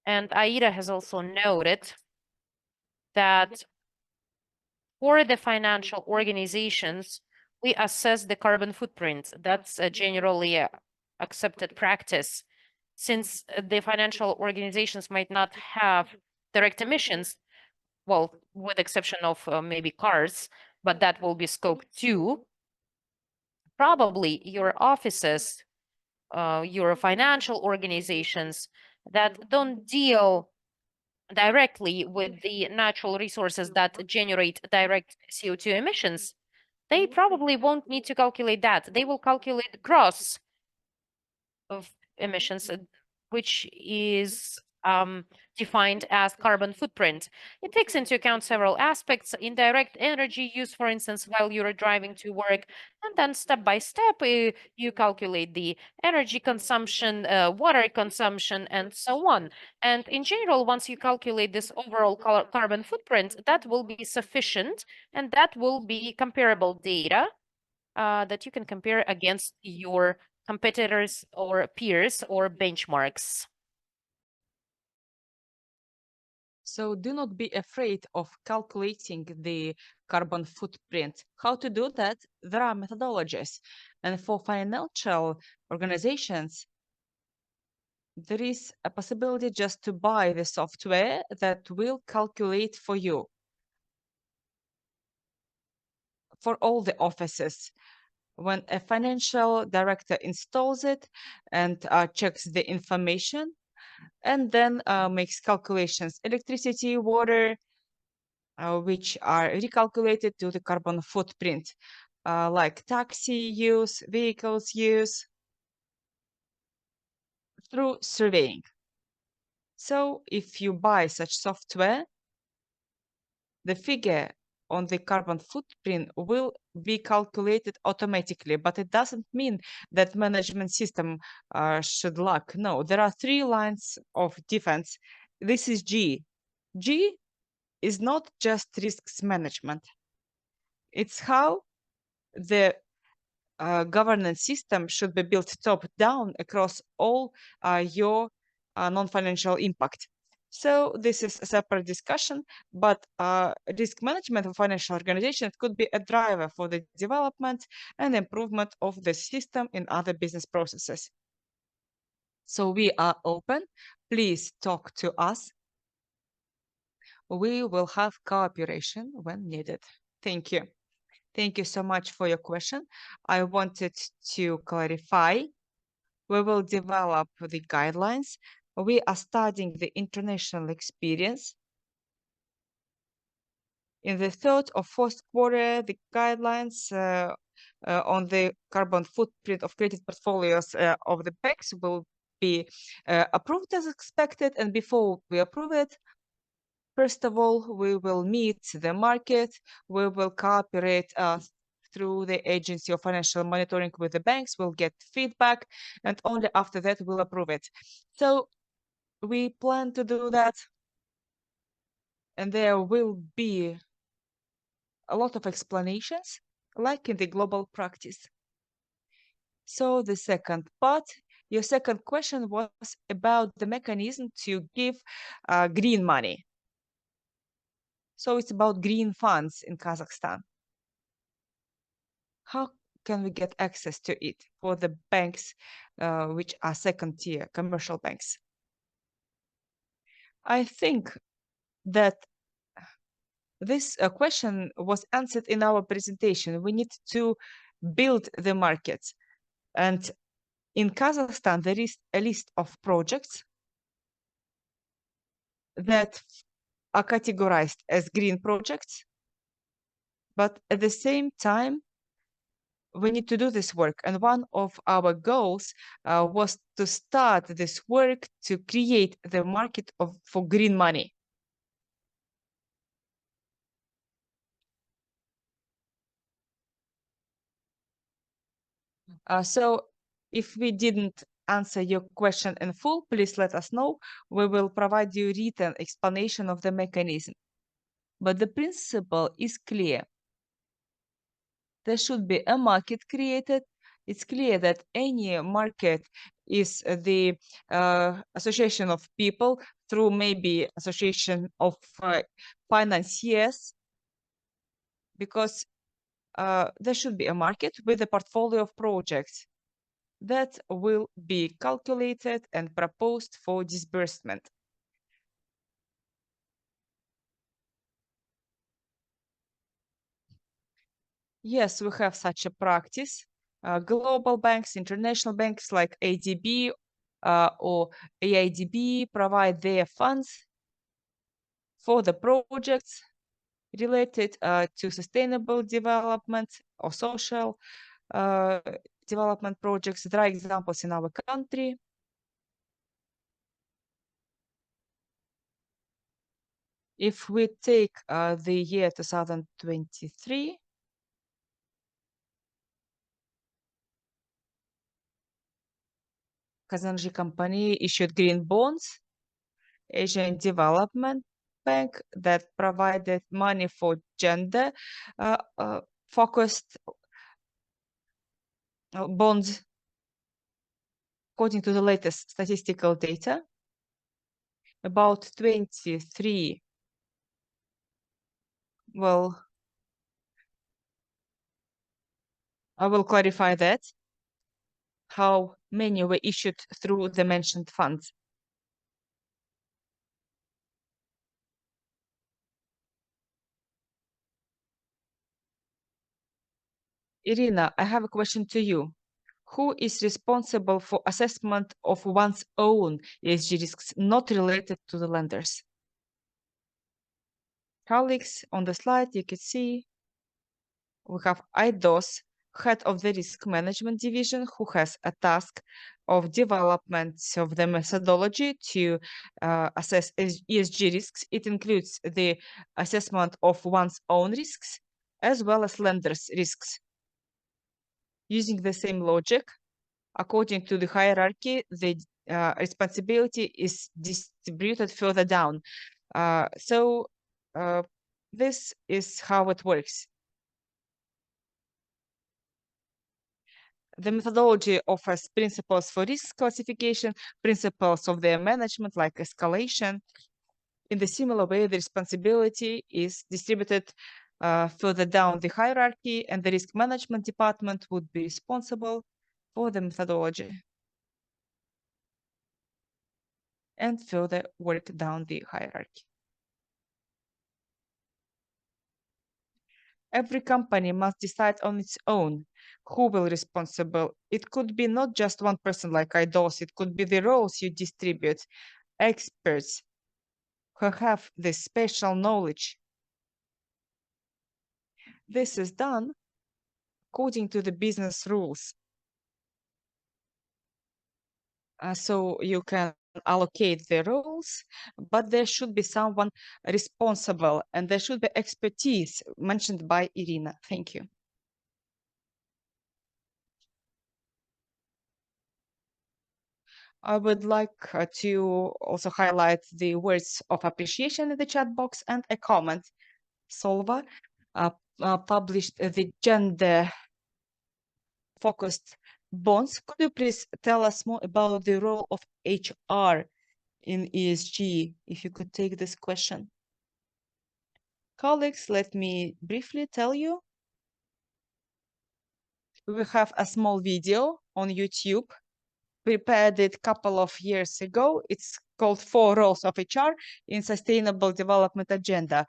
And Aida has also noted that for the financial organizations, we assess the carbon footprint. That's a generally accepted practice. Since the financial organizations might not have direct emissions, well, with exception of maybe cars, but that will be Scope 2. Probably your offices, your financial organizations that don't deal directly with the natural resources that generate direct CO2 emissions, they probably won't need to calculate that. They will calculate gross of emissions, which is defined as carbon footprint. It takes into account several aspects: indirect energy use, for instance, while you're driving to work, and then step by step, you calculate the energy consumption, water consumption, and so on. And in general, once you calculate this overall carbon footprint, that will be sufficient, and that will be comparable data that you can compare against your competitors or peers or benchmarks. So do not be afraid of calculating the carbon footprint. How to do that? There are methodologies. And for financial organizations, there is a possibility just to buy the software that will calculate for you for all the offices. When a financial director installs it and checks the information and then makes calculations, electricity, water, which are recalculated to the carbon footprint, like taxi use, vehicles use, through surveying. So if you buy such software, the figure on the carbon footprint will be calculated automatically, but it doesn't mean that management system should lack. No, there are 3 lines of defense. This is G. G is not just risks management. It's how the governance system should be built top down across all your non-financial impact. So this is a separate discussion, but risk management of financial organizations could be a driver for the development and improvement of the system in other business processes. So we are open. Please talk to us. We will have cooperation when needed. Thank you. Thank you so much for your question. I wanted to clarify. We will develop the guidelines. We are studying the international experience. In the third or fourth quarter, the guidelines on the carbon footprint of credit portfolios of the banks will be approved as expected. And before we approve it, first of all, we will meet the market. We will cooperate through the Agency of Financial Monitoring with the banks. We'll get feedback, and only after that we'll approve it. So we plan to do that, and there will be a lot of explanations, like in the global practice. So the second part, your second question was about the mechanism to give green money. So it's about green funds in Kazakhstan. How can we get access to it for the banks which are second-tier commercial banks? I think that this question was answered in our presentation. We need to build the markets. And in Kazakhstan, there is a list of projects that are categorized as green projects. But at the same time, we need to do this work. And one of our goals was to start this work to create the market for green money. So if we didn't answer your question in full, please let us know. We will provide you written explanation of the mechanism. But the principle is clear. There should be a market created. It's clear that any market is the association of people through maybe association of financiers, because there should be a market with a portfolio of projects that will be calculated and proposed for disbursement. Yes, we have such a practice. Global banks, international banks like ADB or AIDB provide their funds for the projects related to sustainable development or social development projects. There are examples in our country. If we take the year 2023, Kazanji company issued green bonds, Asian Development Bank that provided money for gender focused bonds according to the latest statistical data. About 23. Well, I will clarify that. How many were issued through the mentioned funds? Irina, I have a question to you. Who is responsible for assessment of one's own ESG risks not related to the lenders? Colleagues, on the slide, you can see we have IDOS, head of the risk management division, who has a task of development of the methodology to assess ESG risks. It includes the assessment of one's own risks as well as lenders' risks. Using the same logic, according to the hierarchy, the responsibility is distributed further down. This is how it works. The methodology offers principles for risk classification, principles of their management like escalation. In the similar way, the responsibility is distributed further down the hierarchy, and the risk management department would be responsible for the methodology and further work down the hierarchy. Every company must decide on its own who will be responsible. It could be not just one person like IDOS, it could be the roles you distribute, experts who have this special knowledge. This is done according to the business rules. So you can allocate the roles, but there should be someone responsible and there should be expertise mentioned by Irina. Thank you. I would like to also highlight the words of appreciation in the chat box and a comment. Solva published the gender-focused bonds. Could you please tell us more about the role of HR in ESG, if you could take this question? Colleagues, let me briefly tell you. We have a small video on YouTube. Prepared it a couple of years ago. It's called 4 Roles of HR in Sustainable Development Agenda.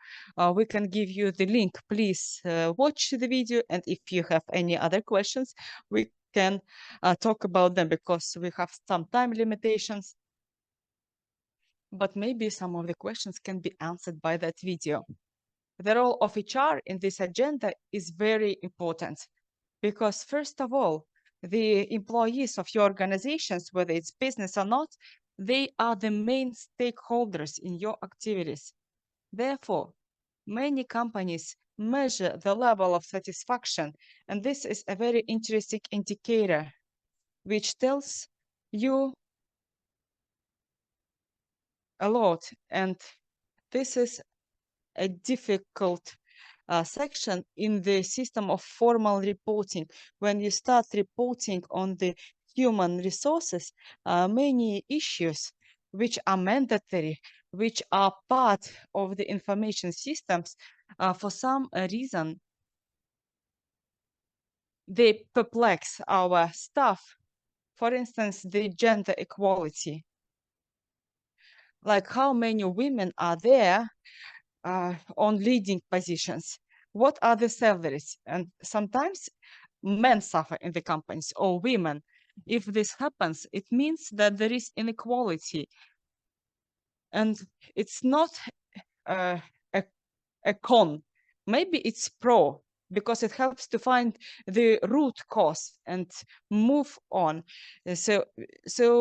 We can give you the link. Please watch the video. And if you have any other questions, we can talk about them because we have some time limitations. But maybe some of the questions can be answered by that video. The role of HR in this agenda is very important because, first of all, the employees of your organizations, whether it's business or not, they are the main stakeholders in your activities. Therefore, many companies measure the level of satisfaction, and this is a very interesting indicator, which tells you a lot. And this is a difficult section in the system of formal reporting. When you start reporting on the human resources, many issues which are mandatory, which are part of the information systems, for some reason, they perplex our staff. For instance, the gender equality. Like how many women are there on leading positions? What are the salaries? And sometimes men suffer in the companies or women. If this happens, it means that there is inequality. And it's not a con. Maybe it's pro because it helps to find the root cause and move on. So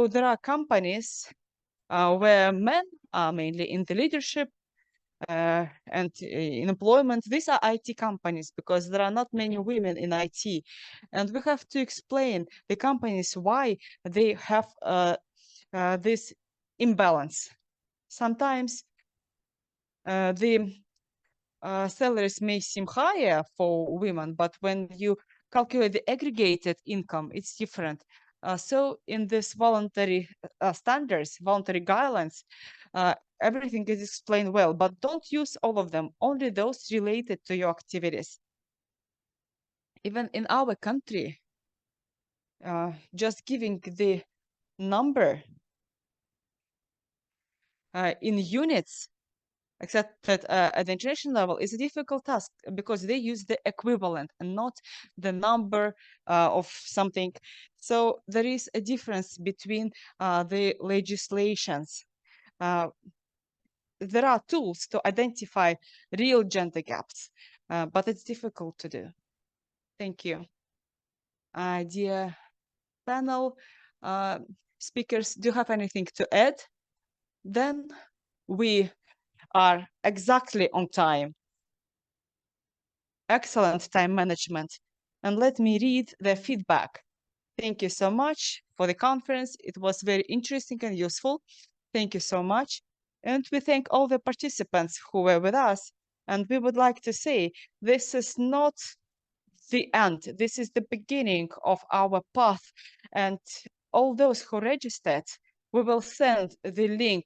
there are companies where men are mainly in the leadership and in employment. These are IT companies because there are not many women in IT. And we have to explain the companies why they have this imbalance. Sometimes the salaries may seem higher for women, but when you calculate the aggregated income, it's different. So in this voluntary standards, voluntary guidelines, everything is explained well, but don't use all of them, only those related to your activities. Even in our country, just giving the number in units, except that at the international level is a difficult task because they use the equivalent and not the number of something. So there is a difference between the legislations. There are tools to identify real gender gaps, but it's difficult to do. Thank you. Dear panel speakers, do you have anything to add? Then we are exactly on time. Excellent time management. And let me read the feedback. Thank you so much for the conference. It was very interesting and useful. Thank you so much. And we thank all the participants who were with us. And we would like to say, this is not the end. This is the beginning of our path. And all those who registered, we will send the link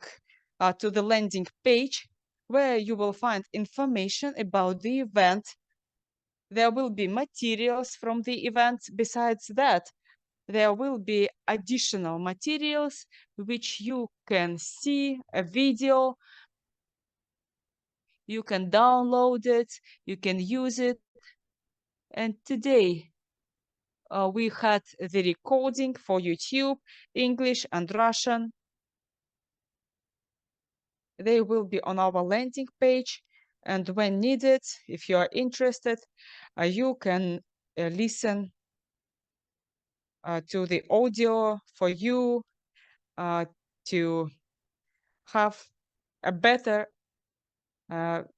to the landing page where you will find information about the event. There will be materials from the event. Besides that, there will be additional materials which you can see, a video, you can download it, you can use it. And today, we had the recording for YouTube, English and Russian. They will be on our landing page. And when needed, if you are interested, you can listen to the audio for you to have a better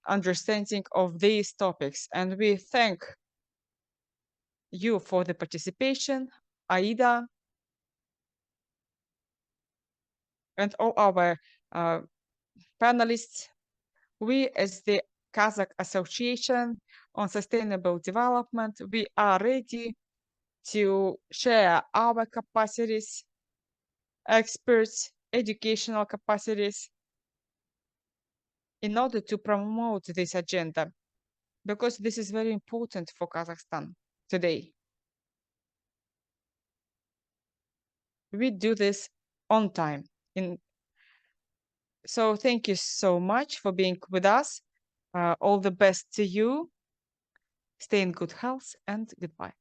understanding of these topics. And we thank you for the participation, Aida, and all our panelists. We, as the Kazakh Association on Sustainable Development, we are ready to share our capacities, experts, educational capacities in order to promote this agenda, because this is very important for Kazakhstan today. We do this on time. So thank you so much for being with us. All the best to you. Stay in good health and goodbye.